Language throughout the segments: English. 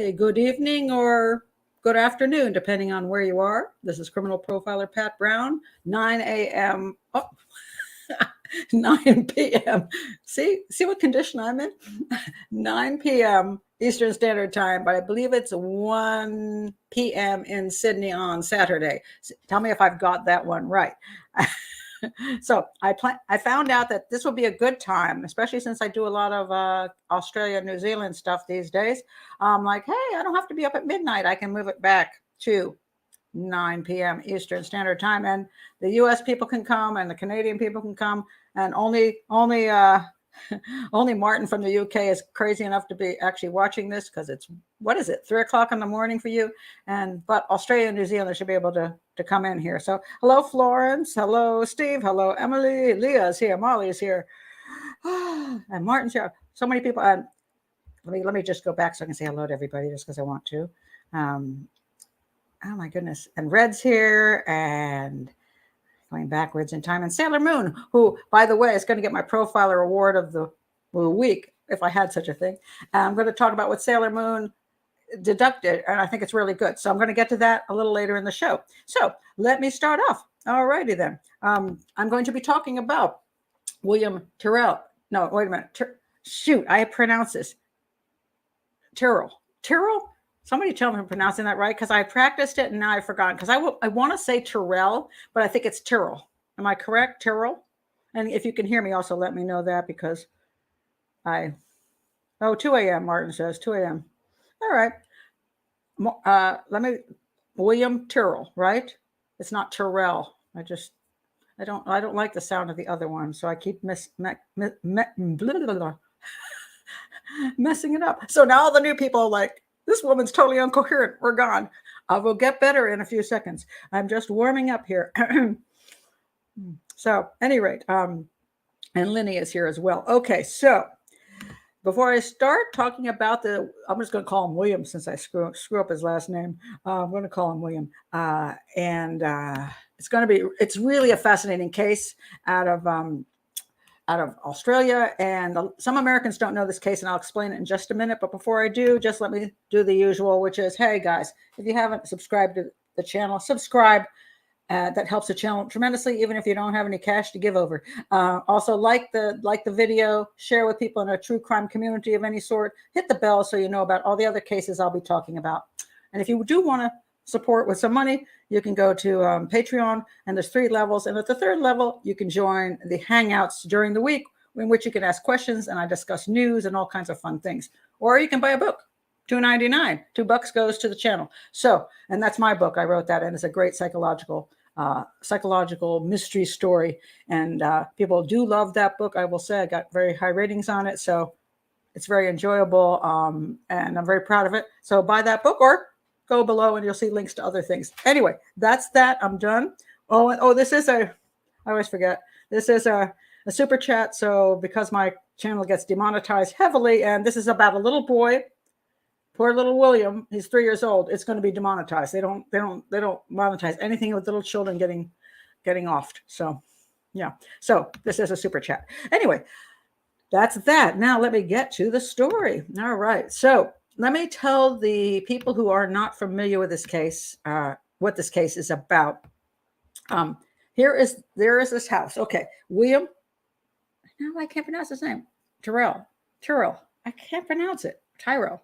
say good evening or good afternoon, depending on where you are. This is criminal profiler Pat Brown, 9 a.m. Oh, 9 p.m. See what condition I'm in? 9 p.m. Eastern Standard Time, but I believe it's 1 p.m. in Sydney on Saturday. Tell me if I've got that one right. So I found out that this would be a good time, especially since I do a lot of Australia, New Zealand stuff these days. I'm like, hey, I don't have to be up at midnight. I can move it back to 9 p.m. Eastern Standard Time, and the U.S. people can come, and the Canadian people can come, and only Martin from the UK is crazy enough to be actually watching this because it's, what is it, 3 o'clock in the morning for you? But Australia and New Zealand should be able to come in here. So hello, Florence. Hello, Steve. Hello, Emily. Leah's here. Molly's here. And Martin's here. So many people. And let me just go back so I can say hello to everybody just because I want to. Oh my goodness. And Red's here and going backwards in time. And Sailor Moon, who, by the way, is going to get my Profiler Award of the week, if I had such a thing. I'm going to talk about what Sailor Moon deducted, and I think it's really good. So I'm going to get to that a little later in the show. So let me start off. All righty then. I'm going to be talking about William Tyrrell. No, wait a minute. Shoot, I pronounced this. Tyrrell. Tyrrell? Somebody tell me I'm pronouncing that right, because I practiced it and now I've forgotten. Because I want to say Tyrrell, but I think it's Tyrrell. Am I correct? Tyrrell? And if you can hear me, also let me know that, because 2 a.m. Martin says 2 a.m. All right. William Tyrrell, right? It's not Tyrrell. I don't like the sound of the other one, so I keep messing it up. So now all the new people are like, this woman's totally incoherent. We're gone. I will get better in a few seconds. I'm just warming up here. So, at any rate, and Linny is here as well. Okay, so before I start talking about I'm just going to call him William since I screw up his last name. I'm going to call him William. It's really a fascinating case out of Australia, and some Americans don't know this case, and I'll explain it in just a minute. But before I do, just let me do the usual, which is, hey guys, if you haven't subscribed to the channel, subscribe. That helps the channel tremendously, even if you don't have any cash to give over. Also, like the video, share with people in a true crime community of any sort. Hit the bell so you know about all the other cases I'll be talking about. And if you do want to support with some money, you can go to Patreon, and there's 3 levels. And at the 3rd level, you can join the Hangouts during the week, in which you can ask questions and I discuss news and all kinds of fun things. Or you can buy a book, $2.99. $2 goes to the channel. So, and that's my book. I wrote that, and it's a great psychological mystery story. And people do love that book. I will say I got very high ratings on it. So it's very enjoyable. And I'm very proud of it. So buy that book or go below and you'll see links to other things. Anyway, that's that. I'm done. This is I always forget. This is a super chat. So because my channel gets demonetized heavily, and this is about a little boy, poor little William, he's 3 years old. It's going to be demonetized. They don't monetize anything with little children getting offed. So yeah. So this is a super chat. Anyway, that's that. Now let me get to the story. All right. So let me tell the people who are not familiar with this case what this case is about. There is this house. Okay, William. No, I can't pronounce his name. Tyrrell. I can't pronounce it. Tyrell.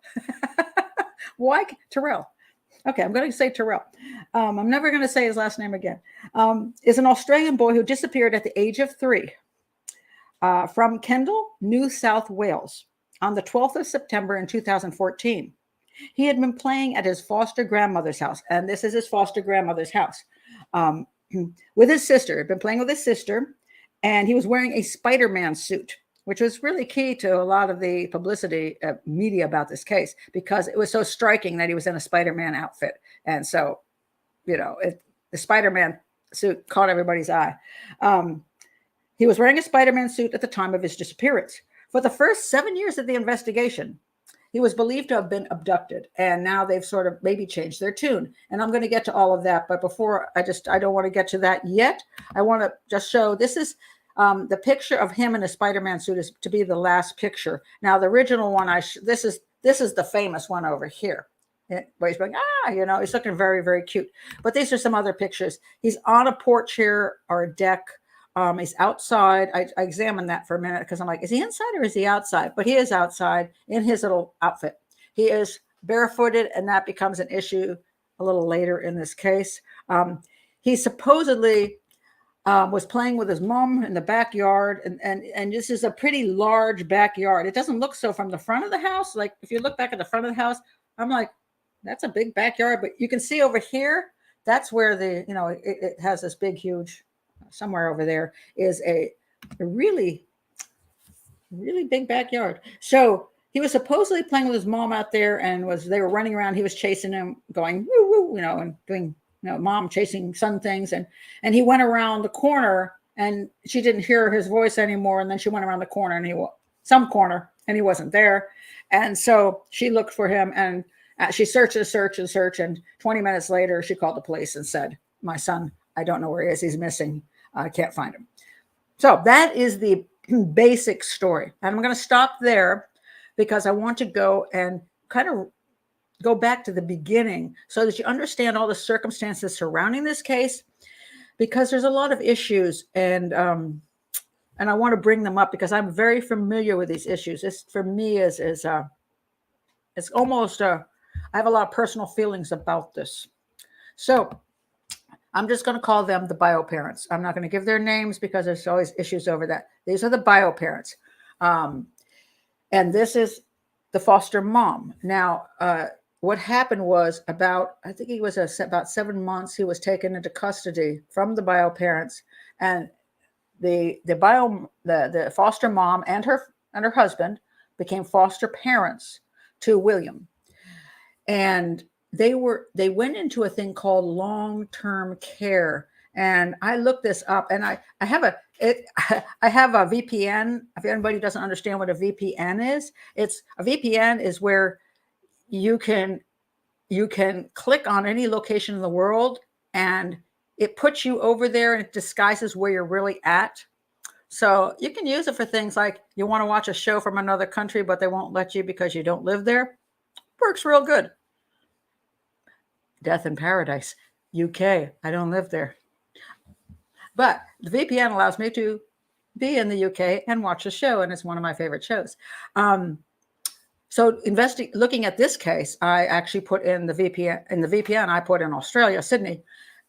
Why Tyrrell? Okay, I'm going to say Tyrrell. I'm never going to say his last name again. Is an Australian boy who disappeared at the age of 3 from Kendall, New South Wales, on the 12th of September in 2014. He had been playing at his foster grandmother's house, and this is his foster grandmother's house, with his sister. He'd been playing with his sister, and he was wearing a Spider-Man suit, which was really key to a lot of the publicity media about this case, because it was so striking that he was in a Spider-Man outfit. And so, the Spider-Man suit caught everybody's eye. He was wearing a Spider-Man suit at the time of his disappearance. For the first 7 years of the investigation, he was believed to have been abducted, and now they've sort of maybe changed their tune. And I'm going to get to all of that. But before I don't want to get to that yet. I want to just show, this is the picture of him in a Spider-Man suit is to be the last picture. Now, the original one, this is the famous one over here. Where he's going, he's looking very, very cute. But these are some other pictures. He's on a porch here or a deck. He's outside. I examined that for a minute because I'm like, is he inside or is he outside? But he is outside in his little outfit. He is barefooted, and that becomes an issue a little later in this case. He supposedly was playing with his mom in the backyard, and this is a pretty large backyard. It doesn't look so from the front of the house. Like if you look back at the front of the house, I'm like, that's a big backyard. But you can see over here, that's where it has this big, huge, somewhere over there is a really, really big backyard. So he was supposedly playing with his mom out there, and they were running around. He was chasing him, going woo woo, and doing mom chasing son things, and he went around the corner, and she didn't hear his voice anymore. And then she went around the corner, and he wasn't there. And so she looked for him, and she searched, and 20 minutes later, she called the police and said, "My son, I don't know where he is. He's missing. I can't find him." So that is the basic story. And I'm going to stop there because I want to go and kind of go back to the beginning so that you understand all the circumstances surrounding this case, because there's a lot of issues, and I want to bring them up because I'm very familiar with these issues. This for me is it's almost I have a lot of personal feelings about this. So I'm just going to call them the bio parents. I'm not going to give their names because there's always issues over that. These are the bio parents. And this is the foster mom. Now, what happened was I think he was about 7 months, he was taken into custody from the bio parents, and the foster mom and her husband became foster parents to William. And they went into a thing called long-term care. And I looked this up, and I have a VPN. If anybody doesn't understand what a VPN is, a VPN is where you can click on any location in the world, and it puts you over there, and it disguises where you're really at. So you can use it for things like you want to watch a show from another country, but they won't let you because you don't live there. Works real good. Death in Paradise, UK. I don't live there. But the VPN allows me to be in the UK and watch a show, and it's one of my favorite shows. So looking at this case, I actually put in the VPN. In the VPN, I put in Australia, Sydney,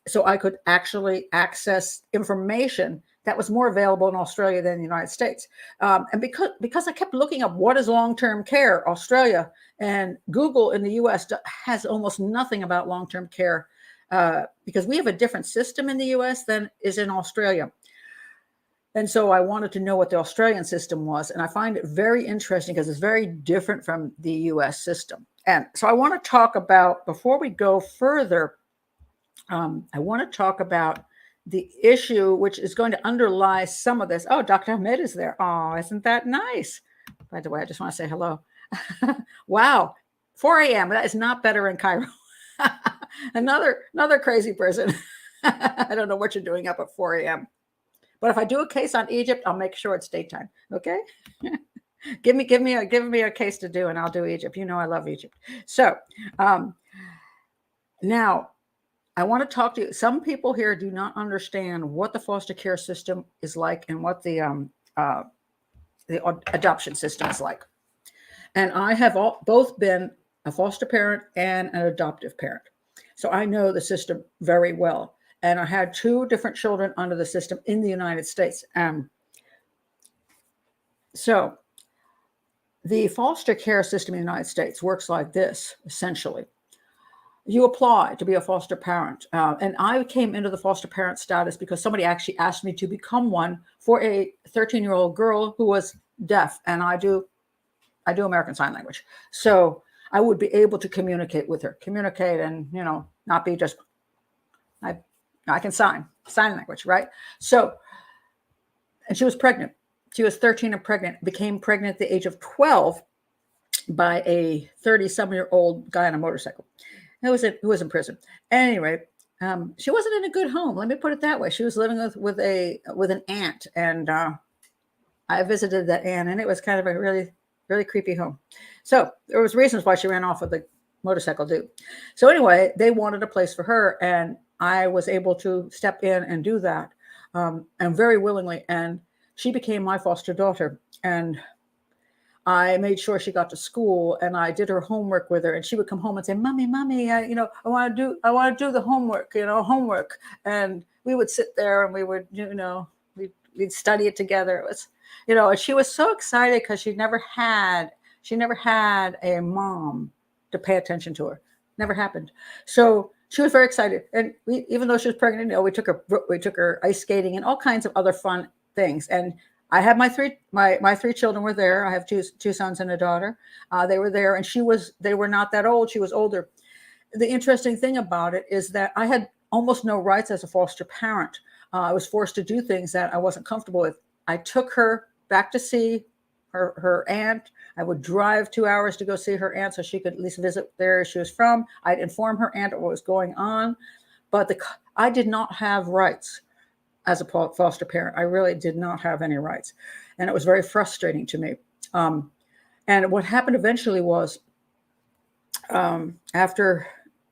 so I could actually access information that was more available in Australia than the United States. And because I kept looking up what is long-term care, Australia, and Google in the US has almost nothing about long-term care because we have a different system in the US than is in Australia. And so I wanted to know what the Australian system was. And I find it very interesting because it's very different from the US system. And so I want to talk about, before we go further, I want to talk about the issue which is going to underlie some of this. Oh, Dr. Ahmed is there. Oh, isn't that nice? By the way, I just want to say hello. Wow, 4 a.m. That is not better in Cairo. Another crazy person. I don't know what you're doing up at 4 a.m. But if I do a case on Egypt, I'll make sure it's daytime. Okay? give me a case to do, and I'll do Egypt. You know I love Egypt. So now I want to talk to you. Some people here do not understand what the foster care system is like and what the adoption system is like. And I have both been a foster parent and an adoptive parent. So I know the system very well. And I had 2 different children under the system in the United States. So the foster care system in the United States works like this, essentially. You apply to be a foster parent. And I came into the foster parent status because somebody actually asked me to become one for a 13-year-old girl who was deaf. And I do American Sign Language. So I would be able to communicate with her, and, not be just, I can sign language, right? So, and she was pregnant. She was 13 and pregnant, became pregnant at the age of 12 by a 30-some-year-old guy on a motorcycle who was in prison. Anyway, she wasn't in a good home. Let me put it that way. She was living with an aunt, and I visited that aunt, and it was kind of a really, really creepy home. So there was reasons why she ran off with motorcycle dude. So anyway, they wanted a place for her, and I was able to step in and do that, and very willingly. And she became my foster daughter, and I made sure she got to school, and I did her homework with her, and she would come home and say, "Mommy, mommy, I want to do the homework, homework." And we would sit there and we would, we'd study it together. It was, and she was so excited because she never had a mom to pay attention to her. Never happened. So she was very excited. And even though she was pregnant, we took her ice skating and all kinds of other fun things. And I had my three children were there. I have two sons and a daughter. They were there, and they were not that old. She was older. The interesting thing about it is that I had almost no rights as a foster parent. I was forced to do things that I wasn't comfortable with. I took her back to see her aunt. I would drive 2 hours to go see her aunt so she could at least visit where she was from. I'd inform her aunt of what was going on, but I did not have rights as a foster parent. I really did not have any rights, and it was very frustrating to me. And what happened eventually was, after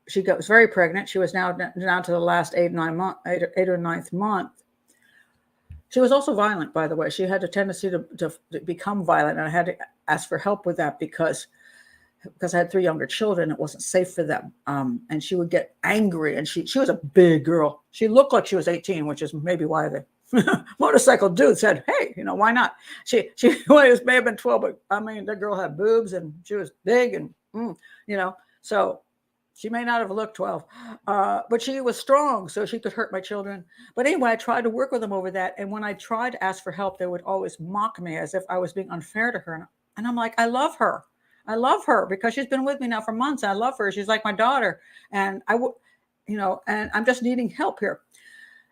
she was very pregnant, she was now down to the last 8 or 9th month. She was also violent, by the way. She had a tendency to become violent, and I had to ask for help with that because I had 3 younger children. It wasn't safe for them. And she would get angry, and she was a big girl. She looked like she was 18, which is maybe why the motorcycle dude said, "Hey, why not?" She may have been 12, but I mean, the girl had boobs and she was big, and so she may not have looked 12, but she was strong, so she could hurt my children. But anyway, I tried to work with them over that. And when I tried to ask for help, they would always mock me as if I was being unfair to her. And I'm like, I love her. I love her because she's been with me now for months. I love her. She's like my daughter. And and I'm just needing help here.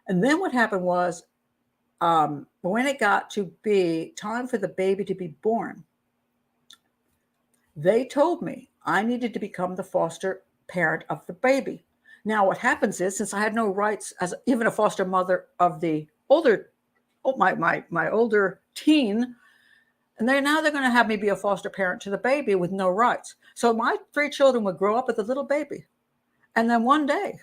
And then what happened was, when it got to be time for the baby to be born, they told me I needed to become the foster parent of the baby. Now, what happens is, since I had no rights as even a foster mother of the my older teen, and they're going to have me be a foster parent to the baby with no rights. So my 3 children would grow up with a little baby, and then one day,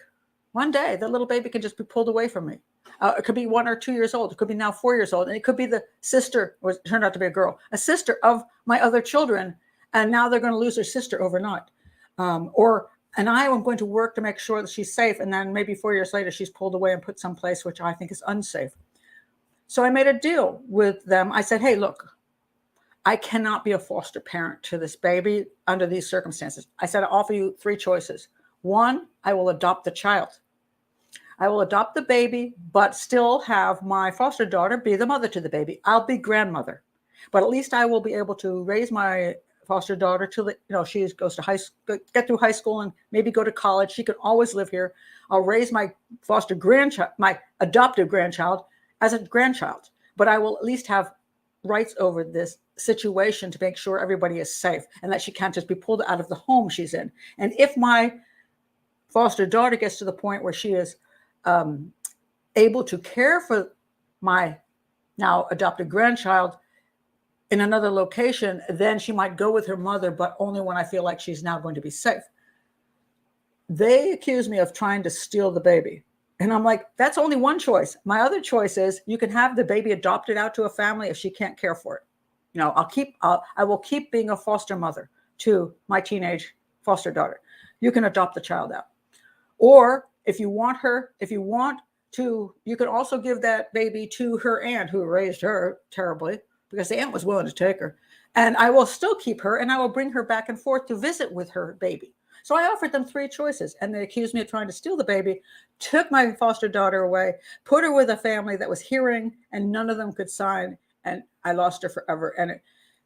the little baby can just be pulled away from me. It could be 1 or 2 years old. It could be now 4 years old, and it could be the sister, or it turned out to be a girl, a sister of my other children, and now they're going to lose their sister overnight, and I am going to work to make sure that she's safe. And then maybe 4 years later, she's pulled away and put someplace which I think is unsafe. So I made a deal with them. I said, "Hey, look, I cannot be a foster parent to this baby under these circumstances." I said, "I offer you 3 choices. 1, I will adopt the child. I will adopt the baby, but still have my foster daughter be the mother to the baby. I'll be grandmother, but at least I will be able to raise my foster daughter till she goes to high school, get through high school, and maybe go to college. She can always live here. I'll raise my foster grandchild, my adoptive grandchild, as a grandchild, but I will at least have rights over this situation to make sure everybody is safe and that she can't just be pulled out of the home she's in. And if my foster daughter gets to the point where she is able to care for my now adopted grandchild in another location, then she might go with her mother, but only when I feel like she's now going to be safe." They accuse me of trying to steal the baby. And I'm like, that's only one choice. My other choice is you can have the baby adopted out to a family if she can't care for it. I will keep being a foster mother to my teenage foster daughter. You can adopt the child out. Or if you want to, you can also give that baby to her aunt who raised her terribly, because the aunt was willing to take her. And I will still keep her, and I will bring her back and forth to visit with her baby. So I offered them 3 choices, and they accused me of trying to steal the baby, took my foster daughter away, put her with a family that was hearing, and none of them could sign, and I lost her forever. And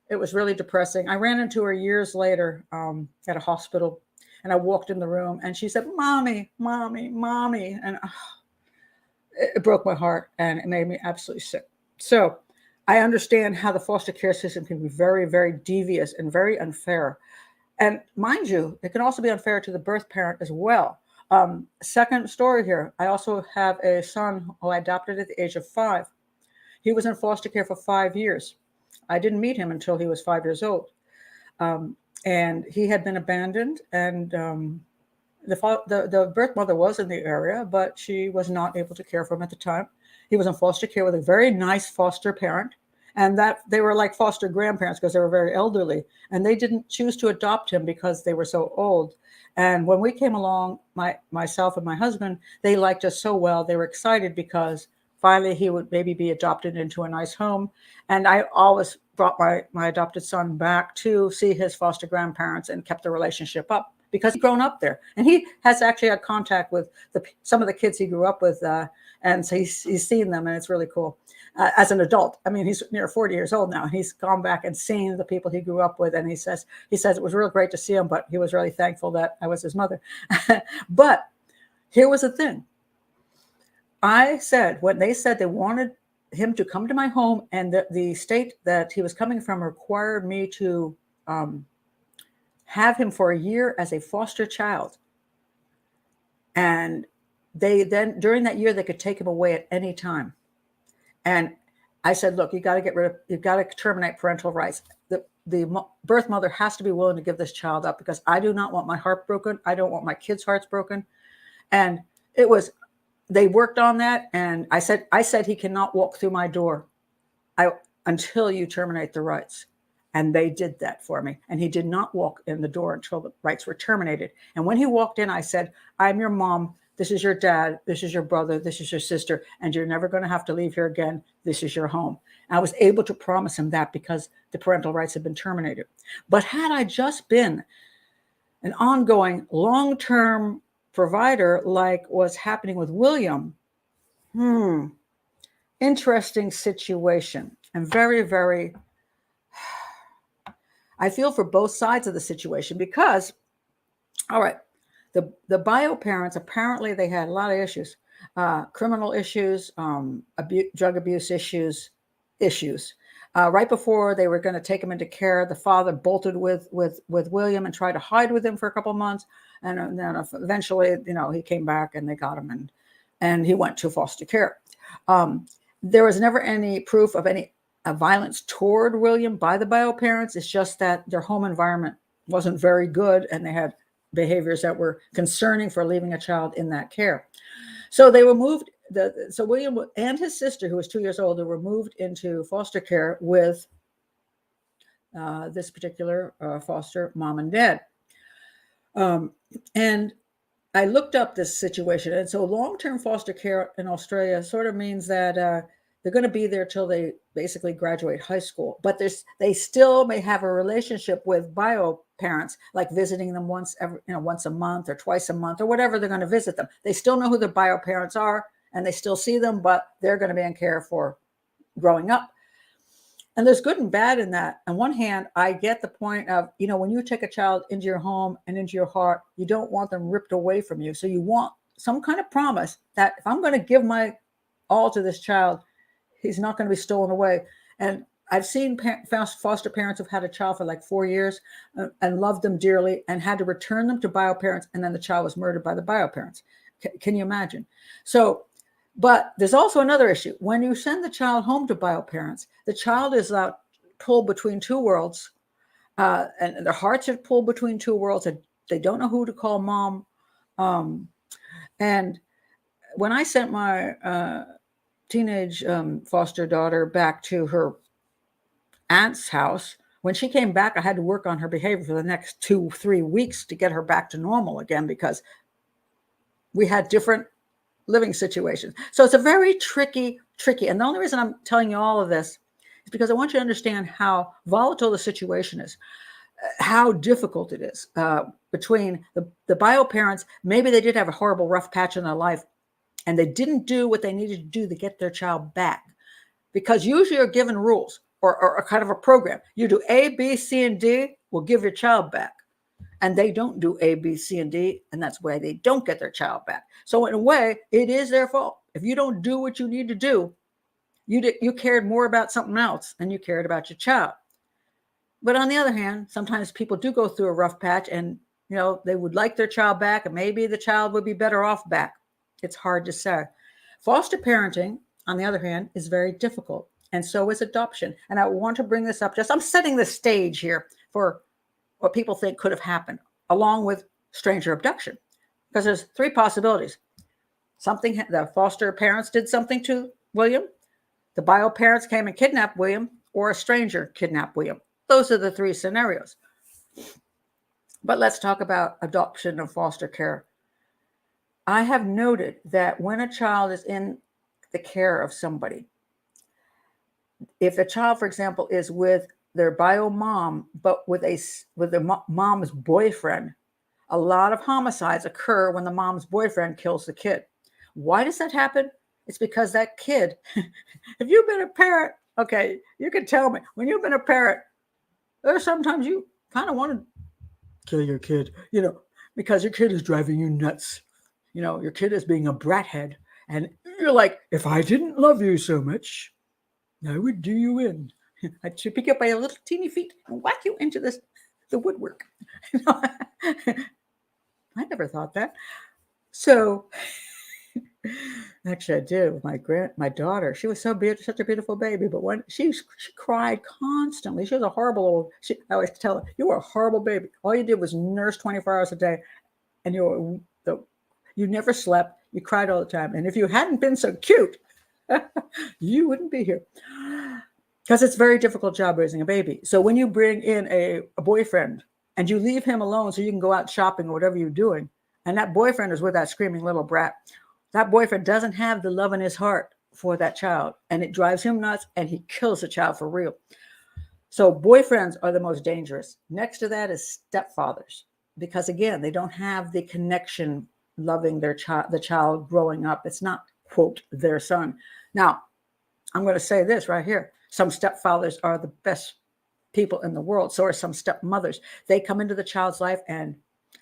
it was really depressing. I ran into her years later at a hospital, and I walked in the room, and she said, "Mommy, mommy, mommy." And it broke my heart, and it made me absolutely sick. So I understand how the foster care system can be very, very devious and very unfair. And mind you, it can also be unfair to the birth parent as well. Second story here, I also have a son who I adopted at the age of 5. He was in foster care for 5 years. I didn't meet him until he was 5 years old. and he had been abandoned, and the birth mother was in the area, but she was not able to care for him at the time. He was in foster care with a very nice foster parent, and that they were like foster grandparents because they were very elderly, and they didn't choose to adopt him because they were so old. And when we came along, myself and my husband, they liked us so well. They were excited because finally he would maybe be adopted into a nice home. And I always brought my adopted son back to see his foster grandparents and kept the relationship up because he's grown up there. And he has actually had contact with some of the kids he grew up with. And so he's seen them, and it's really cool. As an adult, I mean, he's near 40 years old now. He's gone back and seen the people he grew up with, and he says it was real great to see him, but he was really thankful that I was his mother. But here was the thing. I said, when they said they wanted him to come to my home, and the state that he was coming from required me to have him for a year as a foster child, and they then during that year they could take him away at any time. And I said, look, you've got to terminate parental rights. The birth mother has to be willing to give this child up because I do not want my heart broken. I don't want my kids' hearts broken. And they worked on that. And I said he cannot walk through my door until you terminate the rights. And they did that for me. And he did not walk in the door until the rights were terminated. And when he walked in, I said, I'm your mom. This is your dad. This is your brother. This is your sister. And you're never going to have to leave here again. This is your home. And I was able to promise him that because the parental rights had been terminated. But had I just been an ongoing long-term provider like was happening with William, interesting situation. And very, very, I feel for both sides of the situation because, all right, the bio parents, apparently they had a lot of issues, criminal issues, drug abuse issues. Right before they were going to take him into care, the father bolted with William and tried to hide with him for a couple of months. And then eventually, he came back and they got him and he went to foster care. There was never any proof of any violence toward William by the bio parents. It's just that their home environment wasn't very good and they had behaviors that were concerning for leaving a child in that care. So they were moved. So William and his sister, who was 2 years old, were moved into foster care with this particular foster mom and dad. And I looked up this situation. And so long-term foster care in Australia sort of means that they're going to be there till they basically graduate high school. But they still may have a relationship with bio parents, like visiting them once a month or twice a month or whatever they're going to visit them. They still know who their bio parents are and they still see them, but they're going to be in care for growing up. And there's good and bad in that. On one hand, I get the point of, when you take a child into your home and into your heart, you don't want them ripped away from you. So you want some kind of promise that if I'm going to give my all to this child, he's not going to be stolen away. And I've seen foster parents who've had a child for like 4 years and loved them dearly and had to return them to bio parents. And then the child was murdered by the bio parents. Can you imagine? So, but there's also another issue. When you send the child home to bio parents, the child is pulled between two worlds, and their hearts are pulled between two worlds. They don't know who to call mom. And when I sent my teenage foster daughter back to her aunt's house, when she came back, I had to work on her behavior for the next 2-3 weeks to get her back to normal again because we had different living situations. So it's a very tricky. And the only reason I'm telling you all of this is because I want you to understand how volatile the situation is, how difficult it is between the bio parents. Maybe they did have a horrible rough patch in their life and they didn't do what they needed to do to get their child back, because usually you're given rules or a kind of a program. You do A, B, C, and D, we'll give your child back. And they don't do A, B, C, and D, and that's why they don't get their child back. So in a way, it is their fault. If you don't do what you need to do, you cared more about something else than you cared about your child. But on the other hand, sometimes people do go through a rough patch and, they would like their child back, and maybe the child would be better off back. It's hard to say. Foster parenting, on the other hand, is very difficult. And so is adoption. And I want to bring this up I'm setting the stage here for what people think could have happened, along with stranger abduction. Because there's three possibilities. The foster parents did something to William, the bio parents came and kidnapped William, or a stranger kidnapped William. Those are the three scenarios. But let's talk about adoption and foster care. I have noted that when a child is in the care of somebody, if the child, for example, is with their bio mom, but with the mom's boyfriend, a lot of homicides occur when the mom's boyfriend kills the kid. Why does that happen? It's because that kid, if you've been a parent, okay, you can tell me, when you've been a parent, there's sometimes you kind of want to kill your kid, because your kid is driving you nuts. Your kid is being a brat head. And you're like, if I didn't love you so much, I would do you in. I'd pick you up by your little teeny feet and whack you into the woodwork. I never thought that. So, actually, I did with my daughter. She was such a beautiful baby, but when she cried constantly. She was a horrible I always tell her, you were a horrible baby. All you did was nurse 24 hours a day, and you never slept. You cried all the time. And if you hadn't been so cute, you wouldn't be here. Because it's a very difficult job raising a baby. So when you bring in a boyfriend and you leave him alone so you can go out shopping or whatever you're doing, and that boyfriend is with that screaming little brat, that boyfriend doesn't have the love in his heart for that child, and it drives him nuts, and he kills the child for real. So boyfriends are the most dangerous. Next to that is stepfathers, because again, they don't have the connection loving the child growing up. It's not, quote, their son. Now, I'm going to say this right here. Some stepfathers are the best people in the world. So are some stepmothers. They come into the child's life and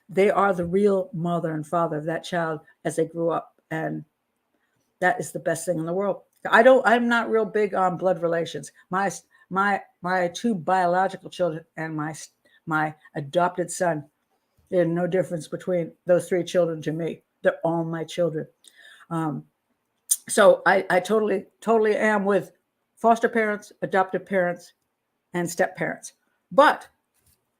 they are the real mother and father of that child as they grew up. And that is the best thing in the world. I'm not real big on blood relations. My two biological children and my adopted son, there's no difference between those three children to me. They're all my children. So I totally am with foster parents, adoptive parents, and step parents. But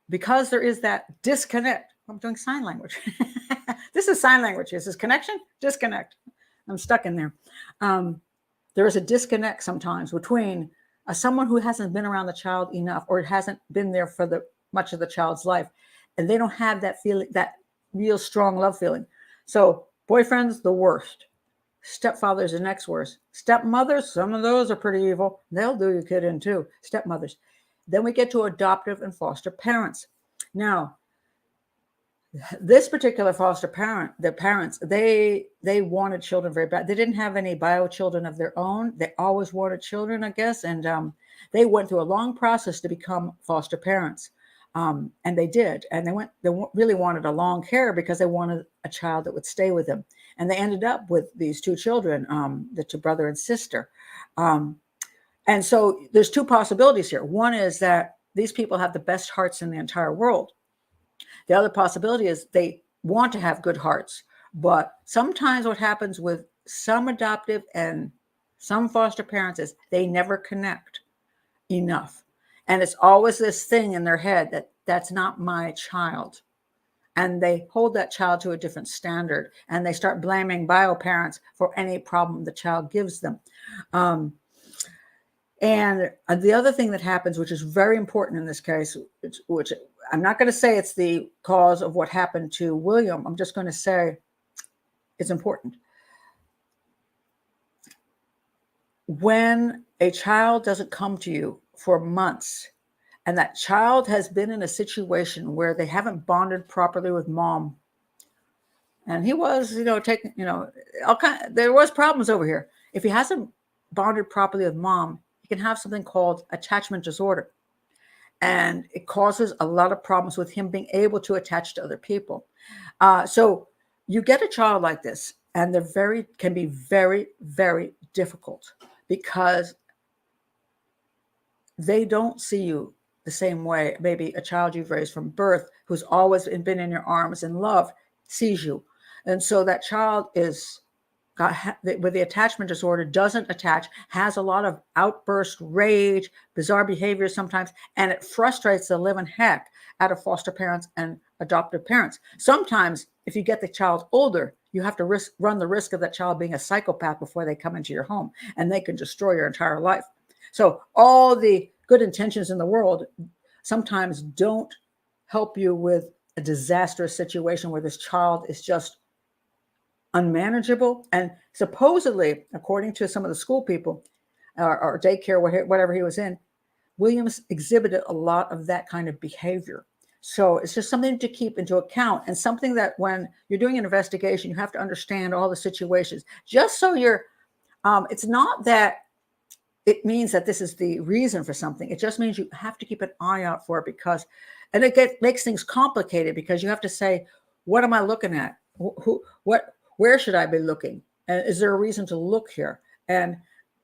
because there is that disconnect, I'm doing sign language. This is sign language. This is connection, disconnect. I'm stuck in there. There is a disconnect sometimes between someone who hasn't been around the child enough or hasn't been there for much of the child's life, and they don't have that feeling, that real strong love feeling. So boyfriends, the worst. Stepfathers, the next worst. Stepmothers, some of those are pretty evil. They'll do your kid in too. Stepmothers. Then we get to adoptive and foster parents. Now, this particular foster parent, the parents, they wanted children very bad. They didn't have any bio children of their own. They always wanted children, I guess. And they went through a long process to become foster parents. And they did. And they really wanted a long care because they wanted a child that would stay with them. And they ended up with these two children, the two brother and sister. And so there's two possibilities here. One is that these people have the best hearts in the entire world. The other possibility is they want to have good hearts. But sometimes what happens with some adoptive and some foster parents is they never connect enough. And it's always this thing in their head that that's not my child. And they hold that child to a different standard. And they start blaming bio parents for any problem the child gives them. And the other thing that happens, which is very important in this case, which I'm not going to say it's the cause of what happened to William. I'm just going to say it's important. When a child doesn't come to you for months, and that child has been in a situation where they haven't bonded properly with mom, and he was, taking, there was problems over here. If he hasn't bonded properly with mom, he can have something called attachment disorder. And it causes a lot of problems with him being able to attach to other people. So you get a child like this, and they can be very, very difficult because they don't see you the same way. Maybe a child you've raised from birth who's always been in your arms and love sees you. And so that child with the attachment disorder, doesn't attach, has a lot of outburst, rage, bizarre behavior sometimes, and it frustrates the living heck out of foster parents and adoptive parents. Sometimes if you get the child older, you have to run the risk of that child being a psychopath before they come into your home, and they can destroy your entire life. So all the good intentions in the world sometimes don't help you with a disastrous situation where this child is just unmanageable. And supposedly, according to some of the school people or daycare, whatever he was in, Williams exhibited a lot of that kind of behavior. So it's just something to keep into account, and something that when you're doing an investigation, you have to understand all the situations, just so you're, it's not that it means that this is the reason for something. It just means you have to keep an eye out for it, because, and it makes things complicated, because you have to say, what am I looking at? Where should I be looking? And is there a reason to look here? And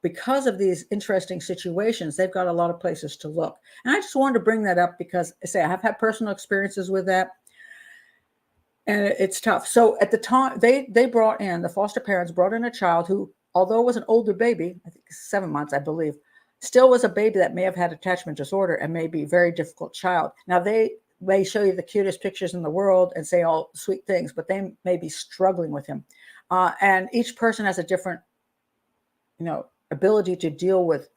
because of these interesting situations, they've got a lot of places to look. And I just wanted to bring that up because I have had personal experiences with that. And it's tough. So at the time, the foster parents brought in a child who, although it was an older baby, I think 7 months, I believe, still was a baby that may have had attachment disorder and may be a very difficult child. Now, they may show you the cutest pictures in the world and say all sweet things, but they may be struggling with him. And each person has a different, ability to deal with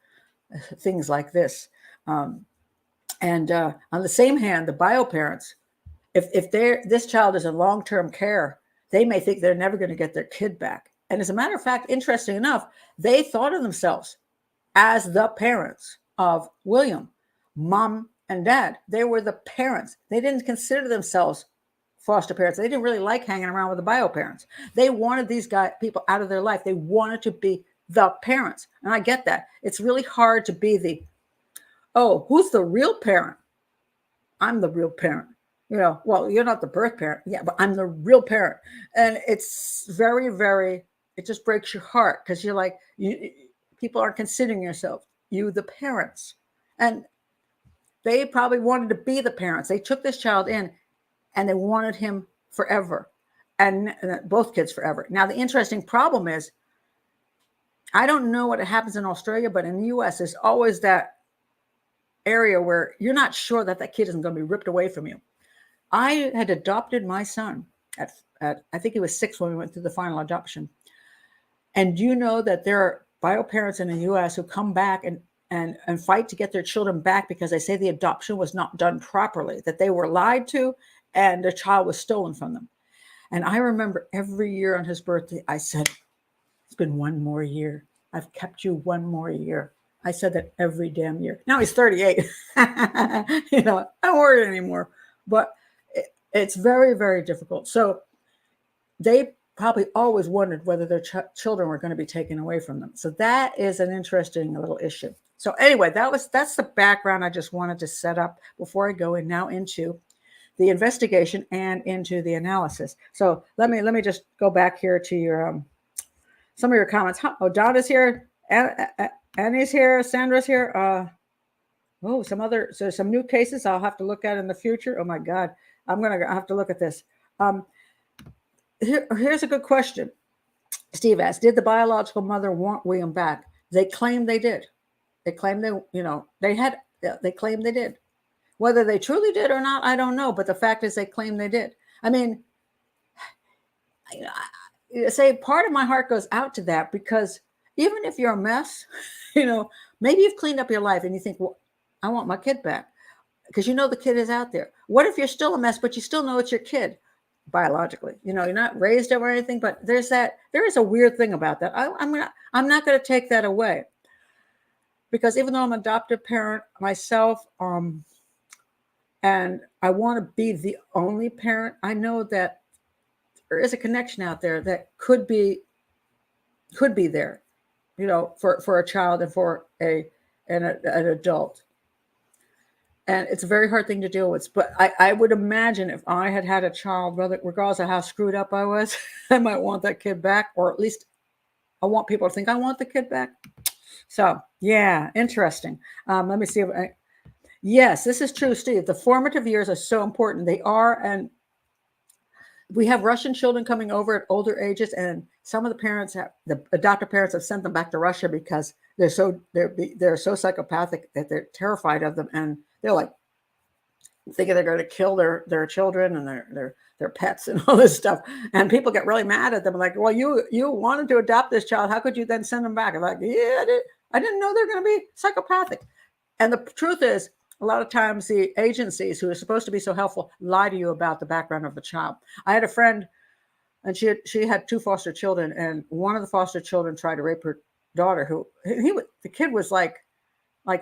things like this. And on the same hand, the bio parents, if this child is in long-term care, they may think they're never going to get their kid back. And as a matter of fact, interesting enough, they thought of themselves as the parents of William, mom and dad. They were the parents. They didn't consider themselves foster parents. They didn't really like hanging around with the bio parents. They wanted these people out of their life. They wanted to be the parents. And I get that. It's really hard to be who's the real parent? I'm the real parent. Well, you're not the birth parent. Yeah, but I'm the real parent. And it's very, very, it just breaks your heart, because you're like, people aren't considering you the parents. And they probably wanted to be the parents. They took this child in and they wanted him forever, and both kids forever. Now, the interesting problem is, I don't know what happens in Australia, but in the US, there's always that area where you're not sure that kid isn't going to be ripped away from you. I had adopted my son at I think he was 6 when we went through the final adoption. And you know that there are bio parents in the US who come back and fight to get their children back, because they say the adoption was not done properly, that they were lied to and their child was stolen from them. And I remember every year on his birthday, I said, it's been one more year. I've kept you one more year. I said that every damn year. Now he's 38. I don't worry anymore. But it's very, very difficult. So they probably always wondered whether their children were going to be taken away from them. So that is an interesting little issue. So anyway, that's the background I just wanted to set up before I go now into the investigation and into the analysis. So let me just go back here to your some of your comments. Donna's here, Annie's here, Sandra's here. Some new cases I'll have to look at in the future. Oh my God, I'm gonna have to look at this. Here's a good question. Steve asked, did the biological mother want William back? They claim they did. They claim they claim they did. Whether they truly did or not, I don't know. But the fact is, they claim they did. I mean, say part of my heart goes out to that, because even if you're a mess, maybe you've cleaned up your life and you think, well, I want my kid back, because the kid is out there. What if you're still a mess, but you still know it's your kid biologically? You're not raised or anything, but there is a weird thing about that. I'm not going to take that away, because even though I'm an adoptive parent myself, and I want to be the only parent, I know that there is a connection out there that could be there, for a child and for an adult. And it's a very hard thing to deal with. But I would imagine if I had a child, regardless of how screwed up I was, I might want that kid back, or at least I want people to think I want the kid back. So, yeah, interesting. Let me see. Yes, this is true, Steve. The formative years are so important. They are. And we have Russian children coming over at older ages, and some of the adoptive parents have sent them back to Russia because they're so psychopathic that they're terrified of them. And they're like, thinking they're going to kill their children and their pets and all this stuff. And people get really mad at them, like, well, you wanted to adopt this child. How could you then send them back? I'm like, yeah, I didn't know they're going to be psychopathic. And the truth is, a lot of times the agencies who are supposed to be so helpful lie to you about the background of the child. I had a friend, and she had 2 foster children, and one of the foster children tried to rape her daughter. The kid was like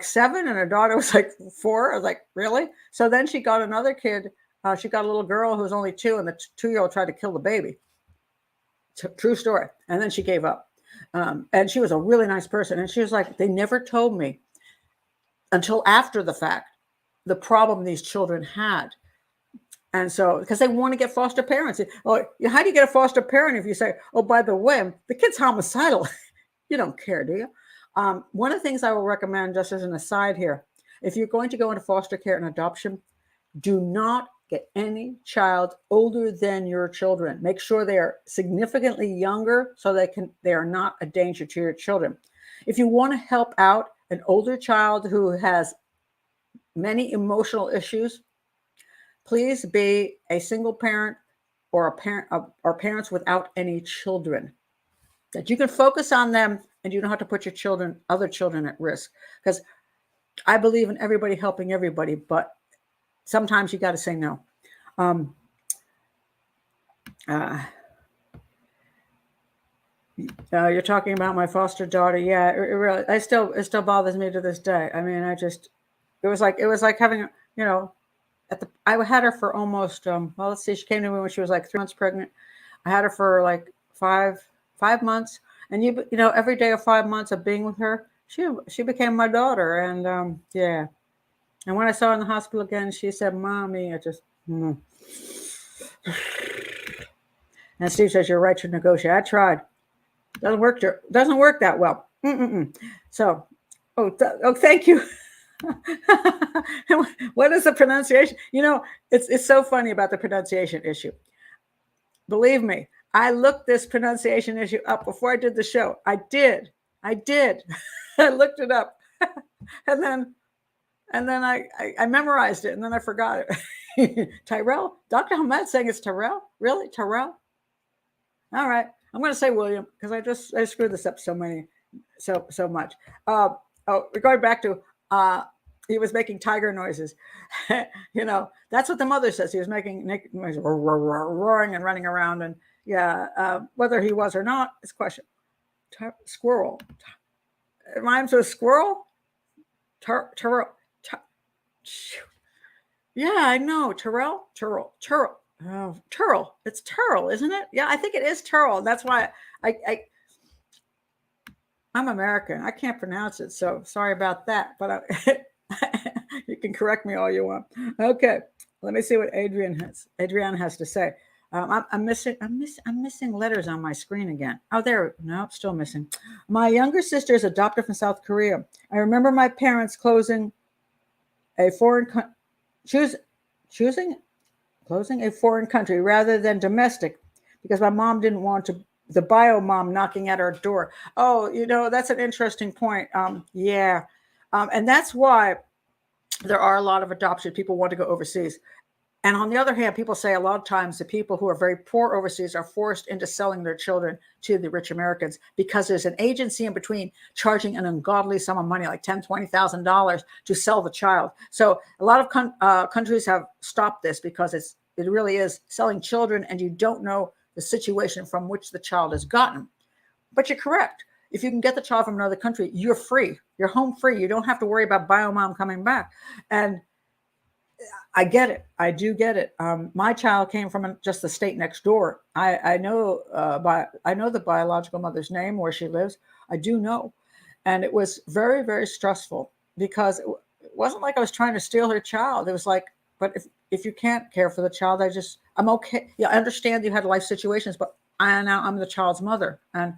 7, and her daughter was like 4. I was like, really? So then she got another kid. She got a little girl who was only 2, and the 2-year-old tried to kill the baby. True story. And then she gave up. And she was a really nice person. And she was like, they never told me until after the fact the problem these children had. And so, because they want to get foster parents. Oh, how do you get a foster parent if you say, oh, by the way, the kid's homicidal? You don't care, do you? One of the things I will recommend, just as an aside here, if you're going to go into foster care and adoption, do not get any child older than your children. Make sure they are significantly younger so they are not a danger to your children. If you want to help out an older child who has many emotional issues, please be a single parent or a parent or parents without any children, that you can focus on them and you don't have to put your other children at risk. Because I believe in everybody helping everybody, but sometimes you got to say no. You're talking about my foster daughter. Yeah, it still bothers me to this day. I mean, it was like having, I had her for almost, let's see, she came to me when she was like 3 months pregnant. I had her for like five months. And every day of 5 months of being with her, she became my daughter. And yeah. And when I saw her in the hospital again, she said, Mommy, And Steve says, you're right to negotiate. I tried. Doesn't work that well. So, thank you. What is the pronunciation? It's so funny about the pronunciation issue. Believe me, I looked this pronunciation issue up before I did the show. I did. I looked it up. and then I memorized it, and then I forgot it. Tyrrell? Dr. Hamed saying it's Tyrrell? Really? Tyrrell? All right. I'm going to say William, because I screwed this up so much. We're going back to, he was making tiger noises. That's what the mother says. He was making noises, roaring and running around. And yeah, whether he was or not is a question. Squirrel. It rhymes with squirrel? Tyrrell. Yeah, I know. Tyrrell. Oh, Tyrrell. It's Tyrrell, isn't it? Yeah, I think it is Tyrrell. That's why I'm American. I can't pronounce it, so sorry about that. But you can correct me all you want. Okay, let me see what Adrienne has to say. I'm missing letters on my screen again. Oh, there. No, still missing. My younger sister is adopted from South Korea. I remember my parents closing a foreign closing a foreign country rather than domestic, because my mom didn't want the bio mom knocking at our door. Oh, that's an interesting point. Yeah. And that's why there are a lot of adoption. People want to go overseas. And on the other hand, people say a lot of times the people who are very poor overseas are forced into selling their children to the rich Americans, because there's an agency in between charging an ungodly sum of money, like $10,000, $20,000 to sell the child. So a lot of countries have stopped this, because it really is selling children, and you don't know the situation from which the child is gotten. But you're correct. If you can get the child from another country, you're free. You're home free. You don't have to worry about bio mom coming back. And I get it. I do get it. My child came from just the state next door. I know the biological mother's name, where she lives. I do know. And it was very, very stressful, because it wasn't like I was trying to steal her child. It was like, but if you can't care for the child, I'm okay. Yeah, I understand you had life situations, but I'm the child's mother. And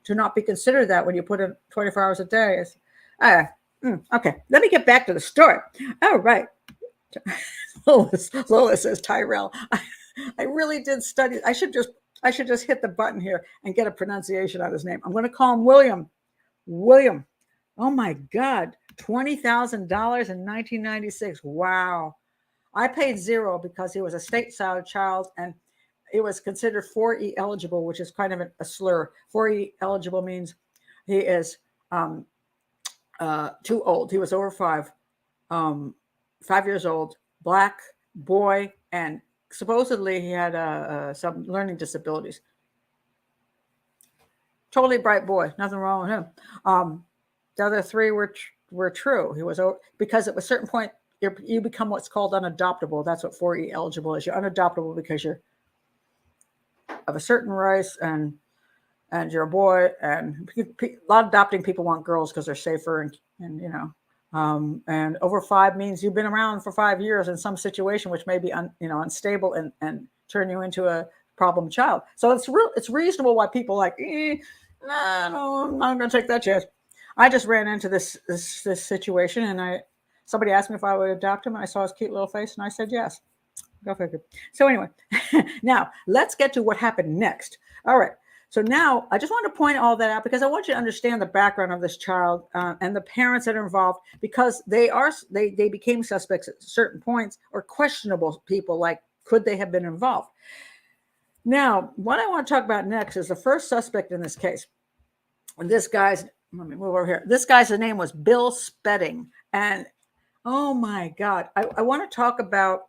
to not be considered that when you put in 24 hours a day is, okay. Let me get back to the story. All right. Lois says Tyrrell. I really did study. I should just hit the button here and get a pronunciation on his name. I'm going to call him William. William. Oh my God. $20,000 in 1996. Wow. I paid 0 because he was a stateside child and it was considered 4E eligible, which is kind of a slur. 4E eligible means he is too old. He was over 5 years old, black boy, and supposedly he had some learning disabilities. Totally bright boy, nothing wrong with him. The other 3 were true. He was because at a certain point you become what's called unadoptable. That's what 4E eligible is. You're unadoptable because you're of a certain race and you're a boy. And a lot of adopting people want girls because they're safer and you know. And over 5 means you've been around for 5 years in some situation which may be unstable and turn you into a problem child. So it's reasonable why people like, no, I'm not going to take that chance. I just ran into this situation and somebody asked me if I would adopt him and I saw his cute little face and I said yes. Go figure. So anyway, now let's get to what happened next. All right. So now I just want to point all that out because I want you to understand the background of this child and the parents that are involved, because they became suspects at certain points or questionable people, like could they have been involved? Now, what I want to talk about next is the first suspect in this case. And let me move over here. This guy's name was Bill Spedding. And oh my God, I want to talk about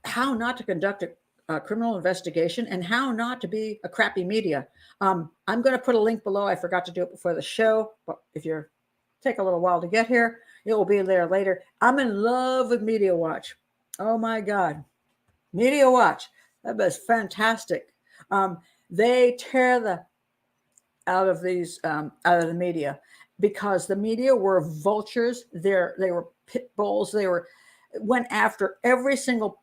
how not to conduct a criminal investigation and how not to be a crappy media. I'm going to put a link below. I forgot to do it before the show, but if you take a little while to get here, it will be there later. I'm in love with Media Watch. Oh my God. Media Watch. That was fantastic. They tear out of the media because the media were vultures. They were pit bulls. They went after every single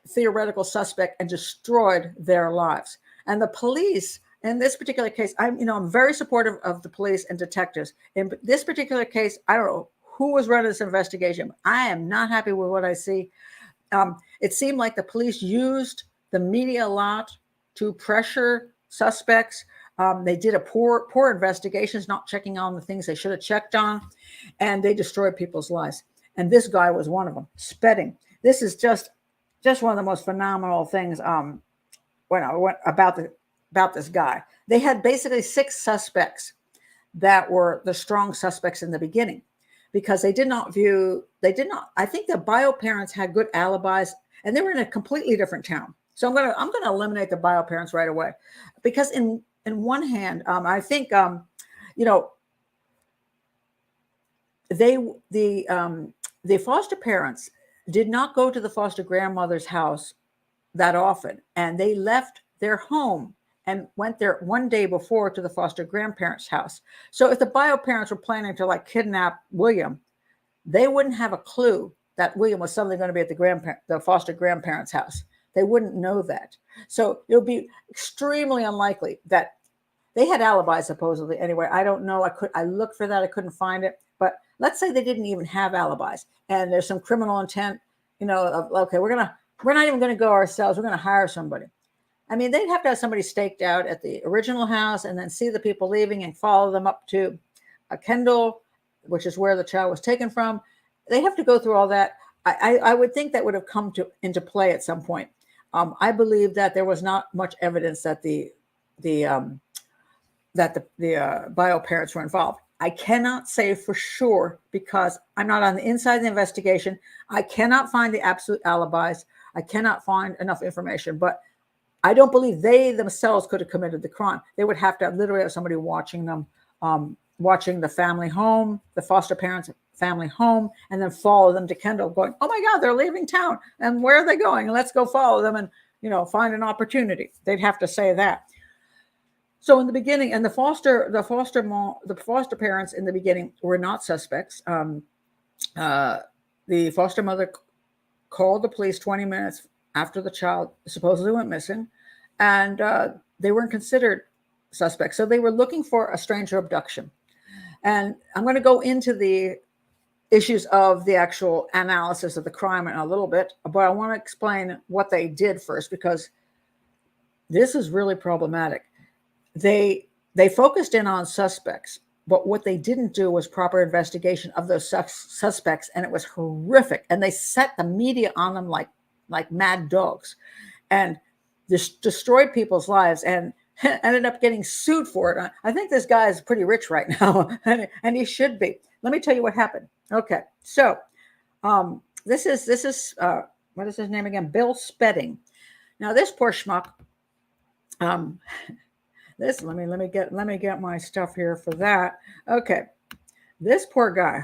theoretical suspect and destroyed their lives. And the police, in this particular case, I'm very supportive of the police and detectives. In this particular case, I don't know who was running this investigation. I am not happy with what I see. It seemed like the police used the media a lot to pressure suspects. They did a poor investigations, not checking on the things they should have checked on, and they destroyed people's lives. And this guy was one of them. Spedding. This is just one of the most phenomenal things about this guy. They had basically 6 suspects that were the strong suspects in the beginning because I think the bio parents had good alibis and they were in a completely different town. So I'm going to eliminate the bio parents right away because in one hand, I think, the foster parents did not go to the foster grandmother's house that often. And they left their home and went there one day before to the foster grandparents' house. So if the bio parents were planning to kidnap William, they wouldn't have a clue that William was suddenly going to be at the foster grandparents' house. They wouldn't know that. So it would be extremely unlikely that they had alibis, supposedly. Anyway, I don't know. I looked for that. I couldn't find it. But let's say they didn't even have alibis and there's some criminal intent, okay, we're not even going to go ourselves. We're going to hire somebody. I mean, they'd have to have somebody staked out at the original house and then see the people leaving and follow them up to Kendall, which is where the child was taken from. They have to go through all that. I would think that would have come into play at some point. I believe that there was not much evidence that the bio parents were involved. I cannot say for sure because I'm not on the inside of the investigation. I cannot find the absolute alibis. I cannot find enough information, but I don't believe they themselves could have committed the crime. They would have to literally have somebody watching them, watching the family home, the foster parents' family home, and then follow them to Kendall going, oh my God, they're leaving town. And where are they going? Let's go follow them and, find an opportunity. They'd have to say that. So in the beginning, and the foster parents in the beginning were not suspects. The foster mother called the police 20 minutes after the child supposedly went missing, and they weren't considered suspects. So they were looking for a stranger abduction. And I'm going to go into the issues of the actual analysis of the crime in a little bit, but I want to explain what they did first because this is really problematic. They focused in on suspects But what they didn't do was proper investigation of those suspects, and it was horrific. And they set the media on them like mad dogs, and destroyed people's lives, and ended up getting sued for it. I think this guy is pretty rich right now, and he should be. Let me tell you what happened. Okay, so this is what is his name again? Bill Spedding. Now this poor schmuck. This let me get my stuff here for that. Okay, this poor guy.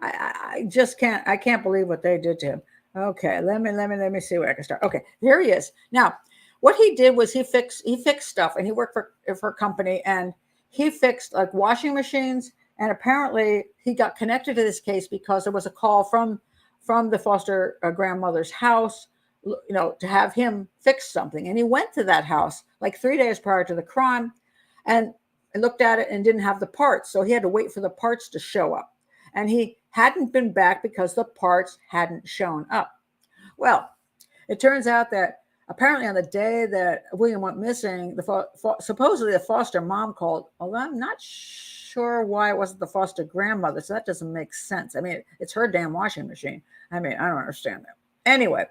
I just can't believe what they did to him. Okay, let me see where I can start. Okay, there he is. Now, what he did was he fixed stuff, and he worked for a company, and he fixed like washing machines. And apparently, he got connected to this case because there was a call from the foster grandmother's house, to have him fix something. And he went to that house like 3 days prior to the crime, and looked at it and didn't have the parts, so he had to wait for the parts to show up. And he hadn't been back because the parts hadn't shown up. Well, it turns out that apparently on the day that William went missing, supposedly the foster mom called, although I'm not sure why it wasn't the foster grandmother, so that doesn't make sense. I mean, it's her damn washing machine. I mean, I don't understand that. Anyway,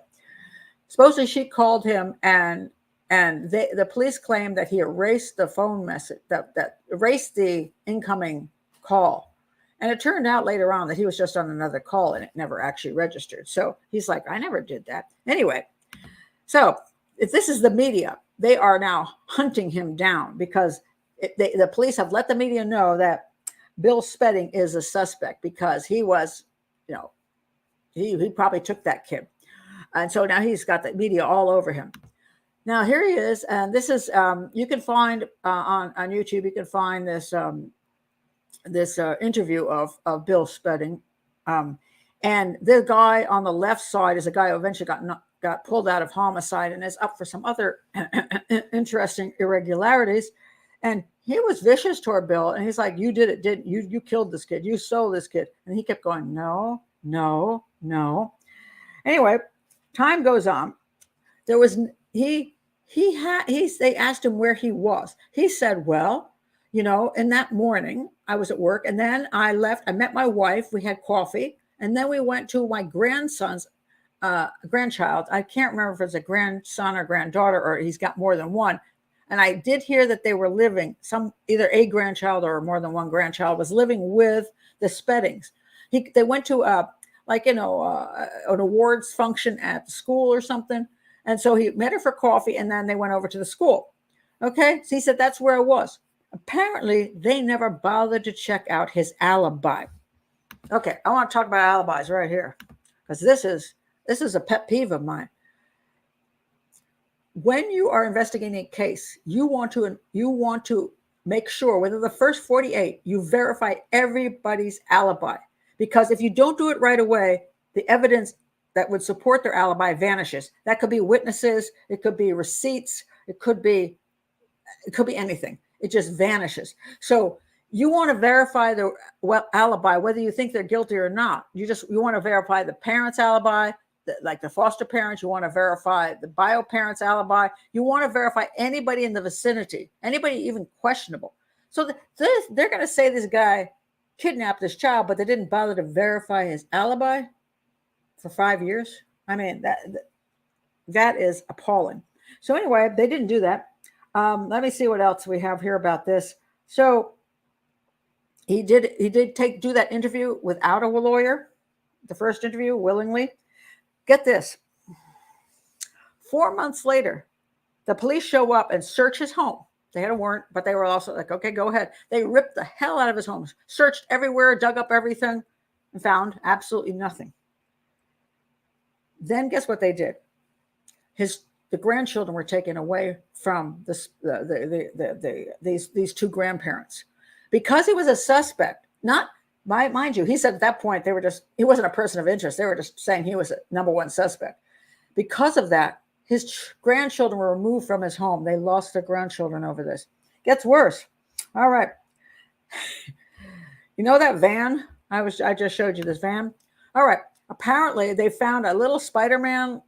supposedly she called him, and the police claimed that he erased the phone message, that erased the incoming call. And it turned out later on that he was just on another call and it never actually registered. So he's like, I never did that. Anyway, so if this is the media, they are now hunting him down because the police have let the media know that Bill Spedding is a suspect because he was, he probably took that kid. And so now he's got the media all over him. Now here he is. And this is, you can find on YouTube, you can find this, this interview of Bill Spedding, and the guy on the left side is a guy who eventually got pulled out of Homicide and is up for some other interesting irregularities. And he was vicious toward Bill, and he's like, "You did it, didn't you? You killed this kid. You stole this kid." And he kept going, "No, no, no." Anyway, time goes on. There was they asked him where he was. He said, "Well, in that morning, I was at work, and then I left. I met my wife. We had coffee, and then we went to my grandson's grandchild. I can't remember if it's a grandson or granddaughter, or he's got more than one. And I did hear that they were living, either a grandchild or more than one grandchild was living with the Speddings. They went to an awards function at the school or something, and so he met her for coffee, and then they went over to the school. Okay, so he said that's where I was." Apparently, they never bothered to check out his alibi. Okay, I want to talk about alibis right here because this is a pet peeve of mine. When you are investigating a case, you want to make sure whether the first 48 you verify everybody's alibi, because if you don't do it right away, the evidence that would support their alibi vanishes. That could be witnesses, it could be receipts, it could be anything. It just vanishes. So you want to verify the alibi, whether you think they're guilty or not. You want to verify the parents' alibi, like the foster parents. You want to verify the bio parents' alibi. You want to verify anybody in the vicinity, anybody even questionable. So they're going to say this guy kidnapped this child, but they didn't bother to verify his alibi for 5 years. I mean, that is appalling. So anyway, they didn't do that. Let me see what else we have here about this. So he did do that interview without a lawyer, the first interview, willingly. Get this. 4 months later, the police show up and search his home. They had a warrant, but they were also like, okay, go ahead. They ripped the hell out of his home, searched everywhere, dug up everything, and found absolutely nothing. Then guess what they did? The grandchildren were taken away from these two grandparents because he was a suspect. Mind you, he said at that point he wasn't a person of interest. They were just saying he was a number one suspect. Because of that, his grandchildren were removed from his home. They lost their grandchildren over this. Gets worse. All right. You know that van? I just showed you this van. All right. Apparently, they found a little Spider-Man,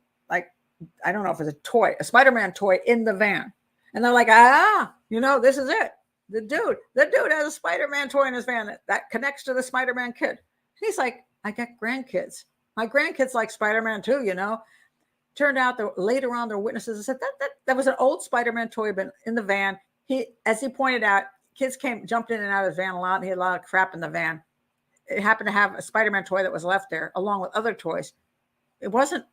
I don't know if it's a Spider-Man toy in the van. And they're like, this is it. the dude has a Spider-Man toy in his van that connects to the Spider-Man kid. He's like, I got grandkids. My grandkids like Spider-Man too, you know. Turned out that later on, there were witnesses that said that was an old Spider-Man toy, but in the van. As he pointed out, kids jumped in and out of his van a lot, and he had a lot of crap in the van. It happened to have a Spider-Man toy that was left there, along with other toys. It wasn't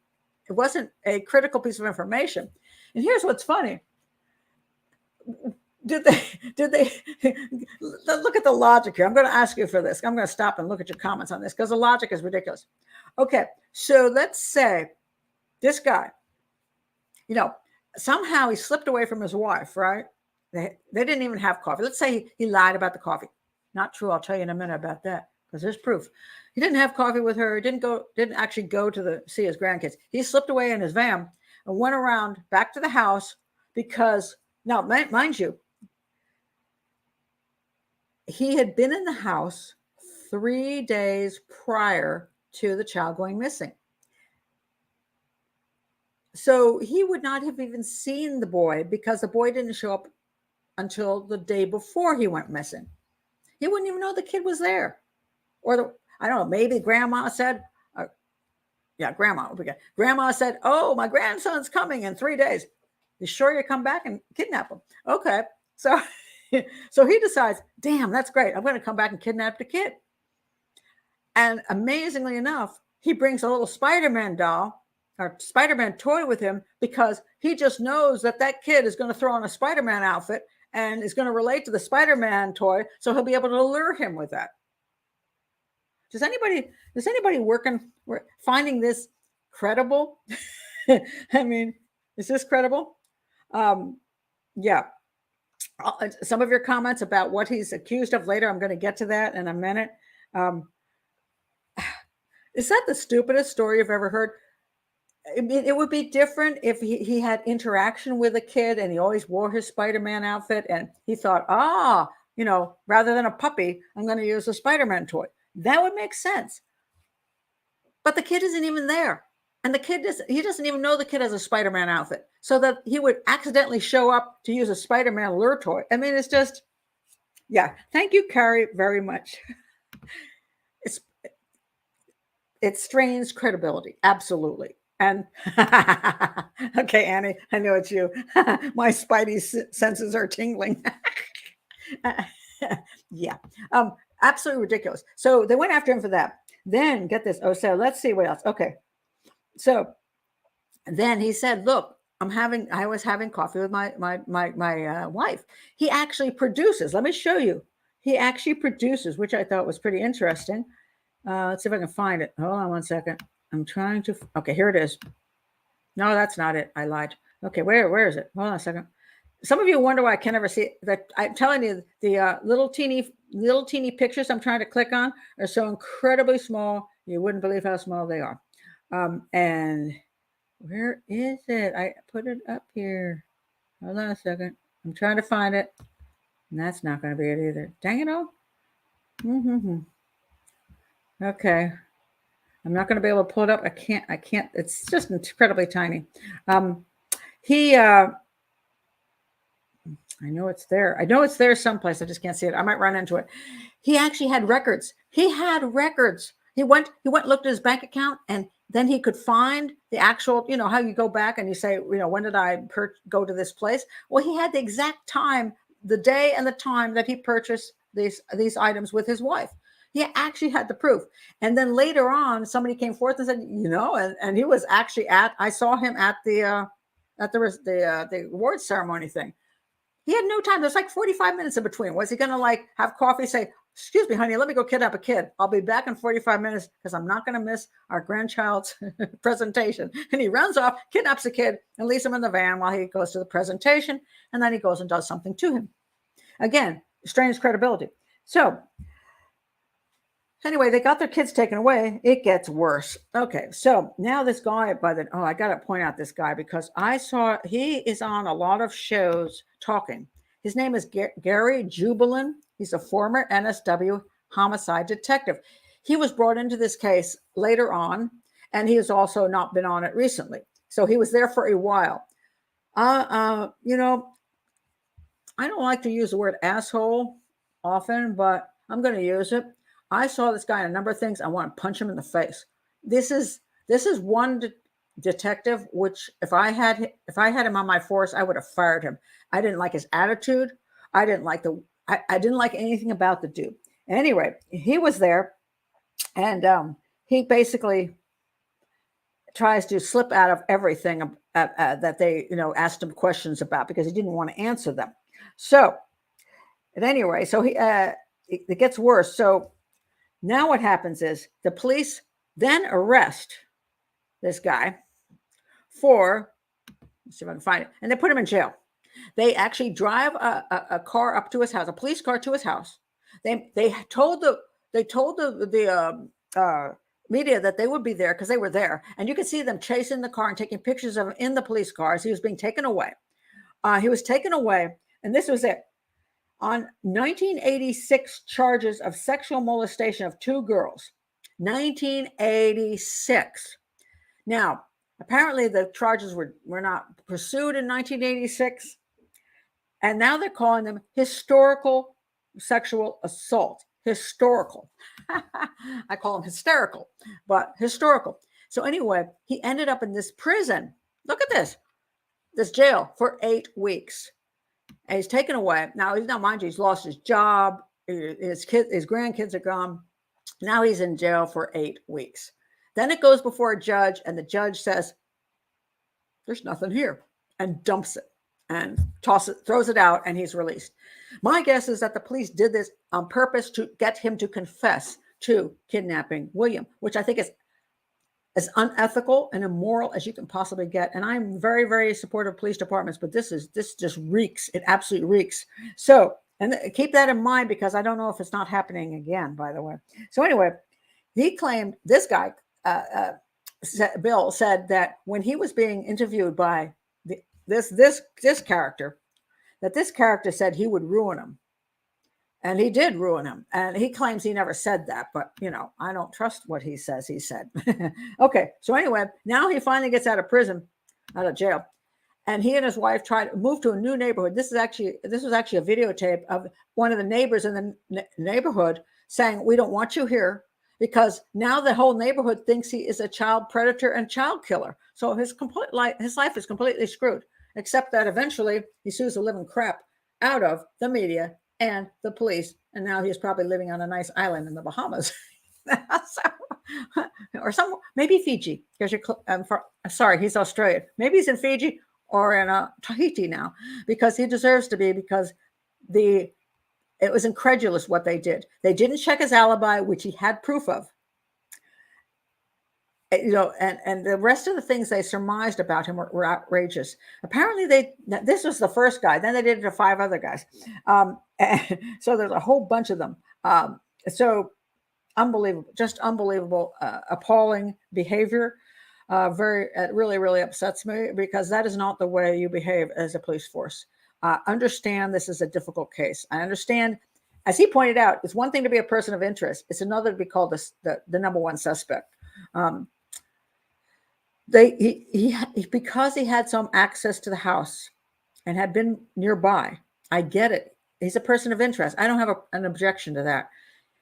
a critical piece of information. And here's what's funny. Did they look at the logic here? I'm going to ask you for this. I'm going to stop and look at your comments on this because the logic is ridiculous. Okay, so let's say this guy, you know, somehow he slipped away from his wife, right? They didn't even have coffee. Let's say he lied about the coffee. Not true. I'll tell you in a minute about that because there's proof. He didn't have coffee with her. He didn't actually go to see his grandkids. He slipped away in his van and went around back to the house because, now, mind you, he had been in the house 3 days prior to the child going missing. So he would not have even seen the boy because the boy didn't show up until the day before he went missing. He wouldn't even know the kid was there. Or I don't know, maybe grandma said, grandma said, oh, my grandson's coming in 3 days. You sure you come back and kidnap him? Okay. So he decides, damn, that's great. I'm going to come back and kidnap the kid. And amazingly enough, he brings a little Spider-Man doll or Spider-Man toy with him because he just knows that kid is going to throw on a Spider-Man outfit and is going to relate to the Spider-Man toy. So he'll be able to lure him with that. Does anybody finding this credible? I mean, is this credible? Yeah. Some of your comments about what he's accused of later, I'm going to get to that in a minute. Is that the stupidest story you've ever heard? I mean, it would be different if he had interaction with a kid and he always wore his Spider-Man outfit and he thought, rather than a puppy, I'm going to use a Spider-Man toy. That would make sense. But the kid isn't even there. And he doesn't even know the kid has a Spider-Man outfit. So that he would accidentally show up to use a Spider-Man lure toy. I mean, it's just, yeah. Thank you, Carrie, very much. It strains credibility. Absolutely. And okay, Annie, I know it's you. My spidey senses are tingling. Yeah. Absolutely ridiculous. So they went after him for that. Then get this. Oh, so let's see what else. Okay. So then he said, look, I was having coffee with my wife. He actually produces, let me show you. He actually produces, which I thought was pretty interesting. Let's see if I can find it. Hold on one second. I'm trying to, okay, here it is. No, that's not it. I lied. Okay, where is it? Hold on a second. Some of you wonder why I can never see that. I'm telling you, the little teeny pictures I'm trying to click on are so incredibly small. You wouldn't believe how small they are. And where is it? I put it up here. Hold on a second. I'm trying to find it. And that's not going to be it either. Dang it all. Okay. I'm not going to be able to pull it up. I can't. It's just incredibly tiny. I know it's there. I know it's there someplace. I just can't see it. I might run into it. He actually had records. He went, looked at his bank account, and then he could find the actual, how you go back and you say, when did I go to this place? Well, he had the exact time, the day and the time that he purchased these items with his wife. He actually had the proof. And then later on, somebody came forth and said, and he was actually I saw him at the awards ceremony thing. He had no time. There's like 45 minutes in between. Was he going to have coffee, say, excuse me, honey, let me go kidnap a kid. I'll be back in 45 minutes because I'm not going to miss our grandchild's presentation. And he runs off, kidnaps a kid, and leaves him in the van while he goes to the presentation. And then he goes and does something to him. Again, strains credibility. So anyway, they got their kids taken away. It gets worse. Okay, so now this guy I got to point out this guy because he is on a lot of shows talking. His name is Gary Jubelin. He's a former NSW homicide detective. He was brought into this case later on, and he has also not been on it recently. So he was there for a while. I don't like to use the word asshole often, but I'm going to use it. I saw this guy in a number of things. I want to punch him in the face. This is one detective, which if I had him on my force, I would have fired him. I didn't like his attitude. I didn't like I didn't like anything about the dude. Anyway, he was there, and he basically tries to slip out of everything that they, asked him questions about because he didn't want to answer them. So, at any rate, so it gets worse. So now what happens is the police then arrest this guy for, let's see if I can find it, and they put him in jail. They actually drive a car up to his house, a police car to his house. They told the media that they would be there because they were there, and you could see them chasing the car and taking pictures of him in the police cars. He was being taken away. He was taken away, and this was it. On 1986 charges of sexual molestation of 2 girls. 1986. Now, apparently the charges were not pursued in 1986, and now they're calling them historical sexual assault. Historical. I call them hysterical, but historical. So anyway, he ended up in this prison. Look at this jail for 8 weeks. And he's taken away. Now, mind you, he's lost his job. His grandkids are gone. Now he's in jail for 8 weeks. Then it goes before a judge, and the judge says, "There's nothing here," and dumps it and throws it out, and he's released. My guess is that the police did this on purpose to get him to confess to kidnapping William, which I think is as unethical and immoral as you can possibly get. And I'm very, very supportive of police departments, but this just reeks. It absolutely reeks. So, and keep that in mind, because I don't know if it's not happening again, by the way. So anyway, he claimed, this guy, Bill, said that when he was being interviewed by this character, that this character said he would ruin him. And he did ruin him. And he claims he never said that, but I don't trust what he says he said. Okay. So anyway, now he finally gets out of jail. And he and his wife tried to move to a new neighborhood. This was actually a videotape of one of the neighbors in the neighborhood saying, "We don't want you here," because now the whole neighborhood thinks he is a child predator and child killer. So his life is completely screwed, except that eventually he sues the living crap out of the media and the police, and now he's probably living on a nice island in the Bahamas, or maybe Fiji. Sorry, he's Australian. Maybe he's in Fiji or in Tahiti now, because he deserves to be. Because it was incredulous what they did. They didn't check his alibi, which he had proof of. And the rest of the things they surmised about him were outrageous. Apparently, this was the first guy. Then they did it to 5 other guys. So there's a whole bunch of them. So unbelievable, just unbelievable, appalling behavior. It really, really upsets me, because that is not the way you behave as a police force. Understand this is a difficult case. I understand, as he pointed out, it's one thing to be a person of interest. It's another to be called the number one suspect. Because he had some access to the house and had been nearby. I get it. He's a person of interest. I don't have an objection to that.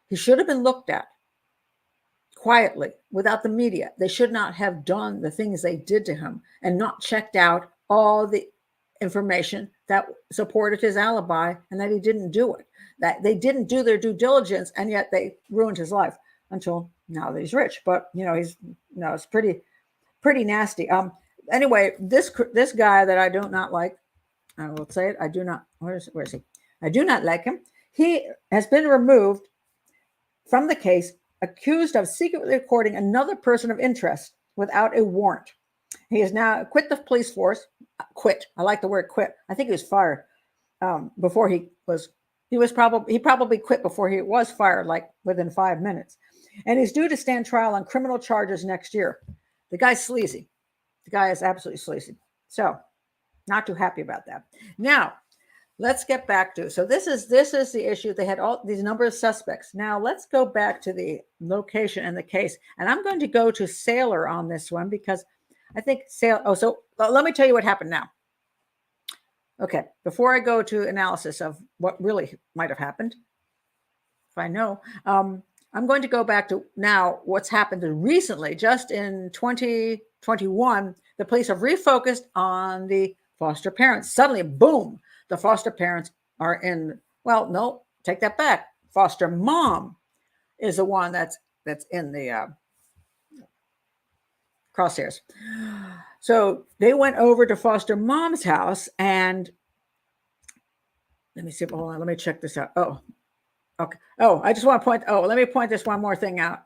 He should have been looked at quietly without the media. They should not have done the things they did to him and not checked out all the information that supported his alibi, and that he didn't do it. That they didn't do their due diligence, and yet they ruined his life until now that he's rich. But it's pretty nasty. Anyway, this guy that I do not like, I will say it. I do not. Where is he? I do not like him. He has been removed from the case, accused of secretly recording another person of interest without a warrant. He has now quit the police force. Quit. I like the word quit. I think he was fired before he probably quit before he was fired, like within 5 minutes. And he's due to stand trial on criminal charges next year. The guy's sleazy. The guy is absolutely sleazy. So, not too happy about that. Now, let's get back to, so this is the issue. They had all these number of suspects. Now, let's go back to the location and the case. And I'm going to go to Sailor on this one, because I think so let me tell you what happened now. Okay, before I go to analysis of what really might have happened, if I know, I'm going to go back to now what's happened recently. Just in 2021, the police have refocused on the foster parents. Suddenly, boom, the foster parents are in, well, no, take that back. Foster mom is the one that's in the crosshairs. So they went over to foster mom's house, and let me see. Hold on, let me check this out. Oh, okay. Oh, I just want to point. Oh, let me point this one more thing out.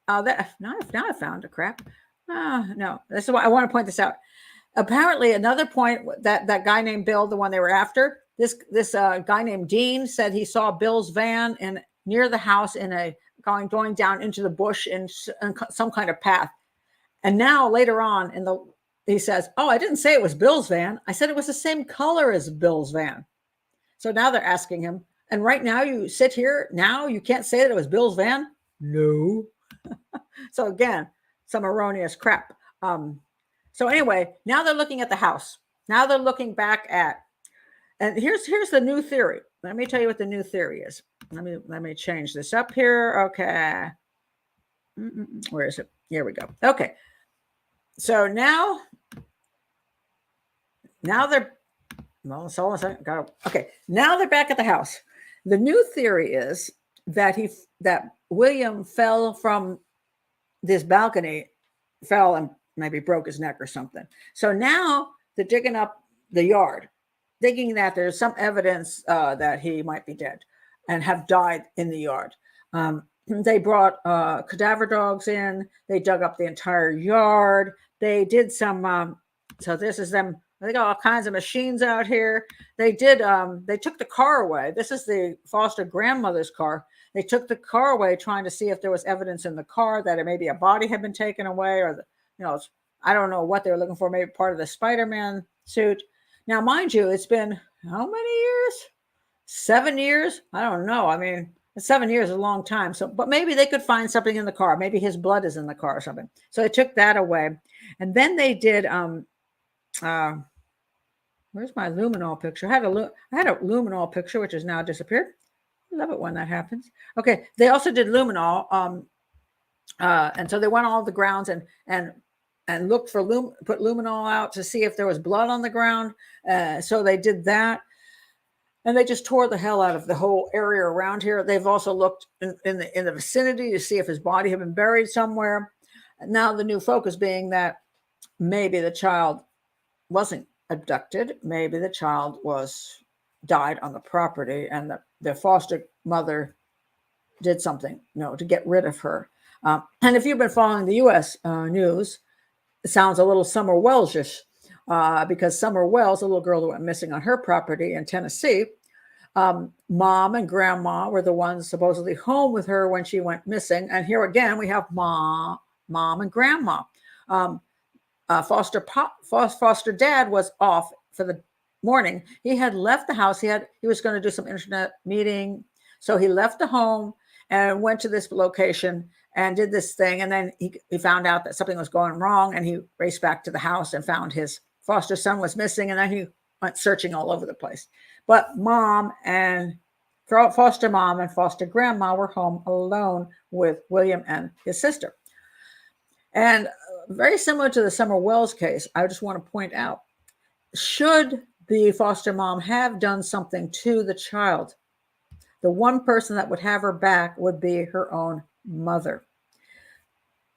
That now I found a crap. No, this is why I want to point this out. Apparently, another point that guy named Bill, the one they were after, this guy named Dean said he saw Bill's van in near the house in a going down into the bush in some kind of path. And now later on he says, "Oh, I didn't say it was Bill's van. I said it was the same color as Bill's van." So now they're asking him, and right now you sit here, now you can't say that it was Bill's van? No. So again, some erroneous crap. So anyway, now they're looking at the house. Now they're looking back at, and here's the new theory. Let me tell you what the new theory is. Let me change this up here. Okay. Where is it? Here we go. Okay. So now they're, well, so okay. Now they're back at the house. The new theory is that William fell from this balcony, fell and maybe broke his neck or something. So now they're digging up the yard, thinking that there's some evidence that he might be dead and have died in the yard. They brought cadaver dogs in. They dug up the entire yard. They did some, so this is them. They got all kinds of machines out here. They did, they took the car away. This is the foster grandmother's car. They took the car away trying to see if there was evidence in the car that maybe a body had been taken away, or I don't know what they were looking for, maybe part of the Spider-Man suit. Now, mind you, it's been how many years? 7 years? I don't know. I mean, 7 years is a long time. So, but maybe they could find something in the car. Maybe his blood is in the car or something. So they took that away. And then they did, where's my luminol picture? I had a luminol picture, which has now disappeared. I love it when that happens. Okay. They also did luminol. And so they went all the grounds and looked for put luminol out to see if there was blood on the ground. So they did that. And they just tore the hell out of the whole area around here. They've also looked in the vicinity to see if his body had been buried somewhere. And now the new focus being that maybe the child wasn't abducted. Maybe the child died on the property, and the foster mother did something, to get rid of her. And if you've been following the U.S. News, it sounds a little Summer Wells-ish, because Summer Wells, a little girl that went missing on her property in Tennessee, mom and grandma were the ones supposedly home with her when she went missing. And here again, we have mom and grandma. Foster dad was off for the morning. He had left the house. He was going to do some internet meeting. So he left the home and went to this location and did this thing. And then he found out that something was going wrong, and he raced back to the house and found his foster son was missing. And then he went searching all over the place. But foster mom and foster grandma were home alone with William and his sister. And very similar to the Summer Wells case, I just want to point out, should the foster mom have done something to the child, the one person that would have her back would be her own mother.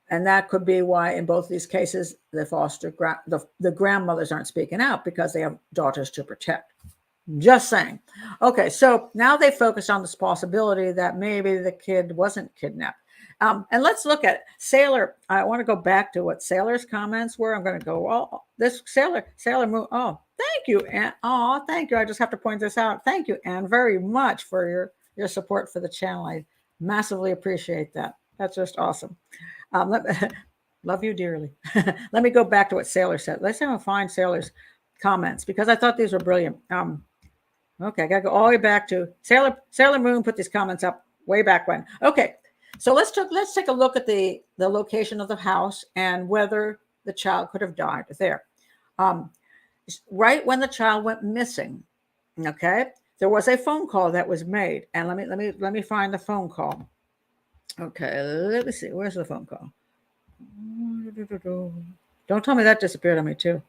And that could be why in both these cases, the grandmothers aren't speaking out, because they have daughters to protect. Just saying. Okay, so now they focus on this possibility that maybe the kid wasn't kidnapped. And let's look at Sailor. I want to go back to what Sailor's comments were. I'm going to go, this Sailor Moon. Oh, thank you, Anne. Oh, thank you. I just have to point this out. Thank you, Anne, very much for your support for the channel. I massively appreciate that. That's just awesome. Love you dearly. Let me go back to what Sailor said. Let's see if I can find Sailor's comments, because I thought these were brilliant. Okay, I got to go all the way back to Sailor Moon put these comments up way back when. Okay. So let's take a look at the location of the house and whether the child could have died there. right when the child went missing. Okay, there was a phone call that was made, and let me find the phone call. Okay, let me see. Where's the phone call? Don't tell me that disappeared on me too.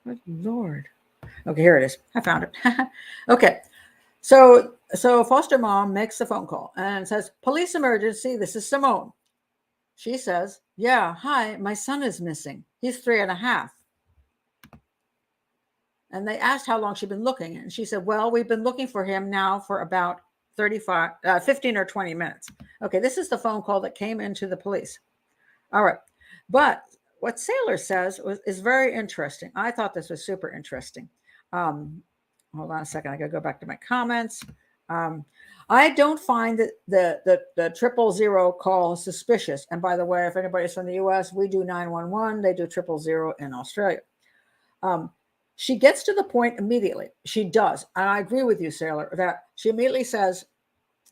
Good Lord. Okay, here it is. I found it. Okay, so foster mom makes the phone call and says, "Police emergency. This is Simone." She says, "Yeah, hi, my son is missing. He's 3.5." And they asked how long she'd been looking. And she said, "Well, we've been looking for him now for about 15 or 20 minutes. Okay, this is the phone call that came into the police. All right. But what Sailor says is very interesting. I thought this was super interesting. Hold on a second. I got to go back to my comments. I don't find that the 000 call suspicious. And by the way, if anybody's from the US, we do 911. They do 000 in Australia. She gets to the point immediately. She does. And I agree with you, Sailor, that she immediately says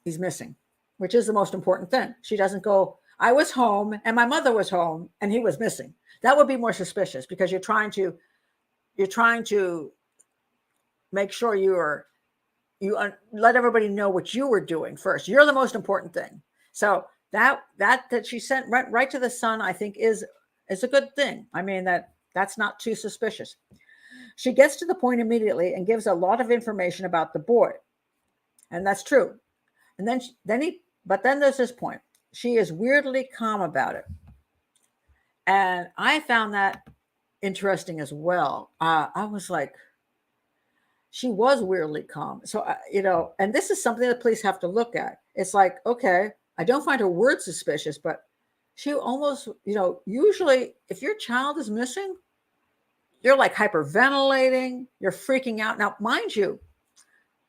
he's missing, which is the most important thing. She doesn't go, "I was home and my mother was home and he was missing." That would be more suspicious because you're trying to make sure you let everybody know what you were doing first. You're the most important thing. So that she sent right to the son, I think is a good thing. I mean, that's not too suspicious. She gets to the point immediately and gives a lot of information about the boy. And that's true. And then there's this point. She is weirdly calm about it. And I found that interesting as well. I was like, she was weirdly calm. So, and this is something the police have to look at. It's like, okay, I don't find her word suspicious, but she almost, usually if your child is missing, you're like hyperventilating, you're freaking out. Now, mind you,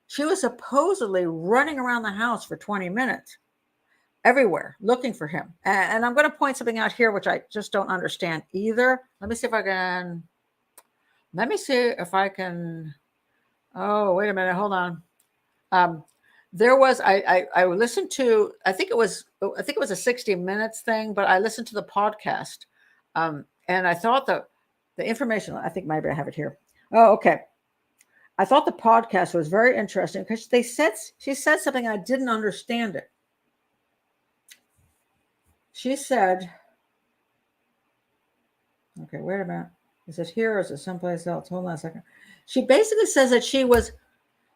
she was supposedly running around the house for 20 minutes, everywhere, looking for him. And I'm going to point something out here, which I just don't understand either. Let me see if I can. Oh, wait a minute. Hold on. There was, I listened to, I think it was a 60 Minutes thing, but I listened to the podcast. And I thought the information, I think maybe I have it here. Oh, okay. I thought the podcast was very interesting because she said something I didn't understand it. She said, okay, wait a minute. Is it here or is it someplace else? Hold on a second. She basically says that she was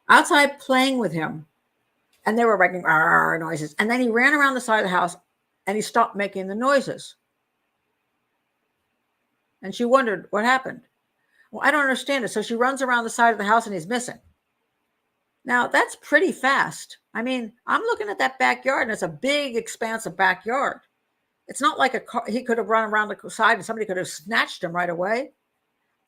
outside playing with him and they were making noises. And then he ran around the side of the house and he stopped making the noises. And she wondered what happened. Well, I don't understand it. So she runs around the side of the house and he's missing. Now, that's pretty fast. I mean, I'm looking at that backyard and it's a big, expansive backyard. It's not like a car. He could have run around the side and somebody could have snatched him right away.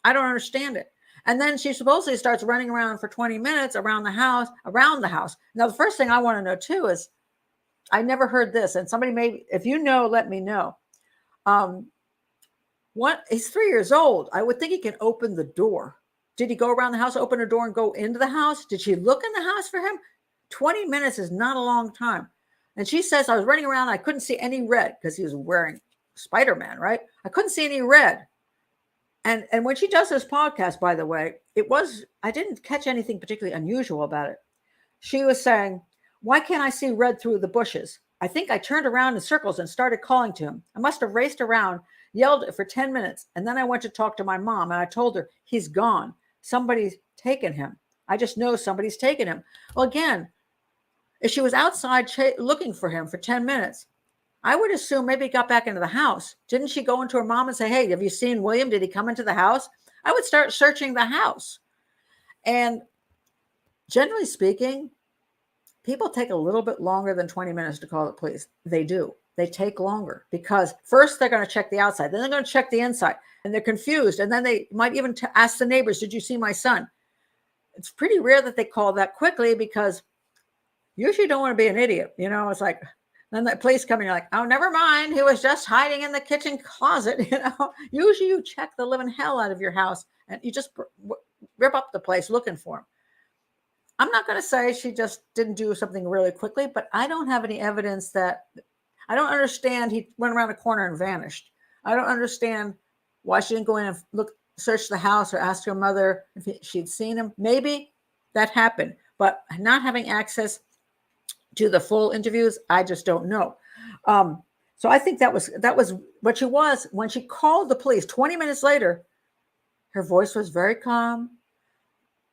I don't understand it. And then she supposedly starts running around for 20 minutes around the house. Now, the first thing I want to know too is, I never heard this. And somebody maybe, if you know, let me know. He's 3 years old. I would think he can open the door. Did he go around the house, open a door and go into the house? Did she look in the house for him? 20 minutes is not a long time. And she says, I was running around. I couldn't see any red because he was wearing Spider-Man, right? I couldn't see any red. And when she does this podcast, by the way, I didn't catch anything particularly unusual about it. She was saying, why can't I see red through the bushes? I think I turned around in circles and started calling to him. I must have raced around, yelled for 10 minutes. And then I went to talk to my mom and I told her he's gone. Somebody's taken him. I just know somebody's taken him. Well, again, if she was outside looking for him for 10 minutes, I would assume maybe he got back into the house. Didn't she go into her mom and say, hey, have you seen William? Did he come into the house? I would start searching the house. And generally speaking, people take a little bit longer than 20 minutes to call the police. They do. They take longer because first they're going to check the outside. Then they're going to check the inside. And they're confused. And then they might even ask the neighbors, did you see my son? It's pretty rare that they call that quickly because usually don't want to be an idiot. It's like, then the police come in, you're like, oh, never mind. He was just hiding in the kitchen closet. Usually you check the living hell out of your house and you just rip up the place looking for him. I'm not going to say she just didn't do something really quickly, but I don't have any evidence that I don't understand. He went around the corner and vanished. I don't understand why she didn't go in and searched the house or asked her mother if she'd seen him. Maybe that happened, but not having access to the full interviews, I just don't know. So I think that was what she was when she called the police 20 minutes later. Her voice was very calm.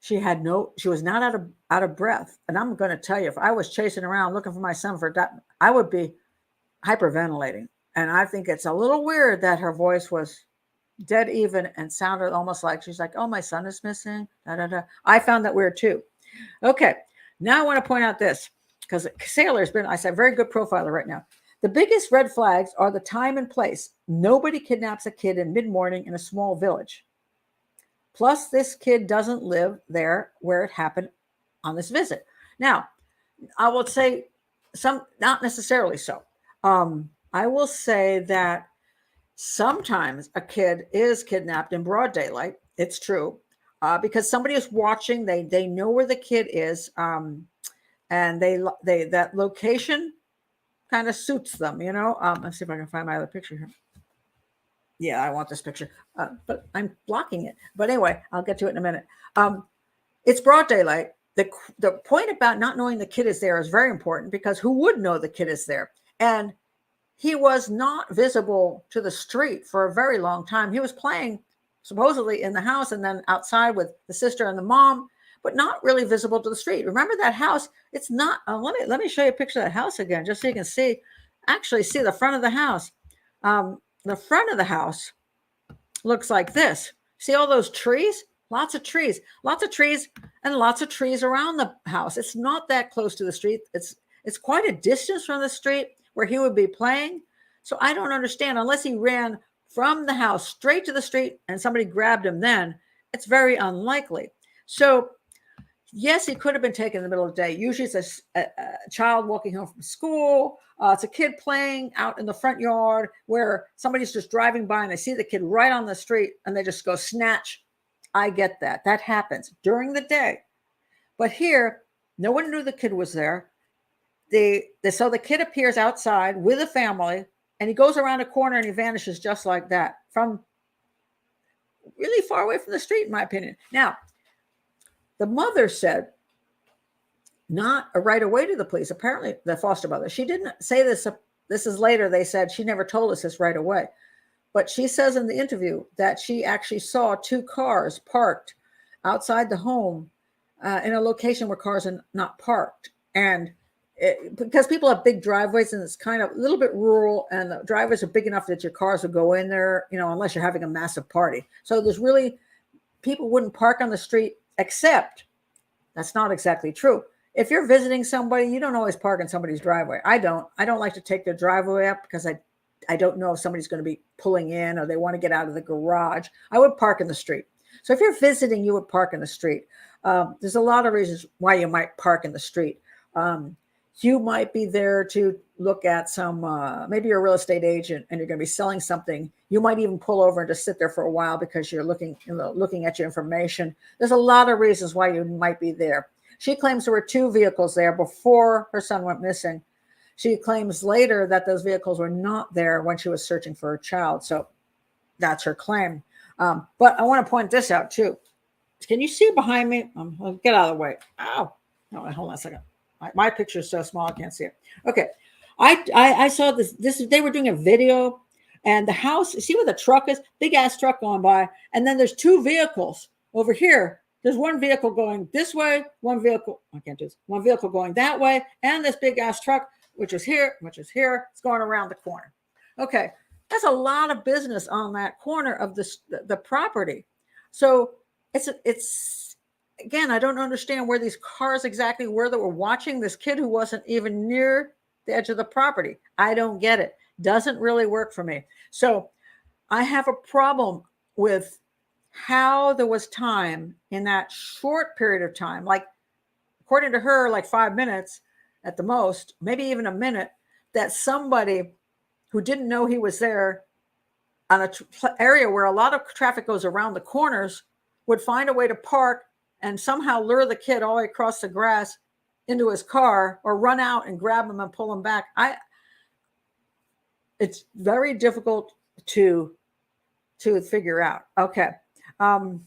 She was not out of breath. And I'm going to tell you, if I was chasing around looking for my son for that, I would be hyperventilating. And I think it's a little weird that her voice was dead even and sounded almost like she's like, oh, my son is missing. Da, da, da. I found that weird too. Okay. Now I want to point out this, because Sailor's been, I said, very good profiler right now. The biggest red flags are the time and place. Nobody kidnaps a kid in mid-morning in a small village. Plus, this kid doesn't live there where it happened on this visit. Now, I will say not necessarily so. I will say that sometimes a kid is kidnapped in broad daylight. It's true, because somebody is watching. They know where the kid is, and they that location kind of suits them. Let's see if I can find my other picture here. Yeah, I want this picture, but I'm blocking it. But anyway, I'll get to it in a minute. It's broad daylight. The point about not knowing the kid is there is very important, because who would know the kid is there? And he was not visible to the street for a very long time. He was playing supposedly in the house and then outside with the sister and the mom, but not really visible to the street. Remember that house? It's not. Let me show you a picture of that house again, just so you can see the front of the house. The front of the house looks like this. See all those trees? Lots of trees, and lots of trees around the house. It's not that close to the street. It's quite a distance from the street where he would be playing. So I don't understand, unless he ran from the house straight to the street and somebody grabbed him then, it's very unlikely. So yes, he could have been taken in the middle of the day. Usually it's a child walking home from school. It's a kid playing out in the front yard where somebody's just driving by and they see the kid right on the street and they just go snatch. I get that. That happens during the day. But here, no one knew the kid was there. So the kid appears outside with a family, and he goes around a corner and he vanishes just like that, from really far away from the street, in my opinion. Now, the mother said not right away to the police. Apparently, the foster mother, she didn't say this. This is later. They said she never told us this right away. But she says in the interview that she actually saw 2 cars parked outside the home in a location where cars are not parked. And because people have big driveways and it's kind of a little bit rural, and the driveways are big enough that your cars will go in there, unless you're having a massive party. So there's really, people wouldn't park on the street, except that's not exactly true. If you're visiting somebody, you don't always park in somebody's driveway. I don't like to take their driveway up, because I don't know if somebody's going to be pulling in or they want to get out of the garage. I would park in the street. So if you're visiting, you would park in the street. There's a lot of reasons why you might park in the street. You might be there to look at some, maybe you're a real estate agent and you're going to be selling something. You might even pull over and just sit there for a while because you're looking at your information. There's a lot of reasons why you might be there. She claims there were 2 vehicles there before her son went missing. She claims later that those vehicles were not there when she was searching for her child. So that's her claim. But I want to point this out too. Can you see behind me? I'll get out of the way. Ow. No, hold on a second. My picture is so small I can't see it. Okay. I saw this. They were doing a video, and the house, see where the truck is? Big ass truck going by. And then there's 2 vehicles over here. There's one vehicle going this way, one vehicle going that way, and this big ass truck, which is here, it's going around the corner. Okay. That's a lot of business on that corner of the property. So it's again, I don't understand where these cars exactly were that were watching this kid who wasn't even near the edge of the property. I don't get it. Doesn't really work for me. So I have a problem with how there was time in that short period of time, like according to her, like 5 minutes at the most, maybe even a minute, that somebody who didn't know he was there on an area where a lot of traffic goes around the corners would find a way to park and somehow lure the kid all the way across the grass into his car, or run out and grab him and pull him back. It's very difficult to figure out. Okay. Oh,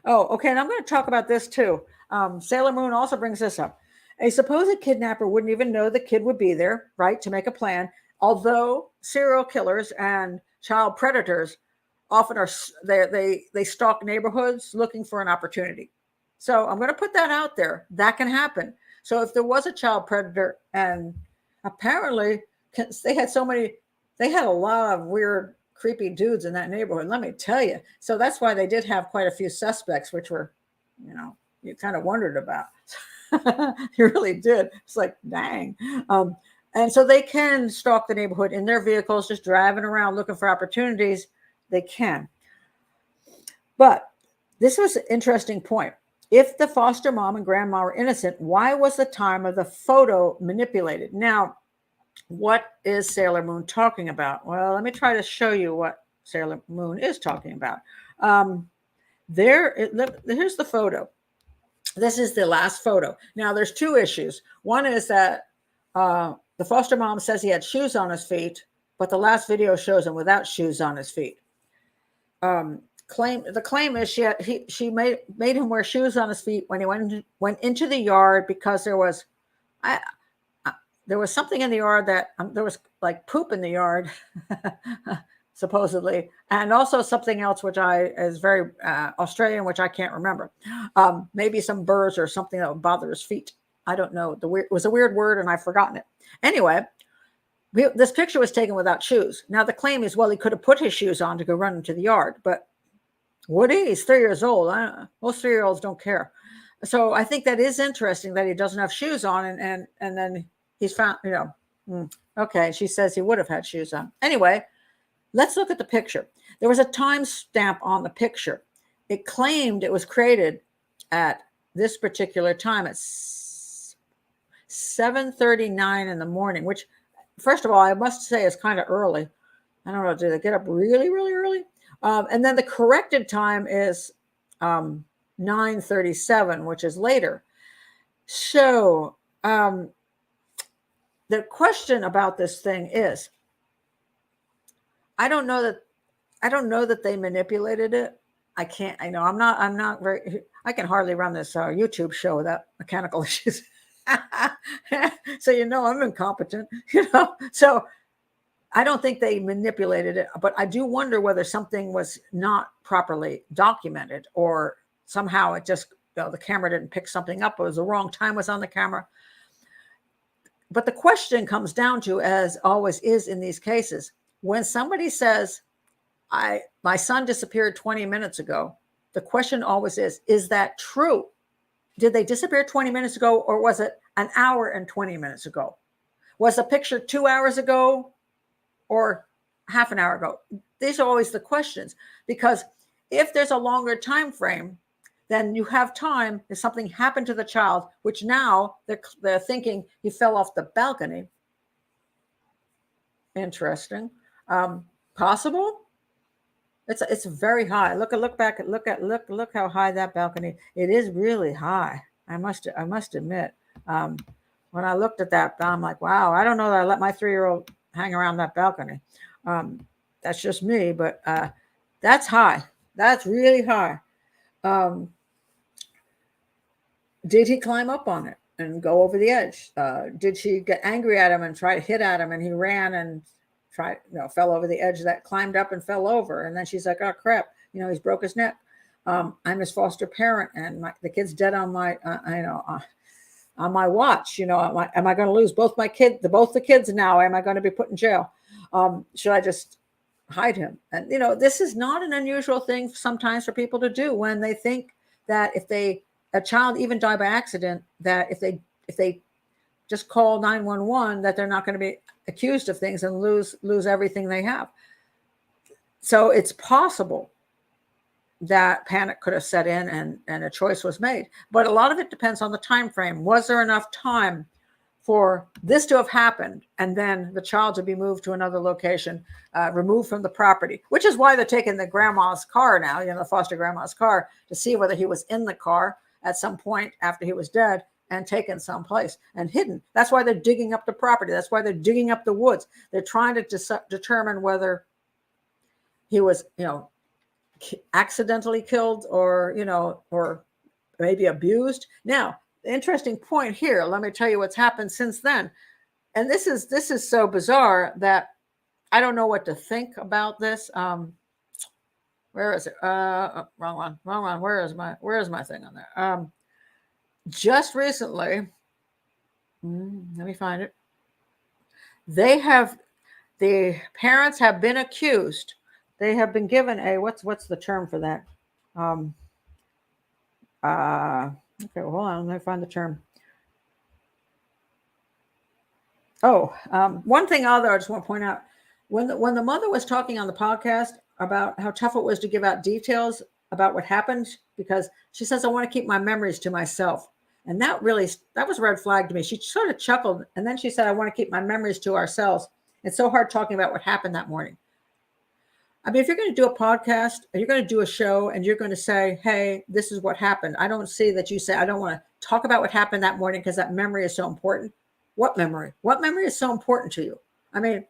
okay. And I'm going to talk about this too. Sailor Moon also brings this up. A supposed kidnapper wouldn't even know the kid would be there, right, to make a plan. Although serial killers and child predators often are they stalk neighborhoods looking for an opportunity. So I'm going to put that out there. That can happen. So if there was a child predator, and apparently they had they had a lot of weird, creepy dudes in that neighborhood. Let me tell you. So that's why they did have quite a few suspects, which were, you kind of wondered about. You really did. It's like, dang. And so they can stalk the neighborhood in their vehicles, just driving around looking for opportunities. They can. But this was an interesting point. If the foster mom and grandma were innocent, why was the time of the photo manipulated? Now, what is Sailor Moon talking about? Well, let me try to show you what Sailor Moon is talking about. Here's the photo. This is the last photo. Now, there's two issues. One is that the foster mom says he had shoes on his feet, but the last video shows him without shoes on his feet. The claim is she made him wear shoes on his feet when he went into the yard because there was something in the yard that there was like poop in the yard, supposedly, and also something else which is very Australian, which I can't remember. Maybe some burrs or something that would bother his feet. I don't know. It was a weird word, and I've forgotten it. Anyway, this picture was taken without shoes. Now the claim is, well, he could have put his shoes on to go run into the yard, but Woody, he's 3 years old. Most 3-year-olds don't care. So I think that is interesting that he doesn't have shoes on, and then he's found, okay, she says he would have had shoes on. Anyway, let's look at the picture. There was a time stamp on the picture. It claimed it was created at this particular time at 7:39 in the morning, which, first of all, I must say is kind of early. I don't know, did they get up really, really early? And then the corrected time is 9:37, which is later. So the question about this thing is, I don't know that they manipulated it. I can hardly run this YouTube show without mechanical issues. So, I'm incompetent, so I don't think they manipulated it, but I do wonder whether something was not properly documented, or somehow it just, the camera didn't pick something up. It was the wrong time was on the camera. But the question comes down to, as always is in these cases, when somebody says, my son disappeared 20 minutes ago, the question always is that true? Did they disappear 20 minutes ago, or was it an hour and 20 minutes ago? Was the picture 2 hours ago or half an hour ago? These are always the questions, because if there's a longer time frame, then you have time if something happened to the child, which now they're thinking he fell off the balcony. Interesting. Possible. It's very high. Look back. Look how high that balcony. It is really high. I must admit. When I looked at that, I'm like, wow. I don't know that I let my 3-year-old hang around that balcony. That's just me, but that's high. That's really high. Did he climb up on it and go over the edge? Did she get angry at him and try to hit at him, and he ran and fell over the edge that climbed up and fell over? And then she's like, oh crap, he's broke his neck. I'm his foster parent, and the kid's dead on my, on my watch. Am I going to lose both the kids now? Am I going to be put in jail? Should I just hide him? And this is not an unusual thing sometimes for people to do when they think that if a child even die by accident, that if they just call 911, that they're not going to be accused of things and lose everything they have. So it's possible that panic could have set in and a choice was made. But a lot of it depends on the time frame. Was there enough time for this to have happened and then the child to be moved to another location, removed from the property, which is why they're taking the grandma's car now, the foster grandma's car, to see whether he was in the car at some point after he was dead and taken someplace and hidden. That's why they're digging up the property. That's why they're digging up the woods. They're trying to determine whether he was, accidentally killed, or, or maybe abused. Now, the interesting point here, let me tell you what's happened since then. And this is so bizarre that I don't know what to think about this. Where is it? Wrong one. Where is my thing on there? Just recently, let me find it. The parents have been accused. They have been given a, what's the term for that? Okay, well, hold on, let me find the term. One thing other I just want to point out, when the mother was talking on the podcast about how tough it was to give out details about what happened, because she says, I want to keep my memories to myself. And that was a red flag to me. She sort of chuckled, and then she said, I want to keep my memories to ourselves. It's so hard talking about what happened that morning. I mean, if you're going to do a podcast and you're going to do a show and you're going to say, hey, this is what happened, I don't see that you say, I don't want to talk about what happened that morning because that memory is so important. What memory? What memory is so important to you? I mean,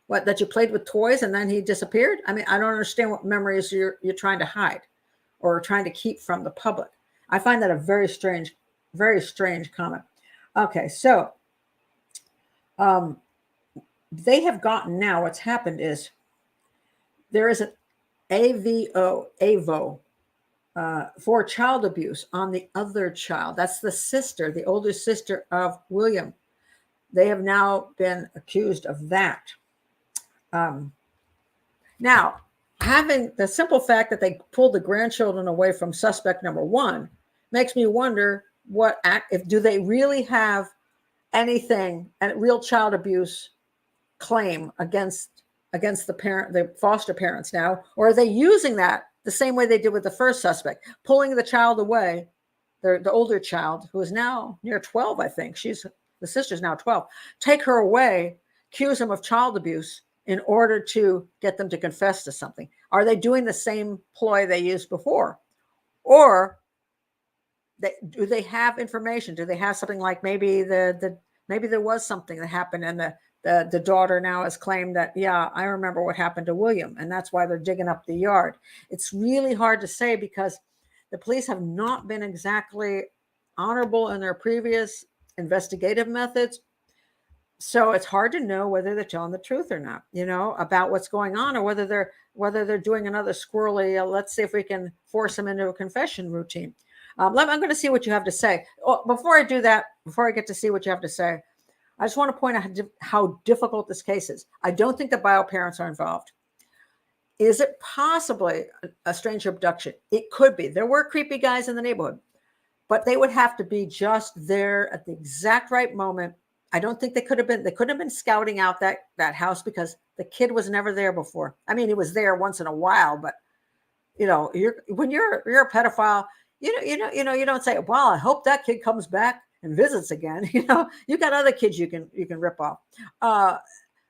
what, that you played with toys and then he disappeared? I mean, I don't understand what memories you're trying to hide or trying to keep from the public. I find that a very strange comment. Okay, so they have gotten, now what's happened is there is an AVO for child abuse on the other child. That's the sister, the older sister of William. They have now been accused of that. Now, having the simple fact that they pulled the grandchildren away from suspect number one makes me wonder do they really have anything, a real child abuse claim against the foster parents now, or are they using that the same way they did with the first suspect, pulling the child away, the older child, who is now near 12, I think. The sister's now 12. Take her away, accuse them of child abuse in order to get them to confess to something. Are they doing the same ploy they used before? Or do they have information? Do they have something like maybe maybe there was something that happened and the daughter now has claimed that, yeah, I remember what happened to William, and that's why they're digging up the yard. It's really hard to say because the police have not been exactly honorable in their previous investigative methods. So it's hard to know whether they're telling the truth or not, about what's going on, or whether they're doing another squirrely, let's see if we can force them into a confession routine. I'm going to see what you have to say. Before I do that, before I get to see what you have to say, I just want to point out how difficult this case is. I don't think the bio parents are involved. Is it possibly a strange abduction? It could be. There were creepy guys in the neighborhood, but they would have to be just there at the exact right moment. I don't think they couldn't have been scouting out that house because the kid was never there before. I mean, he was there once in a while, but when you're a pedophile, you don't say, well, I hope that kid comes back and visits again. You got other kids you can rip off.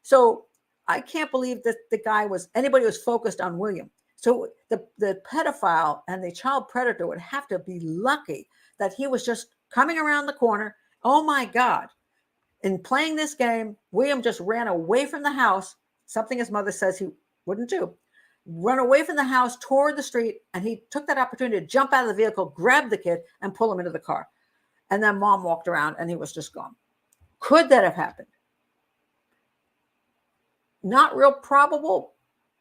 So I can't believe that anybody was focused on William. So the pedophile and the child predator would have to be lucky that he was just coming around the corner. Oh my God. In playing this game, William just ran away from the house, something his mother says he wouldn't do. Run away from the house toward the street, and he took that opportunity to jump out of the vehicle, grab the kid, and pull him into the car. And then mom walked around, and he was just gone. Could that have happened? Not real probable,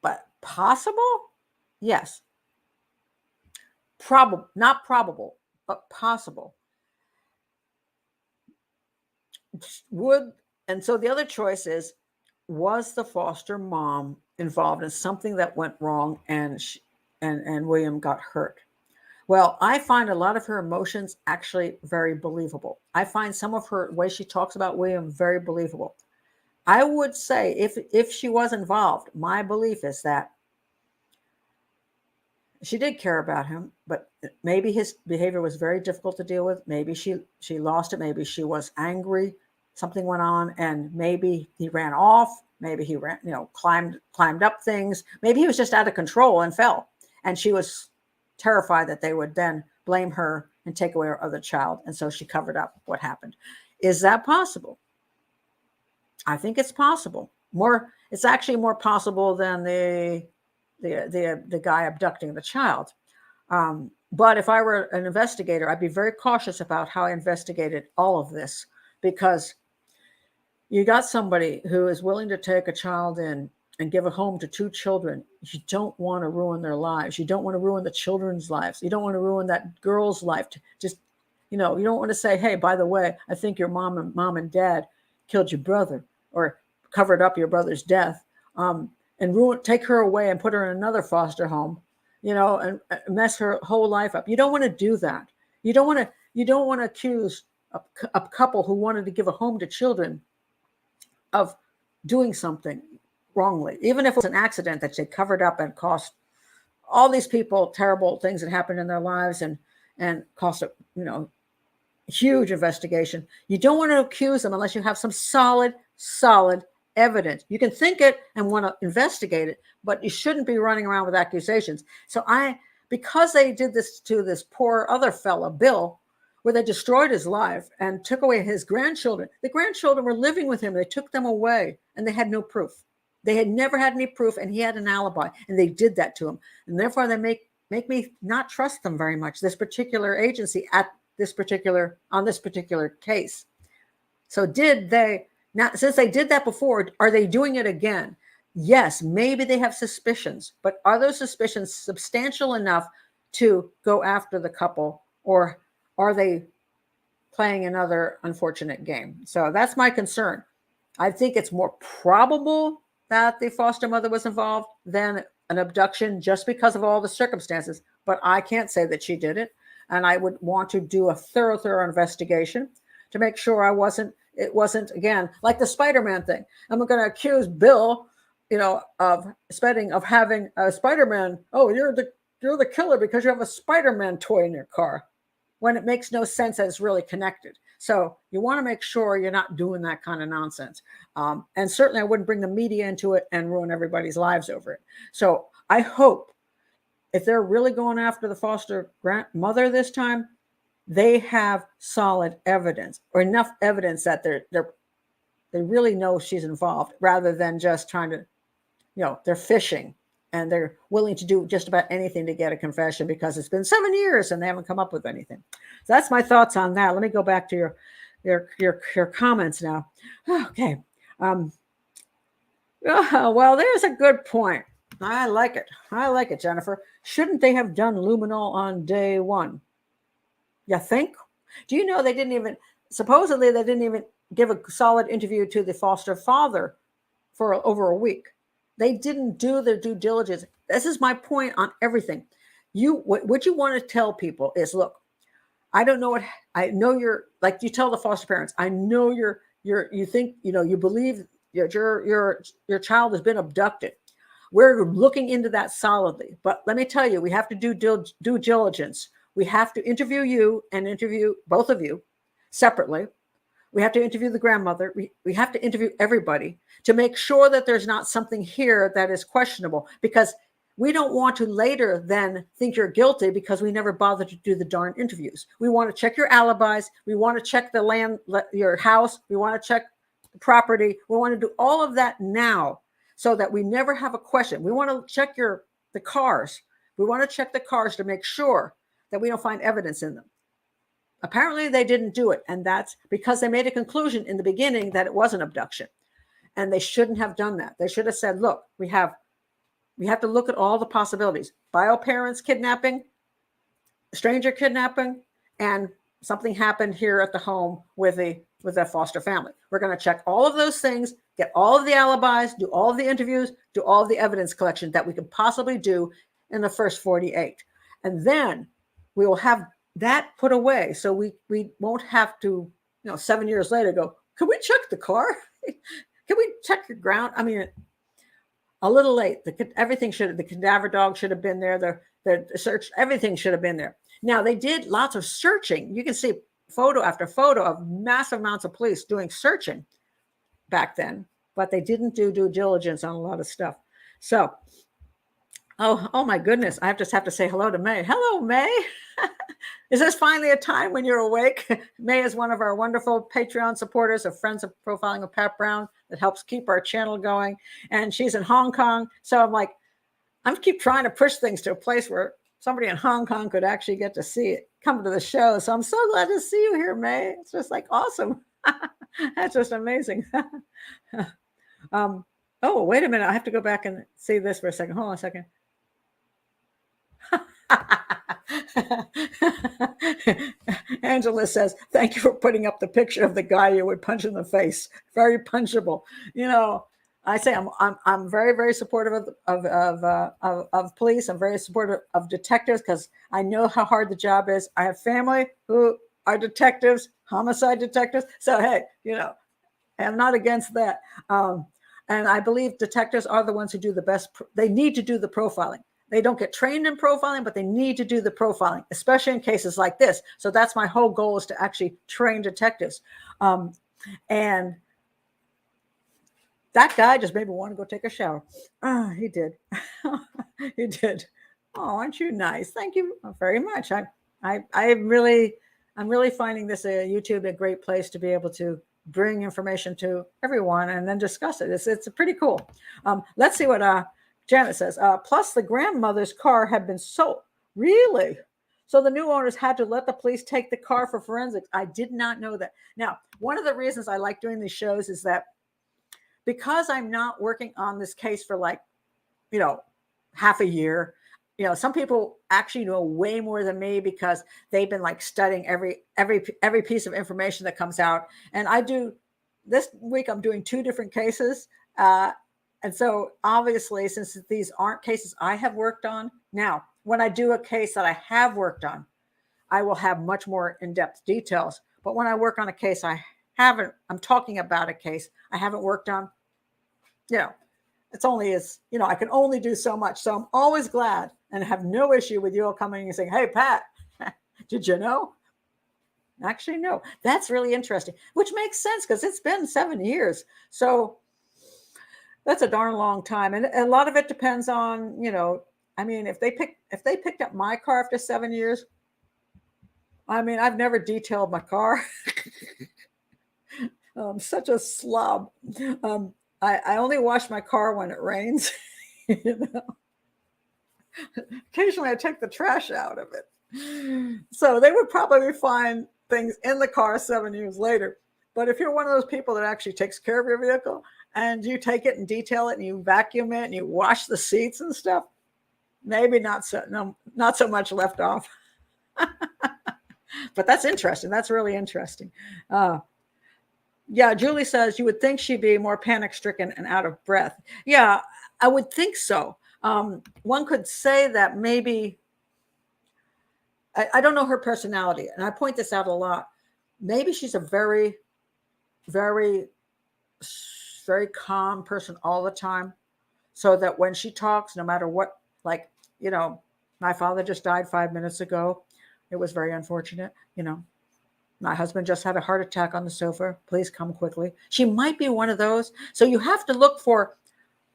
but possible? Yes. Not probable, but possible. And so the other choice is, was the foster mom involved in something that went wrong and William got hurt? Well, I find a lot of her emotions actually very believable. I find some of her way she talks about William very believable. I would say if she was involved, my belief is that she did care about him, but maybe his behavior was very difficult to deal with. Maybe she lost it. Maybe she was angry. Something went on, and maybe he ran off. Maybe he ran, climbed up things. Maybe he was just out of control and fell. And she was terrified that they would then blame her and take away her other child. And so she covered up what happened. Is that possible? I think it's possible. It's actually more possible than the the guy abducting the child. But if I were an investigator, I'd be very cautious about how I investigated all of this, because you got somebody who is willing to take a child in and give a home to 2 children. You don't want to ruin their lives. You don't want to ruin the children's lives. You don't want to ruin that girl's life. Just, you don't want to say, hey, by the way, I think your mom and dad killed your brother or covered up your brother's death, and take her away and put her in another foster home, and mess her whole life up. You don't want to do that. You don't want to accuse a couple who wanted to give a home to children of doing something wrongly, even if it was an accident that they covered up and cost all these people terrible things that happened in their lives and cost a huge investigation. You don't want to accuse them unless you have some solid evidence. You can think it and want to investigate it, but you shouldn't be running around with accusations. So because they did this to this poor other fella, Bill, where they destroyed his life and took away his grandchildren. The grandchildren were living with him. They took them away and they had no proof. They had never had any proof, and he had an alibi, and they did that to him. And therefore they make me not trust them very much, this particular agency on this particular case. So since they did that before, are they doing it again? Yes, maybe they have suspicions, but are those suspicions substantial enough to go after the couple, or are they playing another unfortunate game? So that's my concern. I think it's more probable that the foster mother was involved than an abduction, just because of all the circumstances. But I can't say that she did it. And I would want to do a thorough investigation to make sure it wasn't, again, like the Spider-Man thing. I'm going to accuse Bill, of Spedding, of having a Spider-Man. Oh, you're the killer because you have a Spider-Man toy in your car, when it makes no sense that it's really connected. So you want to make sure you're not doing that kind of nonsense. And certainly I wouldn't bring the media into it and ruin everybody's lives over it. So I hope if they're really going after the foster grandmother this time, they have solid evidence, or enough evidence that they really know she's involved, rather than just trying to, they're fishing. And they're willing to do just about anything to get a confession because it's been 7 years and they haven't come up with anything. So that's my thoughts on that. Let me go back to your comments now. Okay. Well, there's a good point. I like it, Jennifer. Shouldn't they have done luminol on day 1? You think? Do you know supposedly they didn't even give a solid interview to the foster father for over a week. They didn't do their due diligence. This is my point on everything. What you want to tell people is, look, I don't know I know you're, like you tell the foster parents, I know you think, you believe your child has been abducted. We're looking into that solidly. But let me tell you, we have to do due diligence. We have to interview you and interview both of you separately. We have to interview the grandmother. We have to interview everybody to make sure that there's not something here that is questionable, because we don't want to later then think you're guilty because we never bothered to do the darn interviews. We want to check your alibis. We want to check the land, your house. We want to check the property. We want to do all of that now so that we never have a question. We want to check the cars. We want to check the cars to make sure that we don't find evidence in them. Apparently they didn't do it. And that's because they made a conclusion in the beginning that it was an abduction. And they shouldn't have done that. They should have said, look, we have to look at all the possibilities. Bio parents kidnapping, stranger kidnapping, and something happened here at the home with that foster family. We're going to check all of those things, get all of the alibis, do all of the interviews, do all of the evidence collection that we could possibly do in the first 48. And then we will have that put away, so we won't have to, 7 years later go, can we check the car? Can we check your ground? I mean, a little late. The cadaver dog should have been there. The search, everything should have been there. Now, they did lots of searching. You can see photo after photo of massive amounts of police doing searching back then, but they didn't do due diligence on a lot of stuff. So, oh my goodness. I just have to say hello to May. Hello, May. Is this finally a time when you're awake? May is one of our wonderful Patreon supporters of Friends of Profiling with Pat Brown that helps keep our channel going. And she's in Hong Kong. So I'm like, I'm keep trying to push things to a place where somebody in Hong Kong could actually get to see it, come to the show. So I'm so glad to see you here, May. It's just like awesome. That's just amazing. Oh, wait a minute. I have to go back and see this for a second. Hold on a second. Angela says, thank you for putting up the picture of the guy you would punch in the face. Very punchable. You know, I say I'm very, very supportive of police. I'm very supportive of detectives because I know how hard the job is. I have family who are detectives, homicide detectives. So, hey, you know, I'm not against that. And I believe detectives are the ones who do the best. They need to do the profiling. They don't get trained in profiling, but they need to do the profiling, especially in cases like this. So that's my whole goal, is to actually train detectives. And that guy just made me want to go take a shower. He did. He did. Oh, aren't you nice? Thank you very much. I'm really finding this YouTube a great place to be able to bring information to everyone and then discuss it. It's pretty cool. Let's see what Janet says. Plus, the grandmother's car had been sold. Really? So the new owners had to let the police take the car for forensics. I did not know that. Now, one of the reasons I like doing these shows is that because I'm not working on this case for like, you know, half a year. You know, some people actually know way more than me because they've been like studying every piece of information that comes out. And I do this week, I'm doing 2 different cases. And so obviously, since these aren't cases I have worked on, now, when I do a case that I have worked on, I will have much more in-depth details. But when I work on a case I'm talking about a case I haven't worked on, you know, it's only I can only do so much. So I'm always glad and have no issue with you all coming and saying, hey, Pat, did you know? Actually, no. That's really interesting, which makes sense because it's been 7 years. So that's a darn long time. And a lot of it depends on, you know, I mean, if they picked up my car after 7 years, I mean, I've never detailed my car. I'm such a slob. I only wash my car when it rains. You know? Occasionally I take the trash out of it. So they would probably find things in the car 7 years later. But if you're one of those people that actually takes care of your vehicle and you take it and detail it and you vacuum it and you wash the seats and stuff, maybe not so much left off. But that's interesting. That's really interesting. Yeah, Julie says you would think she'd be more panic-stricken and out of breath. Yeah, I would think so. One could say that maybe, I don't know her personality, and I point this out a lot. Maybe she's a very, very, very calm person all the time, so that when she talks, no matter what, like, you know, my father just died 5 minutes ago. It was very unfortunate, you know. My husband just had a heart attack on the sofa. Please come quickly. She might be one of those. So you have to look for,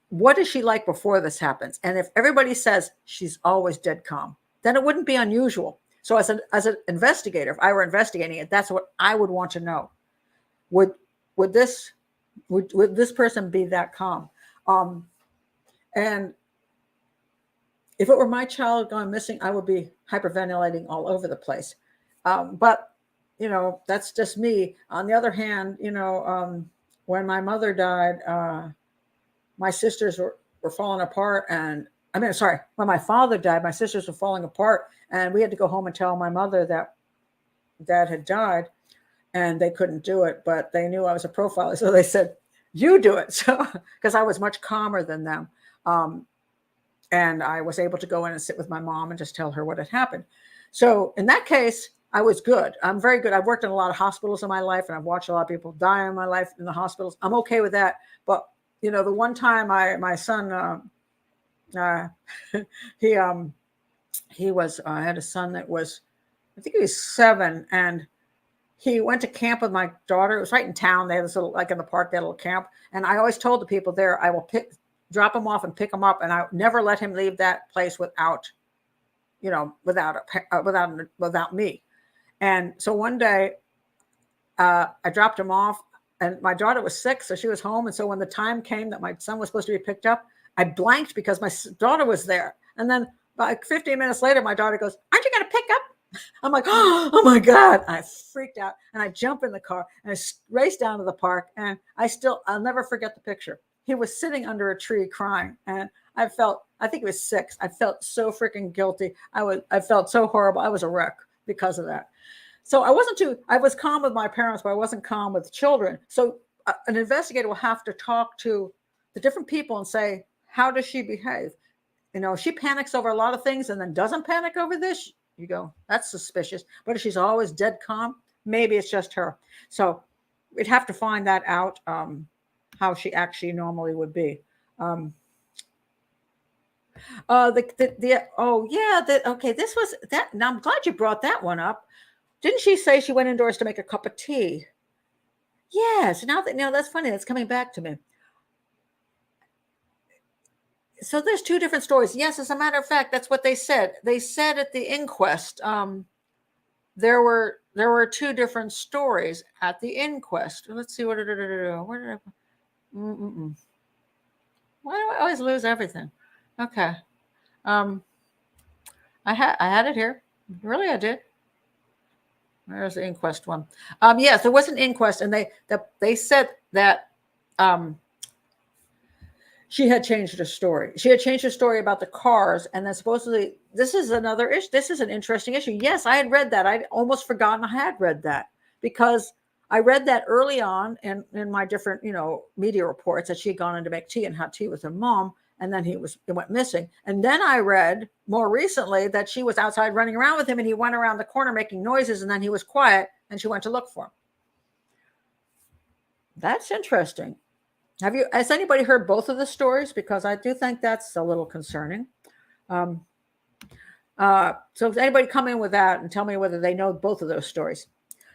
what is she like before this happens? And if everybody says she's always dead calm, then it wouldn't be unusual. So as an investigator, if I were investigating it, that's what I would want to know. Would this person be that calm? And if it were my child gone missing, I would be hyperventilating all over the place. But, you know, that's just me. On the other hand, you know, when my mother died, my sisters were falling apart. And when my father died, my sisters were falling apart. And we had to go home and tell my mother that Dad had died. And they couldn't do it, but they knew I was a profiler. So they said, you do it. So, because I was much calmer than them. And I was able to go in and sit with my mom and just tell her what had happened. So in that case, I was good. I'm very good. I've worked in a lot of hospitals in my life, and I've watched a lot of people die in my life in the hospitals. I'm okay with that. But, you know, the one time my son, he was, I had a son that was, I think he was 7, and he went to camp with my daughter. It was right in town. They had this little, like in the park, they had a little camp. And I always told the people there, I will drop him off and pick him up. And I never let him leave that place without, you know, without me. And so one day I dropped him off, and my daughter was sick. So she was home. And so when the time came that my son was supposed to be picked up, I blanked because my daughter was there. And then about 15 minutes later, my daughter goes, "Aren't you going to pick up?" I'm like, oh my God. I freaked out and I jump in the car and I raced down to the park. And I'll never forget the picture. He was sitting under a tree crying. And I think he was 6. I felt so freaking guilty. I felt so horrible. I was a wreck because of that. So I was calm with my parents, but I wasn't calm with the children. So an investigator will have to talk to the different people and say, how does she behave? She panics over a lot of things and then doesn't panic over this. You go, that's suspicious. But if she's always dead calm, maybe it's just her. So we'd have to find that out, how she actually normally would be. Okay, this was that. Now I'm glad you brought that one up. Didn't she say she went indoors to make a cup of tea? Yes. Now that's funny. That's coming back to me. So there's 2 different stories. Yes, as a matter of fact, that's what they said. They said at the inquest, there were 2 different stories at the inquest. Let's see, where did I? Why do I always lose everything? Okay, I had it here. Really, I did. Where's the inquest one? Yes, there was an inquest, and they said that she had changed her story. She had changed her story about the cars, and then supposedly this is another issue. This is an interesting issue. Yes, I had read that. I'd almost forgotten I had read that because I read that early on in my different, media reports that she had gone in to make tea and had tea with her mom, and then it went missing. And then I read more recently that she was outside running around with him, and he went around the corner making noises, and then he was quiet, and she went to look for him. That's interesting. Has anybody heard both of the stories? Because I do think that's a little concerning. So if anybody come in with that and tell me whether they know both of those stories.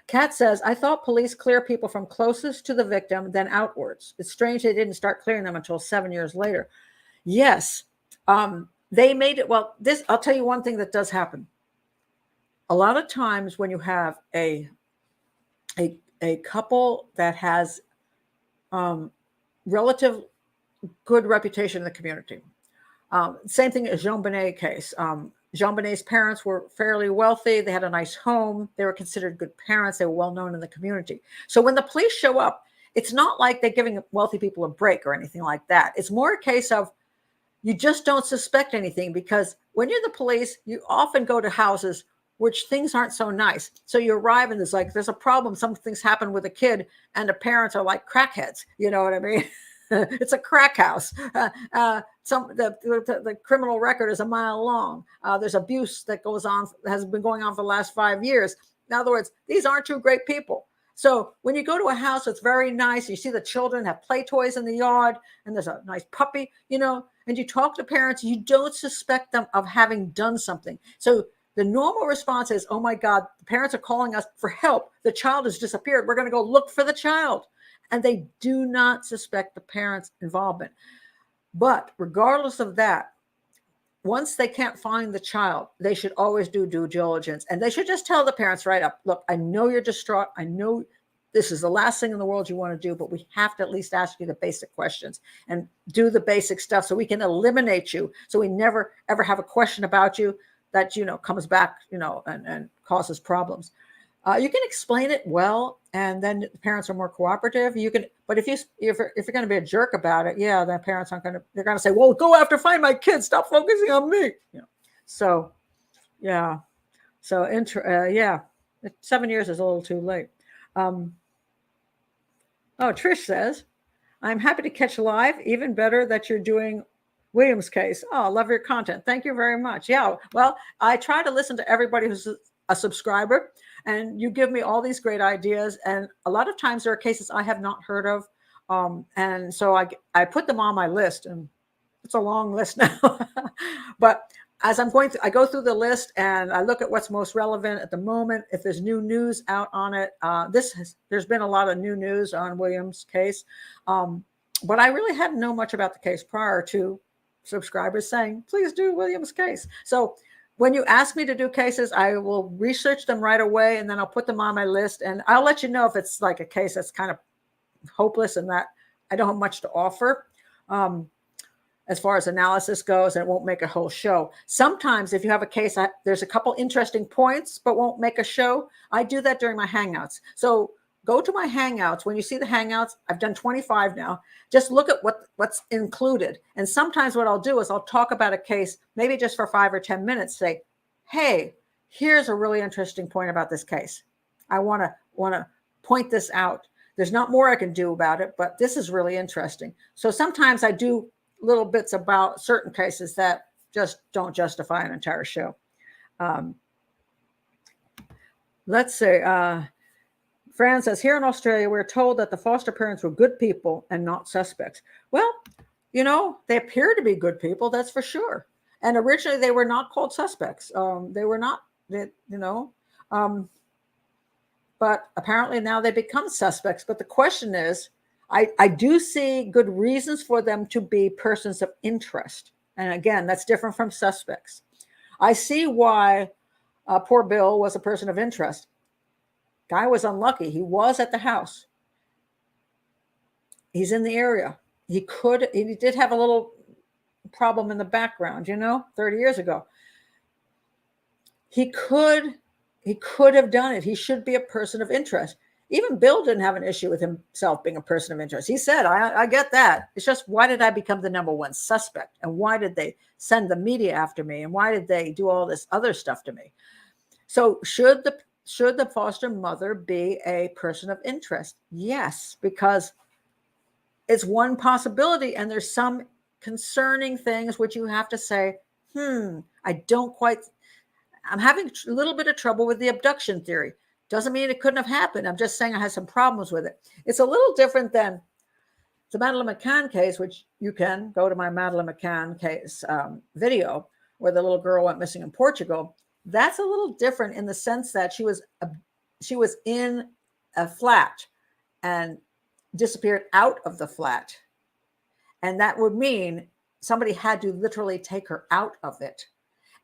Kat says, I thought police clear people from closest to the victim, then outwards. It's strange they didn't start clearing them until 7 years later. Yes, they made it. Well, I'll tell you one thing that does happen. A lot of times when you have a couple that has relative good reputation in the community. Same thing as Jean Bonnet case. Jean Bonnet's parents were fairly wealthy. They had a nice home. They were considered good parents. They were well known in the community. So when the police show up, it's not like they're giving wealthy people a break or anything like that. It's more a case of you just don't suspect anything, because when you're the police, you often go to houses which things aren't so nice. So you arrive and there's a problem. Something's happened with a kid and the parents are like crackheads. You know what I mean? It's a crack house. The criminal record is a mile long. There's abuse that has been going on for the last 5 years. In other words, these aren't 2 great people. So when you go to a house that's very nice, you see the children have play toys in the yard, and there's a nice puppy, and you talk to parents, you don't suspect them of having done something. So the normal response is, oh my God, the parents are calling us for help. The child has disappeared. We're going to go look for the child. And they do not suspect the parents' involvement. But regardless of that, once they can't find the child, they should always do due diligence. And they should just tell the parents right up, look, I know you're distraught. I know this is the last thing in the world you want to do, but we have to at least ask you the basic questions and do the basic stuff so we can eliminate you. So we never, ever have a question about you that, comes back, and causes problems. You can explain it well, and then the parents are more cooperative. But if you're going to be a jerk about it, the parents aren't they're going to say, well, go after, find my kid. Stop focusing on me. So, yeah. So, 7 years is a little too late. Trish says, I'm happy to catch live. Even better that you're doing William's case. Oh, I love your content. Thank you very much. Yeah. Well, I try to listen to everybody who's a subscriber, and you give me all these great ideas. And a lot of times there are cases I have not heard of. And so I put them on my list, and it's a long list now, but as I go through the list and I look at what's most relevant at the moment. If there's new news out on it, there's been a lot of new news on William's case. But I really hadn't known much about the case prior to subscribers saying, please do William's case. So when you ask me to do cases, I will research them right away, and then I'll put them on my list, and I'll let you know if it's like a case that's kind of hopeless and that I don't have much to offer. as far as analysis goes, and it won't make a whole show. Sometimes if you have a case, there's a couple interesting points, but won't make a show. I do that during my Hangouts. So go to my Hangouts. When you see the Hangouts, I've done 25 now. Just look at what's included. And sometimes what I'll do is I'll talk about a case, maybe just for 5 or 10 minutes, say, hey, here's a really interesting point about this case. I want to point this out. There's not more I can do about it, but this is really interesting. So sometimes I do little bits about certain cases that just don't justify an entire show. Let's say, Fran says, here in Australia, we're told that the foster parents were good people and not suspects. Well, you know, they appear to be good people, that's for sure. And originally they were not called suspects. They were not, but apparently now they become suspects. But the question is, I do see good reasons for them to be persons of interest. And again, that's different from suspects. I see why poor Bill was a person of interest. Guy was unlucky. He was at the house. He's in the area. He did have a little problem in the background, 30 years ago. He could have done it. He should be a person of interest. Even Bill didn't have an issue with himself being a person of interest. He said, I get that. It's just, why did I become the number one suspect? And why did they send the media after me? And why did they do all this other stuff to me? So should the foster mother be a person of interest? Yes, because it's one possibility. And there's some concerning things which you have to say, I'm having a little bit of trouble with the abduction theory. Doesn't mean it couldn't have happened. I'm just saying I had some problems with it. It's a little different than the Madeleine McCann case, which you can go to my Madeleine McCann case video where the little girl went missing in Portugal. That's a little different in the sense that she was in a flat and disappeared out of the flat. And that would mean somebody had to literally take her out of it.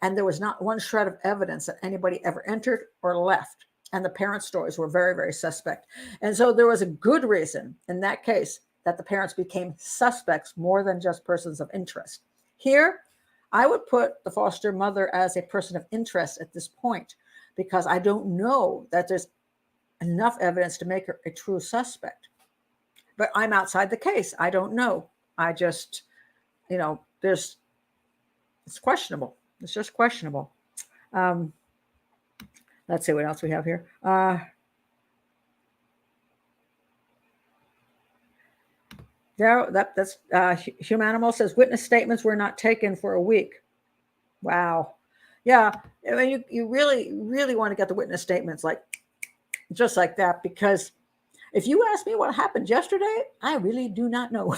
And there was not one shred of evidence that anybody ever entered or left. And the parents' stories were very, very suspect. And so there was a good reason in that case that the parents became suspects more than just persons of interest. Here, I would put the foster mother as a person of interest at this point, because I don't know that there's enough evidence to make her a true suspect. But I'm outside the case. I don't know. I just, it's questionable. It's just questionable. Let's see what else we have here. That's Humanimal says witness statements were not taken for a week. Wow. Yeah. I mean, you really, really want to get the witness statements just like that, because if you ask me what happened yesterday, I really do not know.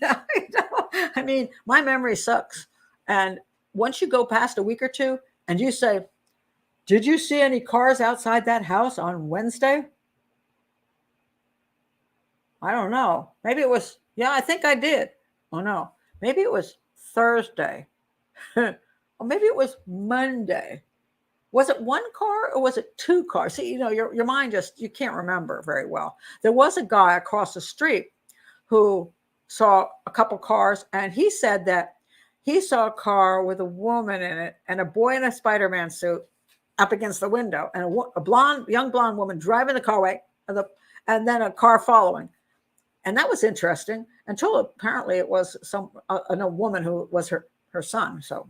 I mean, my memory sucks. And once you go past a week or two and you say, did you see any cars outside that house on Wednesday? I don't know. Maybe it was, I think I did. Oh no, maybe it was Thursday. Or maybe it was Monday. Was it one car or was it two cars? See, your mind you can't remember very well. There was a guy across the street who saw a couple cars, and he said that he saw a car with a woman in it and a boy in a Spider-Man suit up against the window, and a young blonde woman driving the car away, and then a car following. And that was interesting until apparently it was a woman who was her son. So,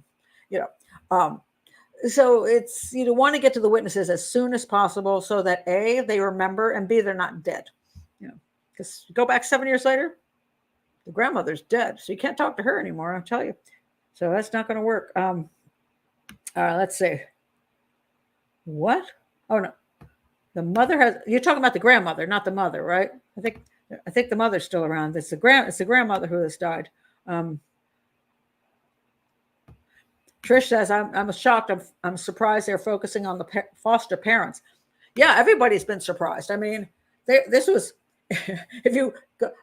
so it's, want to get to the witnesses as soon as possible so that A, they remember, and B, they're not dead. Because go back 7 years later, the grandmother's dead. So you can't talk to her anymore, I'll tell you. So that's not going to work. Let's see. What? Oh, no. The mother you're talking about the grandmother, not the mother, right? I think the mother's still around. It's the grandmother who has died. Trish says, I'm shocked. I'm surprised they're focusing on the foster parents. Yeah, everybody's been surprised. I mean, this was,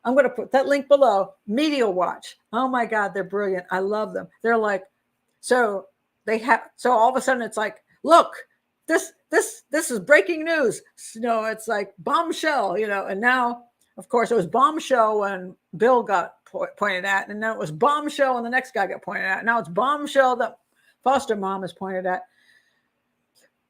I'm going to put that link below, Media Watch. Oh my God, they're brilliant. I love them. They're like, so all of a sudden it's like, look, this is breaking news. It's like bombshell, and now, of course, it was bombshell when Bill got pointed at, and then it was bombshell, and the next guy got pointed at. Now it's bombshell that foster mom is pointed at.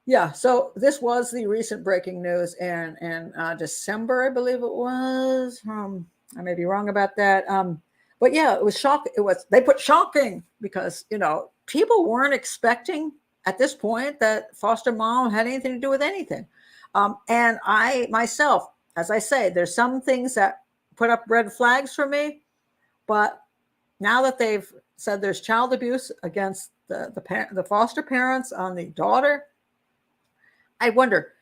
Yeah, so this was the recent breaking news in December, I believe it was. I may be wrong about that. But yeah, it was shocking. They put shocking because, people weren't expecting at this point that foster mom had anything to do with anything. And I myself, as I say, there's some things that put up red flags for me, but now that they've said there's child abuse against the foster parents on the daughter, I wonder,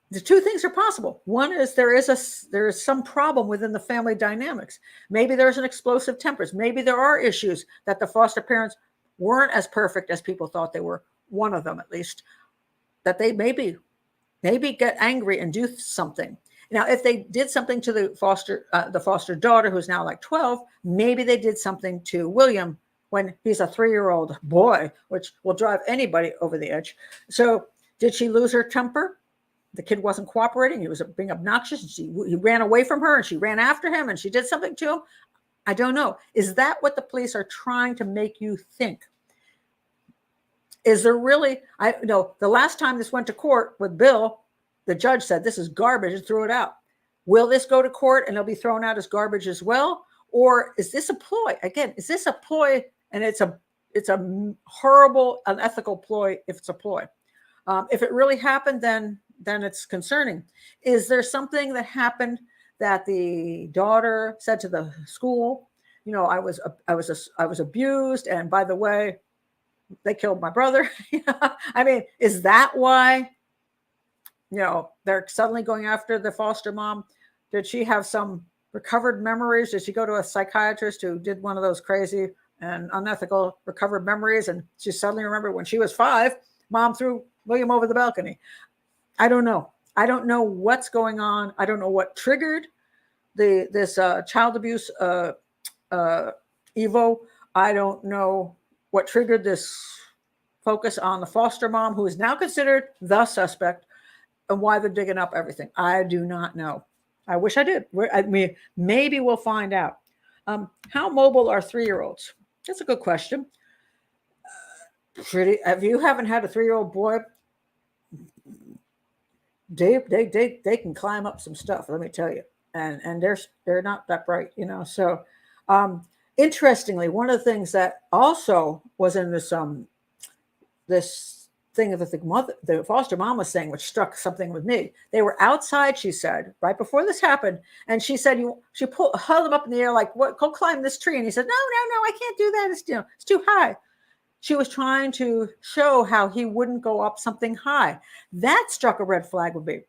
the two things are possible. One is there is some problem within the family dynamics. Maybe there's an explosive tempers. Maybe there are issues that the foster parents weren't as perfect as people thought they were. One of them, at least, that they maybe get angry and do something. Now, if they did something to the foster daughter, who's now like 12, maybe they did something to William when he's a 3-year-old boy, which will drive anybody over the edge. So did she lose her temper? The kid wasn't cooperating. He was being obnoxious. He ran away from her and she ran after him and she did something to him. I don't know. Is that what the police are trying to make you think? Is there really, the last time this went to court with Bill, the judge said, this is garbage and threw it out. Will this go to court and it'll be thrown out as garbage as well? Or is this a ploy? Again, is this a ploy? And it's a horrible, unethical ploy if it's a ploy. If it really happened, then it's concerning. Is there something that happened that the daughter said to the school, I was abused, and by the way, they killed my brother? I mean, is that why, they're suddenly going after the foster mom? Did she have some recovered memories? Did she go to a psychiatrist who did one of those crazy and unethical recovered memories, and she suddenly remembered when she was 5, mom threw William over the balcony? I don't know. I don't know what's going on. I don't know what triggered this child abuse Evo. I don't know what triggered this focus on the foster mom, who is now considered the suspect, and why they're digging up everything. I do not know. I wish I did. Maybe we'll find out. How mobile are 3-year-olds? That's a good question. If you haven't had a 3-year-old boy, they can climb up some stuff, let me tell you, and they're not that bright, So, interestingly, one of the things that also was in this thing that the foster mom was saying, which struck something with me. They were outside, she said, right before this happened, and she said she held him up in the air like, "What? Go climb this tree." And he said, "No, I can't do that. It's too high." She was trying to show how he wouldn't go up something high. That struck a red flag with me.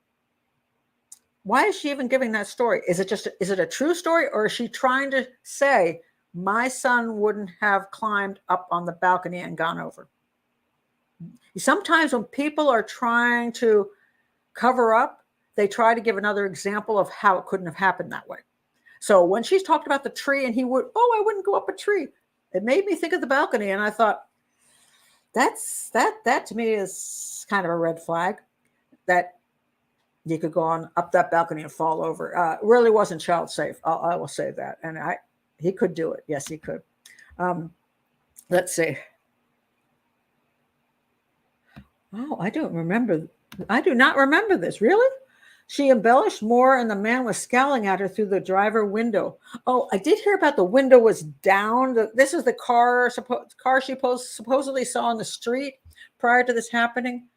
Why is she even giving that story? Is it a true story, or is she trying to say my son wouldn't have climbed up on the balcony and gone over? Sometimes when people are trying to cover up, they try to give another example of how it couldn't have happened that way. So when she's talked about the tree and I wouldn't go up a tree, it made me think of the balcony, and I thought, that to me is kind of a red flag, that you could go on up that balcony and fall over. Really wasn't child safe. I will say that. And he could do it. Yes, he could. Let's see. Oh, I do not remember this. Really? She embellished more, and the man was scowling at her through the driver window. Oh, I did hear about the window was down. This is the car she supposedly saw on the street prior to this happening.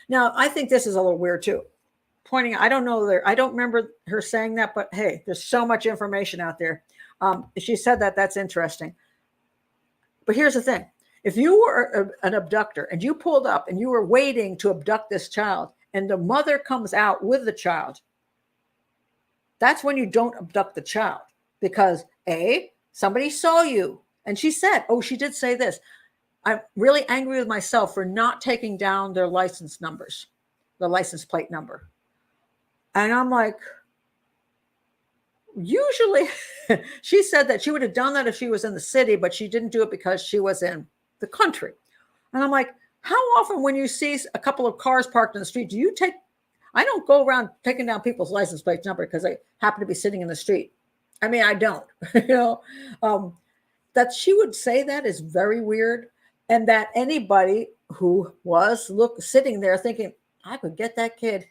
Now, I think this is a little weird too. I don't know. I don't remember her saying that, but hey, there's so much information out there. If she said that, that's interesting. But here's the thing. If you were an abductor and you pulled up and you were waiting to abduct this child, and the mother comes out with the child, that's when you don't abduct the child, because somebody saw you. And she said, she did say this: I'm really angry with myself for not taking down their license numbers, the license plate number. And I'm like, usually she said that she would have done that if she was in the city, but she didn't do it because she was in the country. And I'm like, how often when you see a couple of cars parked in the street, I don't go around taking down people's license plate number because they happen to be sitting in the street. I mean, I don't, that she would say that is very weird. And that anybody who was sitting there thinking, I could get that kid,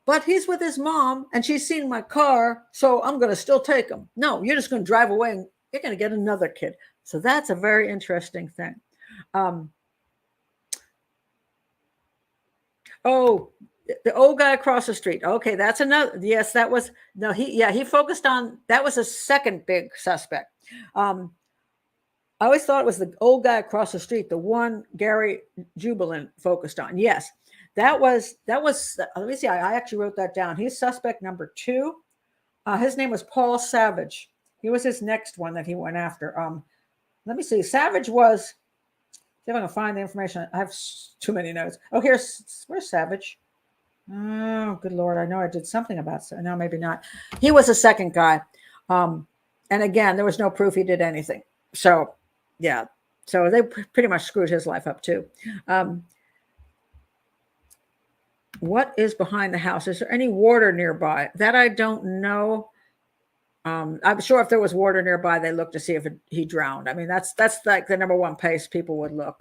but he's with his mom and she's seen my car, so I'm going to still take him. No, you're just going to drive away and you're going to get another kid. So that's a very interesting thing. Oh, the old guy across the street. Okay, that's another. Yes, that was no. He focused on that was a second big suspect. I always thought it was the old guy across the street, the one Gary Jubilant focused on. Yes, that was. Let me see. I actually wrote that down. He's suspect number 2. His name was Paul Savage. He was his next one that he went after. Let me see. Savage was. See if I can find the information. I have too many notes. Oh, where's Savage? Oh, good Lord. I know I did something about it. No, maybe not. He was a second guy. And again, there was no proof he did anything. So, yeah. So they pretty much screwed his life up too. What is behind the house? Is there any water nearby? That I don't know. I'm sure if there was water nearby, they look to see if he drowned. I mean, that's like the number one place people would look.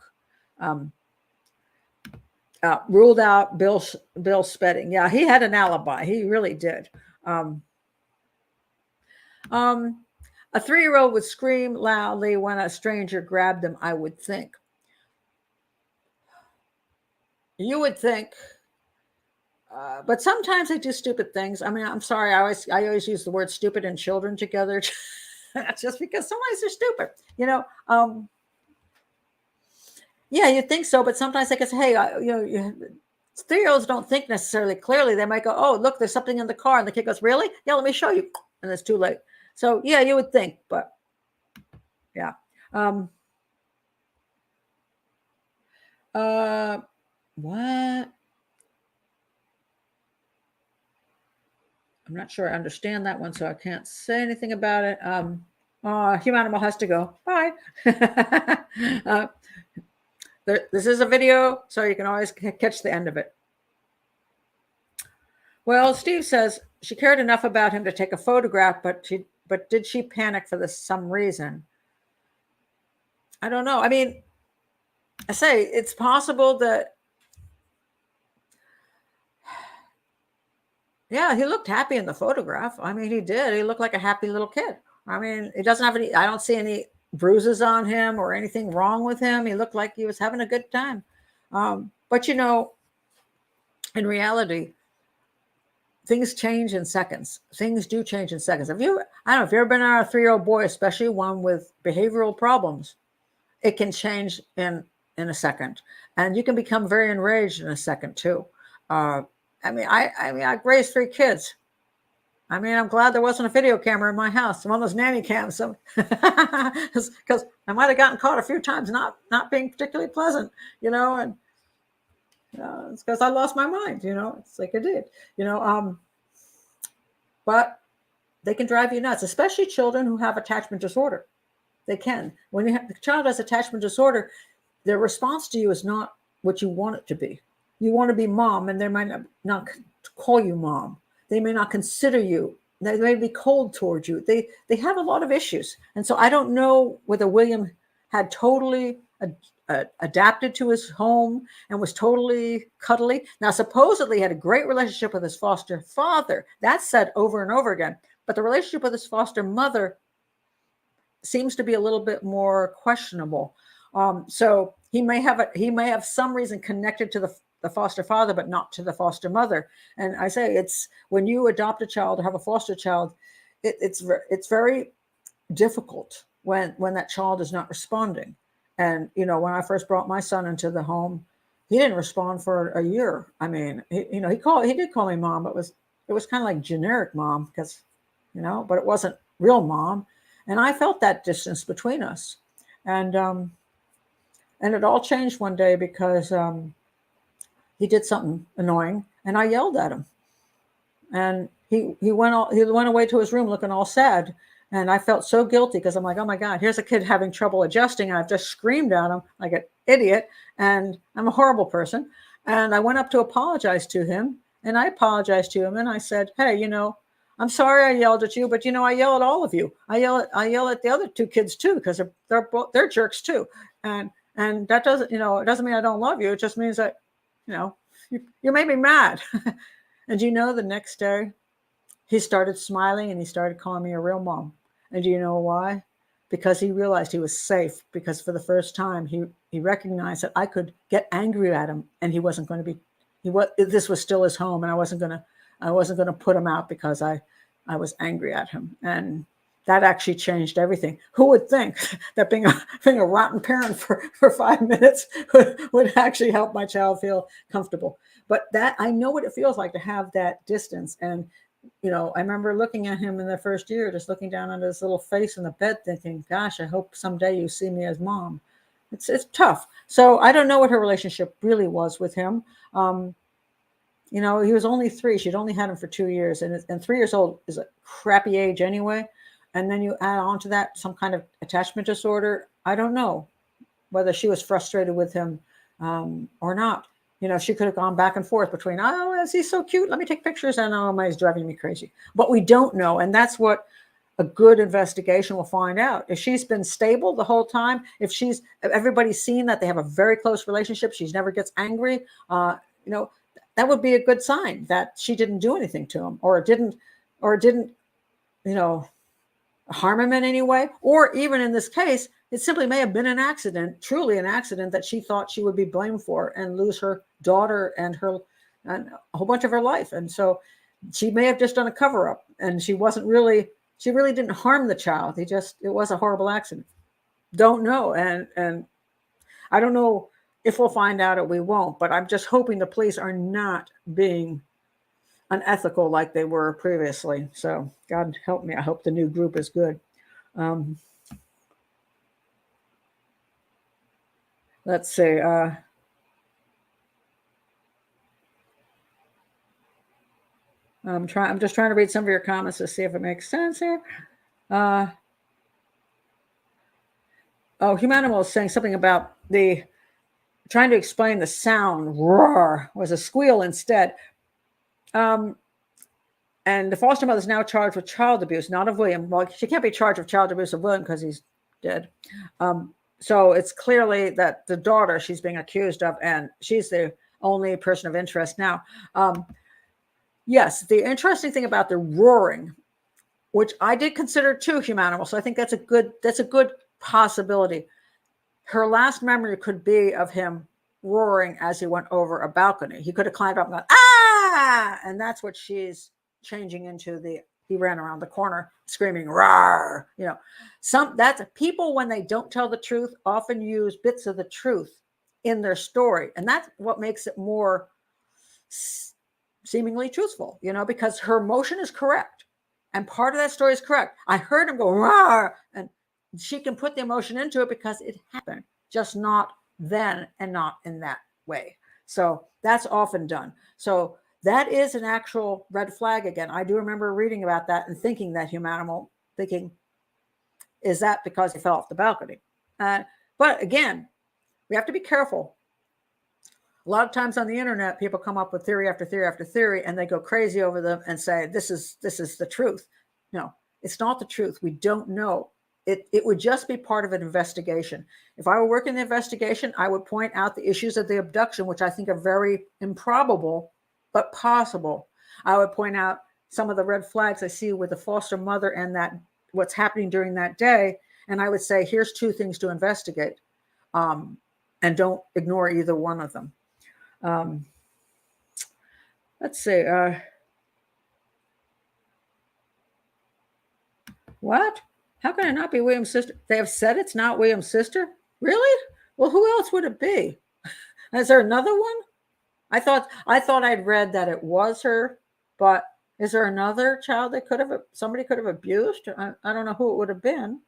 Ruled out Bill Spedding. Yeah, he had an alibi. He really did. A 3-year-old would scream loudly when a stranger grabbed him, I would think. You would think. But sometimes they do stupid things. I mean, I'm sorry. I always use the word stupid and children together. Just because sometimes they're stupid, Yeah, you think so, but sometimes they can say, hey, 3-year-olds don't think necessarily clearly. They might go, oh, look, there's something in the car. And the kid goes, really? Yeah, let me show you. And it's too late. So, yeah, you would think, but yeah. What? I'm not sure I understand that one, so I can't say anything about it. Humanimal has to go. Bye. This is a video, so you can always catch the end of it. Well, Steve says she cared enough about him to take a photograph, but did she panic for some reason? I don't know. I mean, I say it's possible that. Yeah, he looked happy in the photograph. I mean, he did. He looked like a happy little kid. I mean, he doesn't have any. I don't see any bruises on him or anything wrong with him. He looked like he was having a good time. But in reality, things change in seconds. Things do change in seconds. I don't know if you've ever been around a 3-year-old boy, especially one with behavioral problems, it can change in a second, and you can become very enraged in a second too. I raised 3 kids. I mean, I'm glad there wasn't a video camera in my house, one of those nanny cams, because I might have gotten caught a few times not being particularly pleasant, and it's because I lost my mind, it's like I did, but they can drive you nuts, especially children who have attachment disorder. They can. When the child has attachment disorder, their response to you is not what you want it to be. You want to be mom, and they might not call you mom. They may not consider you. They may be cold towards you. They have a lot of issues. And so I don't know whether William had totally adapted to his home and was totally cuddly. Now, supposedly he had a great relationship with his foster father. That's said over and over again. But the relationship with his foster mother seems to be a little bit more questionable. So he may have some reason connected to the foster father, but not to the foster mother. And I say it's when you adopt a child or have a foster child, it's very difficult when that child is not responding. And when I first brought my son into the home, he didn't respond for a year. I mean, he did call me mom, but it was kind of like generic mom because, but it wasn't real mom. And I felt that distance between us, and it all changed one day because he did something annoying, and I yelled at him, and he went away to his room looking all sad, and I felt so guilty because I'm like, oh my God, here's a kid having trouble adjusting, and I've just screamed at him like an idiot, and I'm a horrible person, and I went up to apologize to him, and I apologized to him, and I said, hey, I'm sorry I yelled at you, but I yell at all of you. I yell at the other two kids too, because they're jerks too. And that doesn't, it doesn't mean I don't love you. It just means that, you made me mad. And the next day he started smiling and he started calling me a real mom. And do you know why? Because he realized he was safe, because for the first time he recognized that I could get angry at him and he wasn't going to be, this was still his home, and I wasn't going to put him out because I was angry at him. And that actually changed everything. Who would think that being a rotten parent for 5 minutes would actually help my child feel comfortable? But that, I know what it feels like to have that distance. And, I remember looking at him in the first year, just looking down on his little face in the bed thinking, gosh, I hope someday you see me as mom. It's tough. So I don't know what her relationship really was with him. He was only 3. She'd only had him for 2 years. And 3 years old is a crappy age anyway. And then you add on to that some kind of attachment disorder. I don't know whether she was frustrated with him or not. She could have gone back and forth between, oh, is he so cute? Let me take pictures. And oh, he's driving me crazy. But we don't know. And that's what a good investigation will find out. If she's been stable the whole time, if everybody's seen that they have a very close relationship, she never gets angry, that would be a good sign that she didn't do anything to him or didn't, harm him in any way. Or even in this case, it simply may have been an accident, truly an accident that she thought she would be blamed for and lose her daughter and a whole bunch of her life. And so she may have just done a cover up, and she really didn't harm the child. It was a horrible accident. Don't know. And I don't know if we'll find out or we won't, but I'm just hoping the police are not being unethical like they were previously. So God help me. I hope the new group is good. Let's see. I'm just trying to read some of your comments to see if it makes sense here. Humanimal is saying something about trying to explain the sound roar was a squeal instead. And the foster mother is now charged with child abuse, not of William. Well, she can't be charged with child abuse of William because he's dead. So it's clearly that the daughter she's being accused of, and she's the only person of interest now. Yes, the interesting thing about the roaring, which I did consider too humanimal, so I think that's a good possibility. Her last memory could be of him roaring as he went over a balcony. He could have climbed up and gone, ah! And that's what she's changing into. He ran around the corner screaming, "Rawr!" That's people, when they don't tell the truth, often use bits of the truth in their story. And that's what makes it more seemingly truthful, because her emotion is correct. And part of that story is correct. I heard him go, "Rawr!" And she can put the emotion into it because it happened, just not then and not in that way. So that's often done. So that is an actual red flag again. I do remember reading about that and thinking that humanimal, is that because he fell off the balcony? But again, we have to be careful. A lot of times on the internet, people come up with theory after theory after theory, and they go crazy over them and say, this is the truth. No, it's not the truth. We don't know. It would just be part of an investigation. If I were working the investigation, I would point out the issues of the abduction, which I think are very improbable, but possible. I would point out some of the red flags I see with the foster mother and that what's happening during that day. And I would say, here's 2 things to investigate. And don't ignore either one of them. Let's see. What? How can it not be William's sister? They have said it's not William's sister? Really? Well, who else would it be? Is there another one? I thought I'd read that it was her, but is there another child that somebody could have abused? I don't know who it would have been.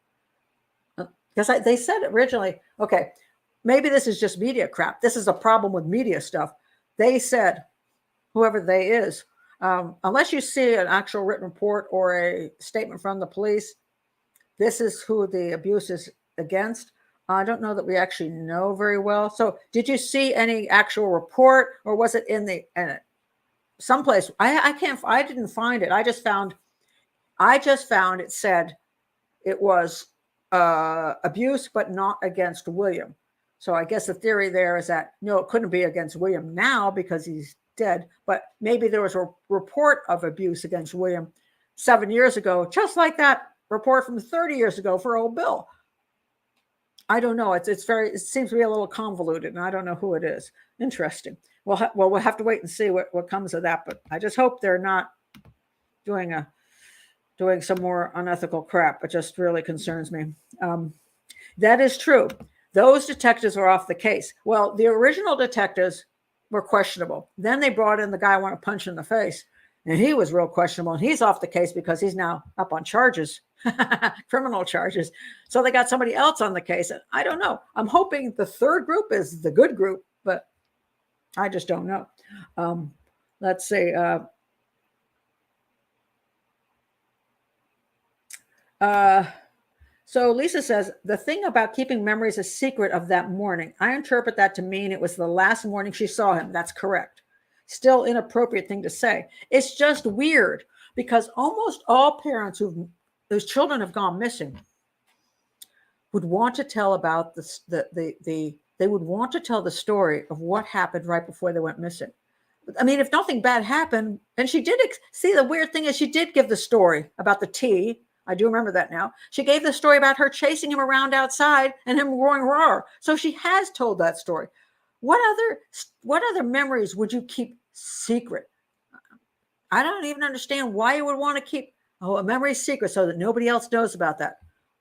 Because they said originally, okay, maybe this is just media crap. This is a problem with media stuff. They said, whoever they is, unless you see an actual written report or a statement from the police, this is who the abuse is against. I don't know that we actually know very well. So did you see any actual report, or was it in someplace? I didn't find it. I just found I just found it said it was abuse, but not against William. So I guess the theory there is that, no, it couldn't be against William now because he's dead, but maybe there was a report of abuse against William 7 years ago, just like that report from 30 years ago for old Bill. I don't know. It seems to be a little convoluted, and I don't know who it is. Interesting. Well, we'll have to wait and see what comes of that, but I just hope they're not doing some more unethical crap. It just really concerns me. That is true. Those detectives are off the case. Well, the original detectives were questionable. Then they brought in the guy I want to punch in the face, and he was real questionable. And he's off the case because he's now up on charges, criminal charges. So they got somebody else on the case. And I don't know. I'm hoping the third group is the good group, but I just don't know. Let's see. So Lisa says, the thing about keeping memories a secret of that morning, I interpret that to mean it was the last morning she saw him. That's correct. Still inappropriate thing to say. It's just weird because almost all parents whose children have gone missing would want to tell about they would want to tell the story of what happened right before they went missing. I mean, if nothing bad happened, and she did see, the weird thing is she did give the story about the tea. I do remember that now. She gave the story about her chasing him around outside and him roaring roar. So she has told that story. What other memories would you keep secret? I don't even understand why you would want to keep a memory secret so that nobody else knows about that.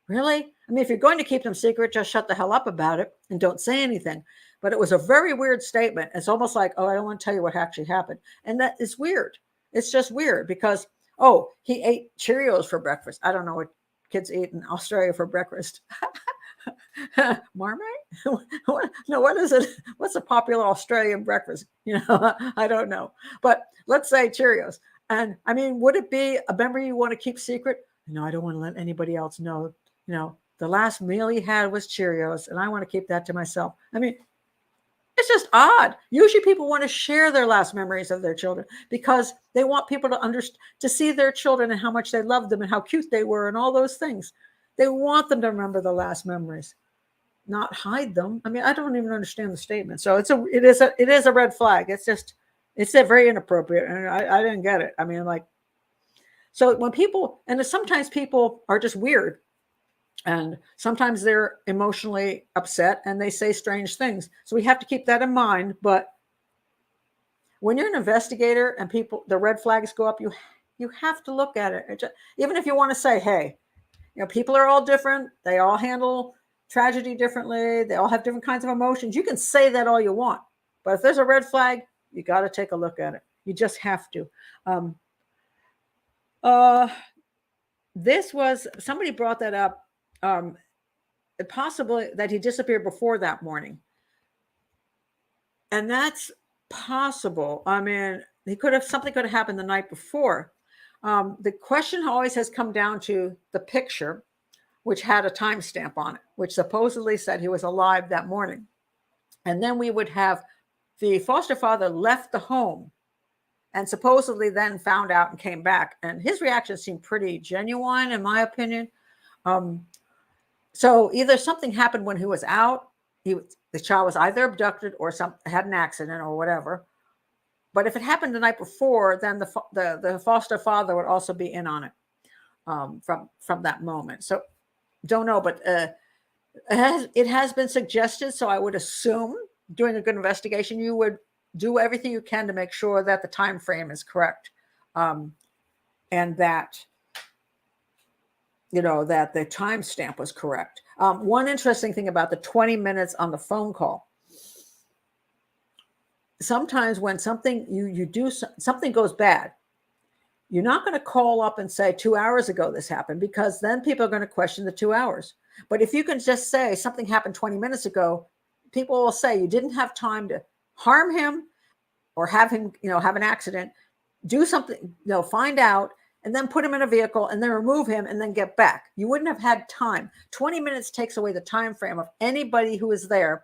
Really? I mean, if you're going to keep them secret, just shut the hell up about it and don't say anything. But it was a very weird statement. It's almost like, oh, I don't want to tell you what actually happened. And that is weird. It's just weird because, oh, he ate Cheerios for breakfast. I don't know what kids eat in Australia for breakfast. Marmite? No, what is it? What's a popular Australian breakfast? I don't know. But let's say Cheerios. And I mean, would it be a memory you want to keep secret? No, I don't want to let anybody else know. The last meal he had was Cheerios, and I want to keep that to myself. I mean, it's just odd. Usually people want to share their last memories of their children because they want people to see their children and how much they loved them and how cute they were and all those things. They want them to remember the last memories, not hide them. I mean, I don't even understand the statement. So it is a red flag. It's very inappropriate. And I didn't get it. I mean, so when sometimes people are just weird. And sometimes they're emotionally upset and they say strange things. So we have to keep that in mind. But when you're an investigator and the red flags go up, you have to look at it. Even if you want to say, hey, people are all different. They all handle tragedy differently. They all have different kinds of emotions. You can say that all you want. But if there's a red flag, you got to take a look at it. You just have to. Somebody brought that up. Possibly that he disappeared before that morning. And that's possible. I mean, something could have happened the night before. The question always has come down to the picture, which had a timestamp on it, which supposedly said he was alive that morning. And then we would have the foster father left the home and supposedly then found out and came back. And his reaction seemed pretty genuine, in my opinion. So either something happened when he was out, the child was either abducted or had an accident or whatever. But if it happened the night before, then the foster father would also be in on it from that moment. So don't know, but it has been suggested. So I would assume doing a good investigation, you would do everything you can to make sure that the time frame is correct, and that that the timestamp was correct. One interesting thing about the 20 minutes on the phone call. Sometimes when something something goes bad, you're not going to call up and say 2 hours ago this happened, because then people are going to question the 2 hours. But if you can just say something happened 20 minutes ago, people will say you didn't have time to harm him or have him, have an accident, do something, find out, and then put him in a vehicle and then remove him and then get back. You wouldn't have had time. 20 minutes takes away the time frame of anybody who is there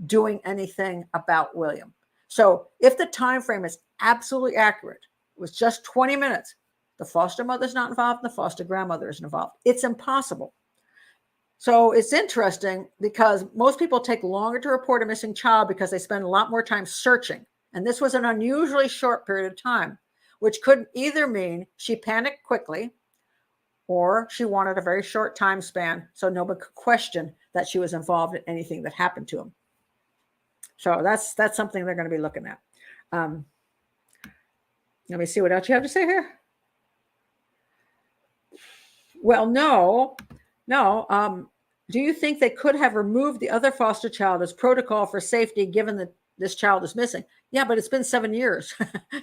doing anything about William. So if the time frame is absolutely accurate, it was just 20 minutes, The foster mother's not involved. The foster grandmother isn't involved. It's impossible. So it's interesting because most people take longer to report a missing child because they spend a lot more time searching. And this was an unusually short period of time, which could either mean she panicked quickly or she wanted a very short time span so nobody could question that she was involved in anything that happened to him. So that's something they're going to be looking at. Let me see what else you have to say here. Well, no. Do you think they could have removed the other foster child as protocol for safety, given that this child is missing? Yeah, but it's been 7 years.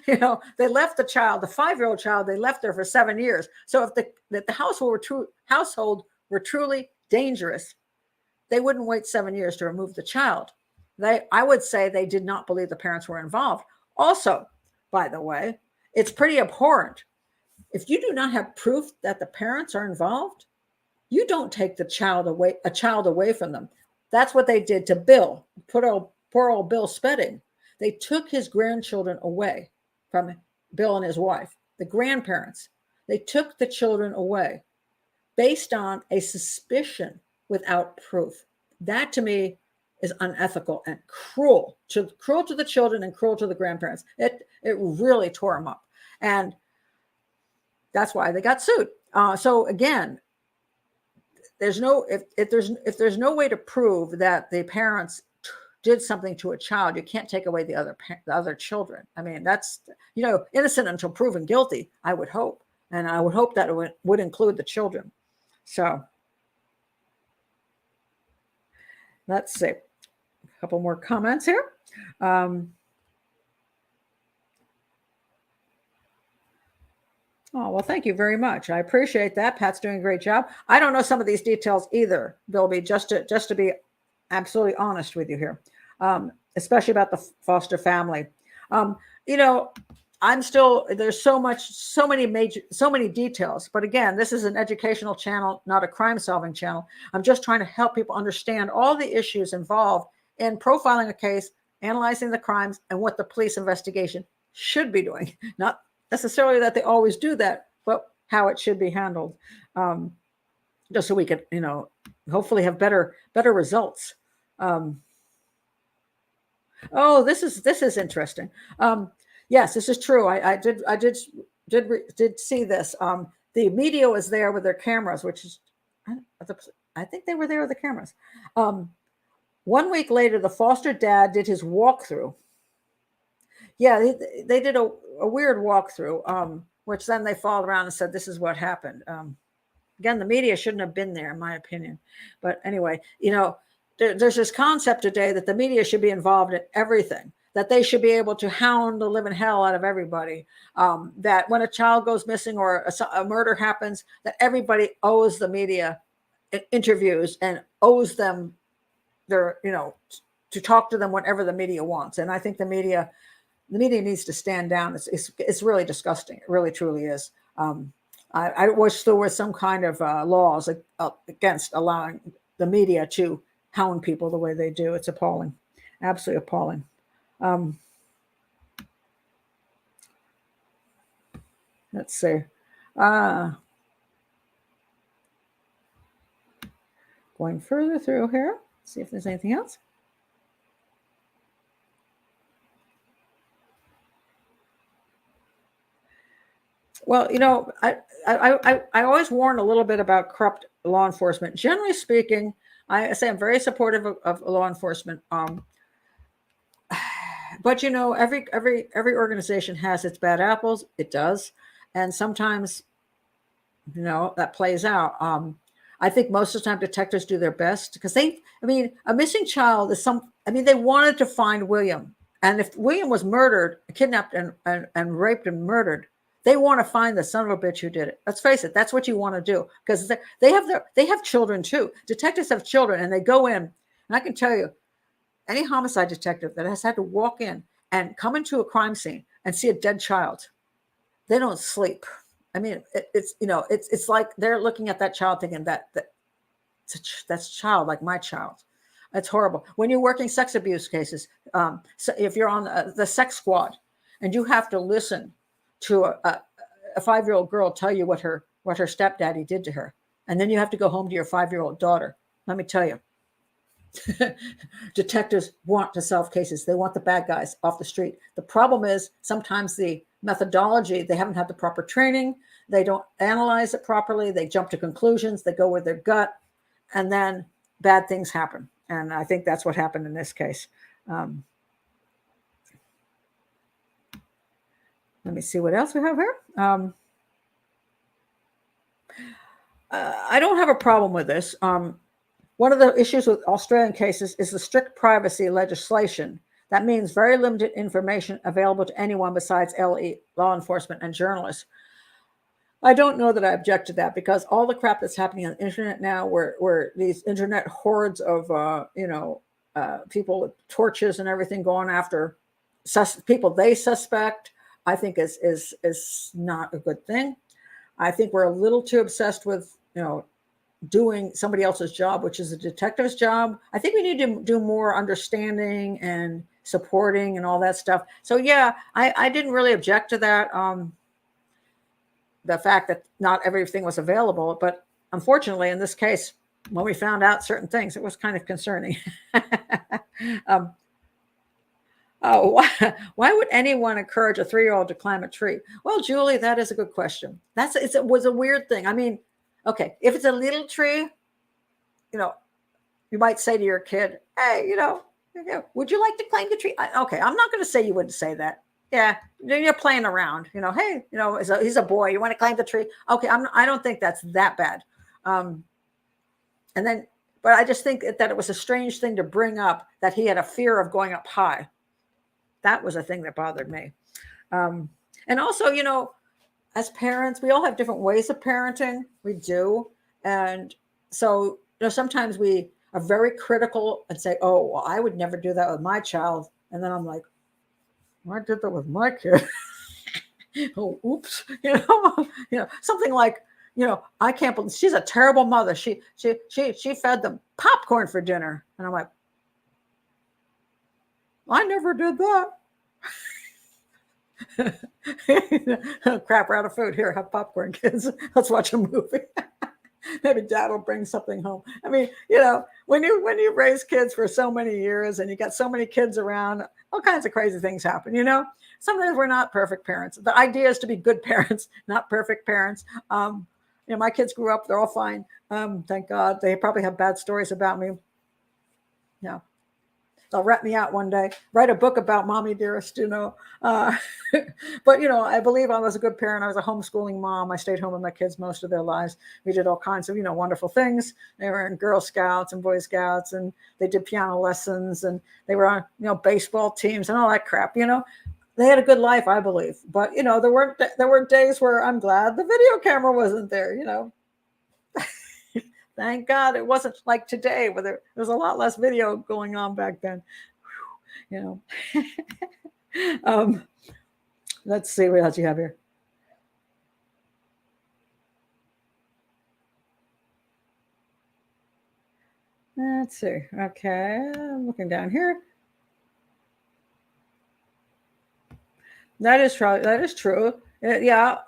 They left the child, the 5-year-old child, they left there for 7 years. So if the household were truly dangerous, they wouldn't wait 7 years to remove the child. I would say they did not believe the parents were involved. Also, by the way, it's pretty abhorrent. If you do not have proof that the parents are involved, you don't take a child away from them. That's what they did to Bill, poor old Bill Spedding. They took his grandchildren away from Bill and his wife, the grandparents. They took the children away based on a suspicion without proof. That to me is unethical and cruel to the children and cruel to the grandparents. It really tore them up. And that's why they got sued. So again, there's no no way to prove that the parents did something to a child, you can't take away the other children. I mean, that's innocent until proven guilty, I would hope, and I would hope that it would include the children. So let's see, a couple more comments here. Oh, well, thank you very much. I appreciate that. Pat's doing a great job. I don't know some of these details either, Bilby, just to be absolutely honest with you here, especially about the foster family. There's so many details. But again, this is an educational channel, not a crime-solving channel. I'm just trying to help people understand all the issues involved in profiling a case, analyzing the crimes, and what the police investigation should be doing. Not necessarily that they always do that, but how it should be handled, just so we could, hopefully have better results. Oh, this is interesting. Yes, this is true. I did see this. The media was there with their cameras, which is, I think they were there with the cameras. 1 week later, the foster dad did his walkthrough. Yeah, they did a weird walkthrough, which then they followed around and said, this is what happened. Again, the media shouldn't have been there, in my opinion. But anyway, there's this concept today that the media should be involved in everything, that they should be able to hound the living hell out of everybody, that when a child goes missing or a murder happens, that everybody owes the media interviews and owes them to talk to them whenever the media wants. And I think the media needs to stand down. It's really disgusting. It really, truly is. I wish there was some kind of laws against allowing the media to hound people the way they do. It's appalling, absolutely appalling. Let's see. Going further through here, see if there's anything else. Well, I always warn a little bit about corrupt law enforcement. Generally speaking, I say I'm very supportive of law enforcement. But every organization has its bad apples. It does, and sometimes, that plays out. I think most of the time detectives do their best because a missing child is they wanted to find William, and if William was murdered, kidnapped, and raped and murdered, they want to find the son of a bitch who did it. Let's face it, that's what you want to do because they have children too. Detectives have children, and they go in, and I can tell you, any homicide detective that has had to walk in and come into a crime scene and see a dead child, they don't sleep. It's like they're looking at that child thinking that's child like my child. It's horrible. When you're working sex abuse cases, so if you're on the sex squad and you have to listen to a 5-year-old girl tell you what her stepdaddy did to her, and then you have to go home to your 5-year-old daughter. Let me tell you, detectives want to solve cases. They want the bad guys off the street. The problem is sometimes the methodology, they haven't had the proper training. They don't analyze it properly. They jump to conclusions. They go with their gut, and then bad things happen. And I think that's what happened in this case. Let me see what else we have here. I don't have a problem with this. One of the issues with Australian cases is the strict privacy legislation. That means very limited information available to anyone besides law enforcement and journalists. I don't know that I object to that, because all the crap that's happening on the internet now, where these internet hordes of people with torches and everything going after people they suspect, I think is not a good thing. I think we're a little too obsessed with doing somebody else's job, which is a detective's job. I think we need to do more understanding and supporting and all that stuff. So yeah, I didn't really object to that. The fact that not everything was available, but unfortunately in this case, when we found out certain things, it was kind of concerning. Why would anyone encourage a 3-year-old to climb a tree? Well, Julie, that is a good question. It was a weird thing. I mean, okay, if it's a little tree, you might say to your kid, hey, would you like to climb the tree? Okay, I'm not going to say you wouldn't say that. Yeah, you're playing around. Hey, he's a boy. You want to climb the tree? Okay, I don't think that's that bad. But I just think that it was a strange thing to bring up, that he had a fear of going up high. That was a thing that bothered me. And also, as parents, we all have different ways of parenting. We do. And so, sometimes we are very critical and say, oh, well, I would never do that with my child. And then I'm like, well, I did that with my kid. Oh, oops. Something like, I can't believe she's a terrible mother. She fed them popcorn for dinner. And I'm like, I never did that. Crap, we're out of food. Here, have popcorn, kids. Let's watch a movie. Maybe dad will bring something home. I mean, when you raise kids for so many years and you got so many kids around, all kinds of crazy things happen. Sometimes we're not perfect parents. The idea is to be good parents, not perfect parents. My kids grew up; they're all fine. Thank God. They probably have bad stories about me. Yeah. They'll rat me out one day, write a book about mommy dearest, But, I believe I was a good parent. I was a homeschooling mom. I stayed home with my kids most of their lives. We did all kinds of, wonderful things. They were in Girl Scouts and Boy Scouts, and they did piano lessons, and they were on, baseball teams and all that crap, They had a good life, I believe. But, there were days where I'm glad the video camera wasn't there, Thank God it wasn't like today, where there was a lot less video going on back then. Let's see what else you have here. Let's see. Okay, I'm looking down here. That is true. Yeah.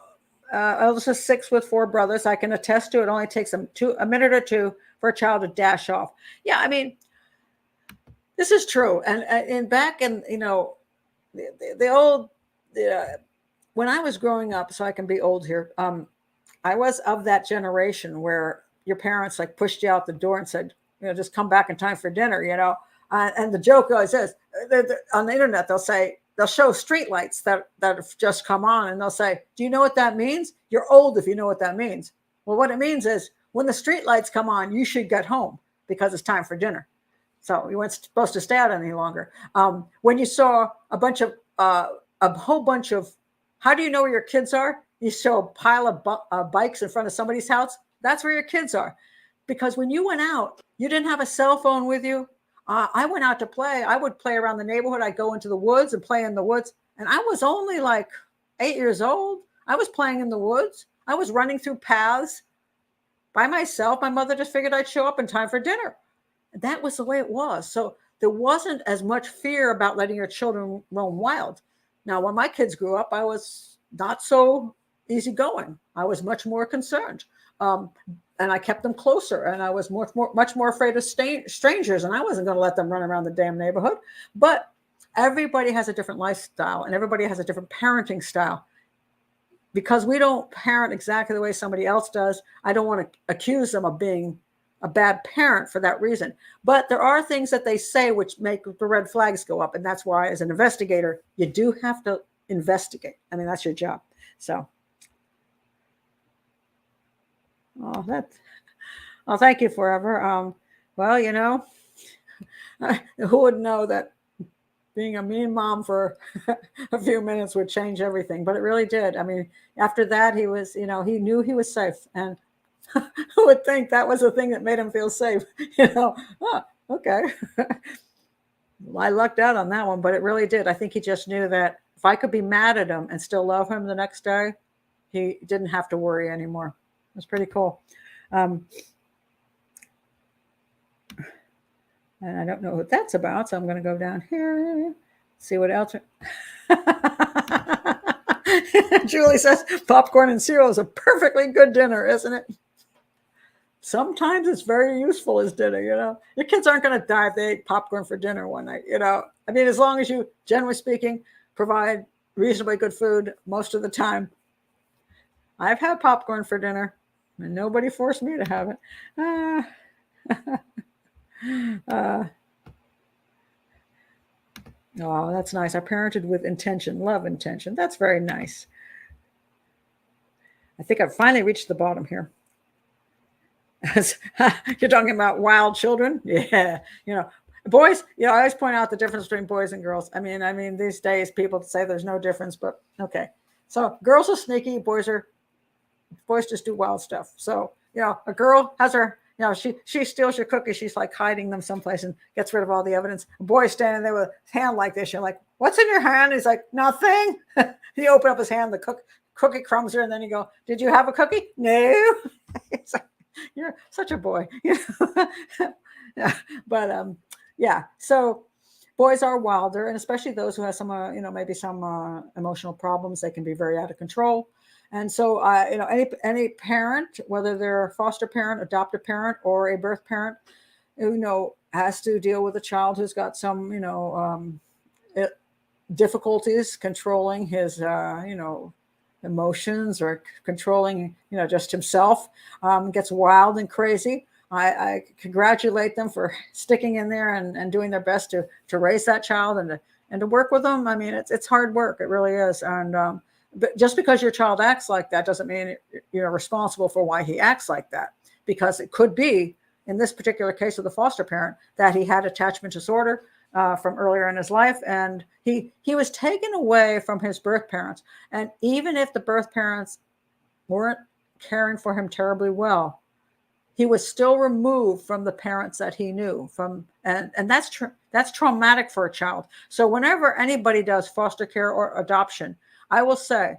Eldest is 6 with 4 brothers. I can attest to it. Only takes them a minute or two for a child to dash off. Yeah, I mean, this is true. And back in the old when I was growing up, so I can be old here. I was of that generation where your parents like pushed you out the door and said, just come back in time for dinner. And the joke always is on the internet they'll show streetlights that have just come on, and they'll say, do you know what that means? You're old if you know what that means. Well, what it means is when the streetlights come on, you should get home because it's time for dinner. So you weren't supposed to stay out any longer. When you saw a whole bunch of, how do you know where your kids are? You saw a pile of bikes in front of somebody's house. That's where your kids are. Because when you went out, you didn't have a cell phone with you. I went out to play. I would play around the neighborhood. I'd go into the woods and play in the woods. And I was only like 8 years old. I was playing in the woods. I was running through paths by myself. My mother just figured I'd show up in time for dinner. That was the way it was. So there wasn't as much fear about letting your children roam wild. Now, when my kids grew up, I was not so, easygoing. I was much more concerned. And I kept them closer, and I was much more afraid of strangers, and I wasn't going to let them run around the damn neighborhood. But everybody has a different lifestyle, and everybody has a different parenting style. Because we don't parent exactly the way somebody else does, I don't want to accuse them of being a bad parent for that reason. But there are things that they say which make the red flags go up, and that's why, as an investigator, you do have to investigate. I mean, that's your job. So, thank you, Forever. Well, who would know that being a mean mom for a few minutes would change everything, but it really did. I mean, after that, he was, he knew he was safe, and who would think that was the thing that made him feel safe? Okay. I lucked out on that one, but it really did. I think he just knew that if I could be mad at him and still love him the next day, he didn't have to worry anymore. It was pretty cool. And I don't know what that's about, so I'm going to go down here, see what else. Julie says, popcorn and cereal is a perfectly good dinner, isn't it? Sometimes it's very useful as dinner, Your kids aren't going to die if they ate popcorn for dinner one night, I mean, as long as you, generally speaking, provide reasonably good food most of the time. I've had popcorn for dinner, and nobody forced me to have it. Oh, that's nice. I parented with intention, love intention. That's very nice. I think I've finally reached the bottom here. You're talking about wild children? Yeah. Boys, I always point out the difference between boys and girls. I mean, these days people say there's no difference, but okay. So girls are sneaky, boys just do wild stuff. So, a girl has her, she steals your cookies. She's like hiding them someplace and gets rid of all the evidence. A boy's standing there with his hand like this. You're like, what's in your hand? He's like, nothing. He opened up his hand, the cookie crumbs are, and then you go, did you have a cookie? No. It's like, you're such a boy. Yeah. But yeah. So boys are wilder, and especially those who have some, maybe some emotional problems. They can be very out of control. And so, any parent, whether they're a foster parent, adoptive parent, or a birth parent, has to deal with a child who's got some, difficulties controlling his, emotions, or controlling, just himself, gets wild and crazy. I congratulate them for sticking in there and doing their best to raise that child and to work with them. I mean, it's hard work. It really is. And, but just because your child acts like that doesn't mean you're responsible for why he acts like that, because it could be, in this particular case of the foster parent, that he had attachment disorder from earlier in his life, and he was taken away from his birth parents. And even if the birth parents weren't caring for him terribly well, he was still removed from the parents that he knew from, and that's traumatic for a child. So whenever anybody does foster care or adoption, I will say,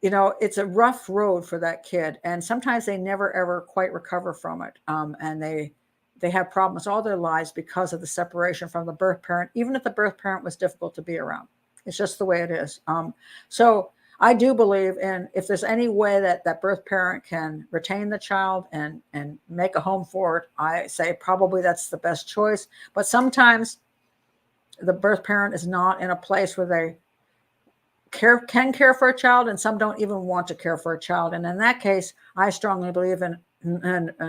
it's a rough road for that kid, and sometimes they never ever quite recover from it, and they have problems all their lives because of the separation from the birth parent, even if the birth parent was difficult to be around. It's just the way it is. So I do believe in, if there's any way that birth parent can retain the child and make a home for it, I say probably that's the best choice. But sometimes the birth parent is not in a place where they can care for a child, and some don't even want to care for a child. And in that case, I strongly believe in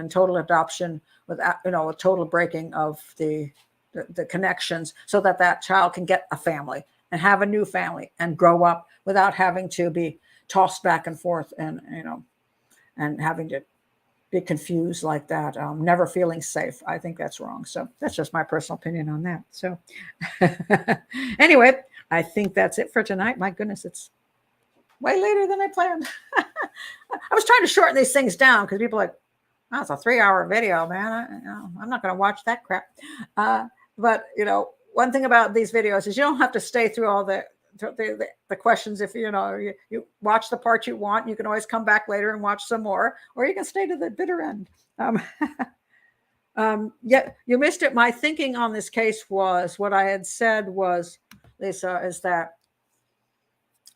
total adoption without, a total breaking of the connections, so that child can get a family and have a new family and grow up without having to be tossed back and forth and having to be confused like that, never feeling safe. I think that's wrong. So that's just my personal opinion on that. So anyway, I think that's it for tonight. My goodness, it's way later than I planned. I was trying to shorten these things down because people are like, oh, it's a 3-hour video, man. I'm not going to watch that crap. But, one thing about these videos is you don't have to stay through all the questions. If you watch the part you want, you can always come back later and watch some more, or you can stay to the bitter end. Yeah, you missed it. My thinking on this case was, what I had said was, Lisa, is that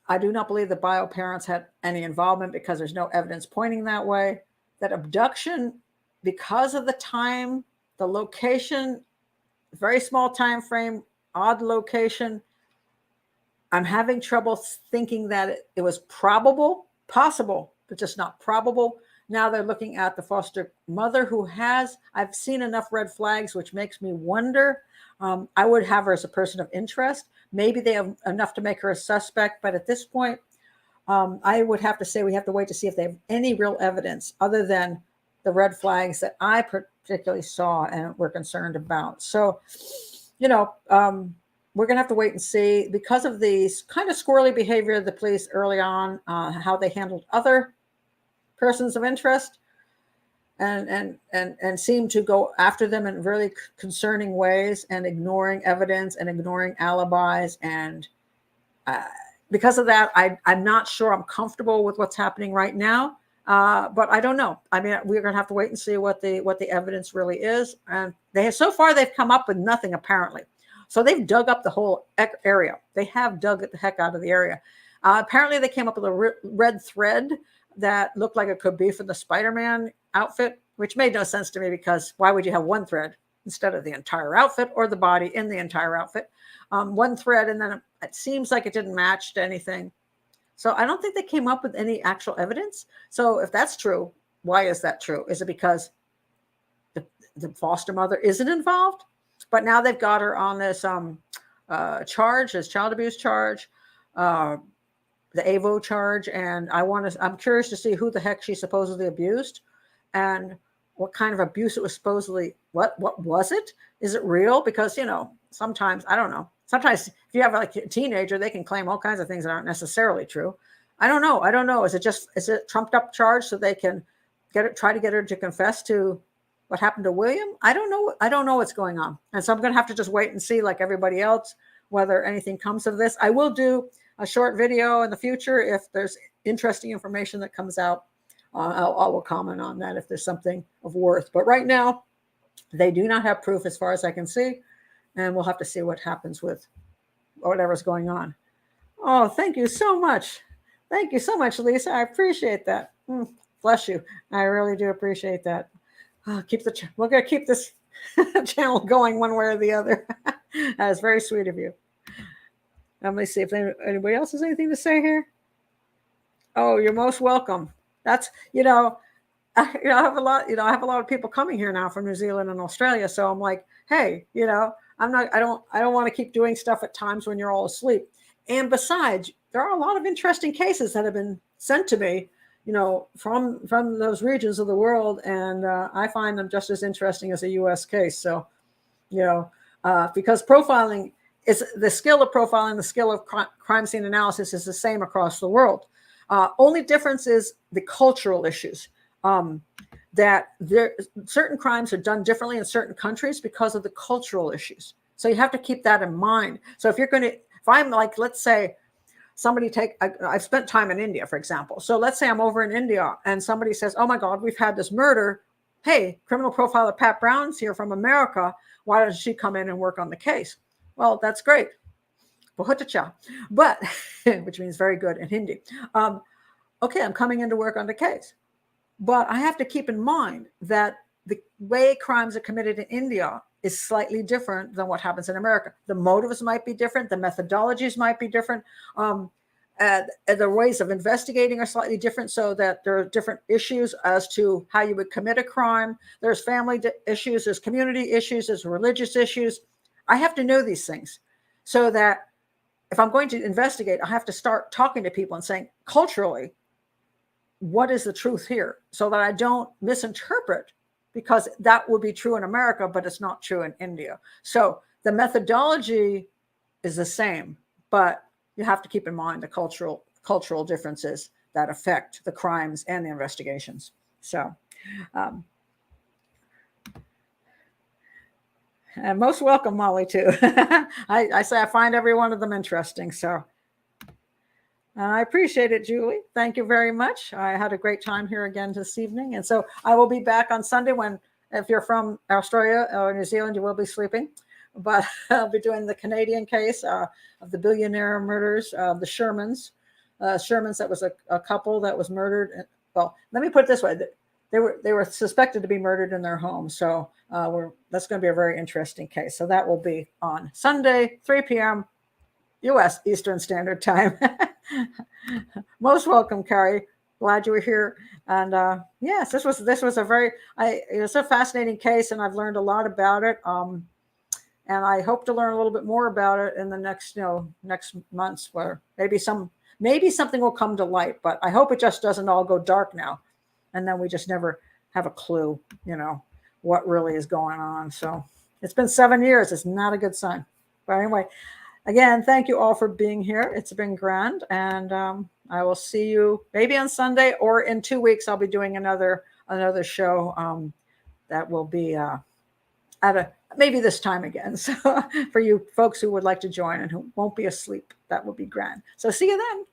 I do not believe the bio parents had any involvement because there's no evidence pointing that way. That abduction, because of the time, the location, very small time frame, odd location, I'm having trouble thinking that it was probable, possible, but just not probable. Now they're looking at the foster mother who has, I've seen enough red flags, which makes me wonder. I would have her as a person of interest. Maybe they have enough to make her a suspect, but at this point, I would have to say we have to wait to see if they have any real evidence other than the red flags that I particularly saw and were concerned about. So, you know, we're going to have to wait and see because of these kind of squirrely behavior of the police early on, how they handled other persons of interest and seem to go after them in really concerning ways and ignoring evidence and ignoring alibis. And because of that, I'm not sure I'm comfortable with what's happening right now. But I don't know. I mean, we're going to have to wait and see what the evidence really is. And so far they've come up with nothing apparently. So they've dug up the whole area. They have dug the heck out of the area. Apparently they came up with a red thread that looked like it could be from the Spider-Man outfit, which made no sense to me because why would you have one thread instead of the entire outfit or the body in the entire outfit? One thread, and then it seems like it didn't match to anything. So I don't think they came up with any actual evidence. So if that's true, why is that true? Is it because the foster mother isn't involved? But now they've got her on this charge, this child abuse charge, the AVO charge, and I'm curious to see who the heck she supposedly abused, and what kind of abuse it was supposedly. What was it? Is it real? Because sometimes I don't know. Sometimes if you have like a teenager, they can claim all kinds of things that aren't necessarily true. I don't know. Is it trumped up charge so they can try to get her to confess to what happened to William? I don't know what's going on. And so I'm going to have to just wait and see, like everybody else, whether anything comes of this. I will do a short video in the future if there's interesting information that comes out. I will comment on that if there's something of worth. But right now, they do not have proof as far as I can see. And we'll have to see what happens with whatever's going on. Oh, thank you so much. Thank you so much, Lisa. I appreciate that. Bless you. I really do appreciate that. We're going to keep this channel going one way or the other. That is very sweet of you. Let me see if anybody else has anything to say here. Oh, you're most welcome. That's, I have a lot of people coming here now from New Zealand and Australia. So I'm like, hey, I don't want to keep doing stuff at times when you're all asleep. And besides, there are a lot of interesting cases that have been sent to me, from those regions of the world. And I find them just as interesting as a U.S. case. So, because profiling is the skill of profiling, the skill of crime scene analysis is the same across the world. Only difference is the cultural issues. That certain crimes are done differently in certain countries because of the cultural issues. So you have to keep that in mind. So if I'm like, let's say I've spent time in India, for example. So let's say I'm over in India and somebody says, oh my God, we've had this murder. Hey, criminal profiler Pat Brown's here from America. Why doesn't she come in and work on the case? Well, that's great. But, which means very good in Hindi. Okay, I'm coming in to work on the case. But I have to keep in mind that the way crimes are committed in India is slightly different than what happens in America. The motives might be different. The methodologies might be different. The ways of investigating are slightly different, so that there are different issues as to how you would commit a crime. There's family issues, there's community issues, there's religious issues. I have to know these things so that if I'm going to investigate, I have to start talking to people and saying, culturally, what is the truth here? So that I don't misinterpret, because that would be true in America, but it's not true in India. So the methodology is the same, but you have to keep in mind the cultural differences that affect the crimes and the investigations. So, and most welcome, Molly, too. I say I find every one of them interesting. So I appreciate it, Julie. Thank you very much. I had a great time here again this evening. And so I will be back on Sunday if you're from Australia or New Zealand, you will be sleeping. But I'll be doing the Canadian case of the billionaire murders of the Shermans. Sherman's, that was a couple that was murdered. Well, let me put it this way. They were suspected to be murdered in their home. So that's going to be a very interesting case. So that will be on Sunday, 3 p.m. U.S. Eastern Standard Time. Most welcome, Carrie. Glad you were here. And yes, this was it's a fascinating case, and I've learned a lot about it. And I hope to learn a little bit more about it in the next months, where maybe something will come to light. But I hope it just doesn't all go dark now, and then we just never have a clue, what really is going on. So it's been 7 years. It's not a good sign. But anyway, again, thank you all for being here. It's been grand, and I will see you maybe on Sunday, or in 2 weeks. I'll be doing another show that will be maybe this time again. So for you folks who would like to join and who won't be asleep, that would be grand. So see you then.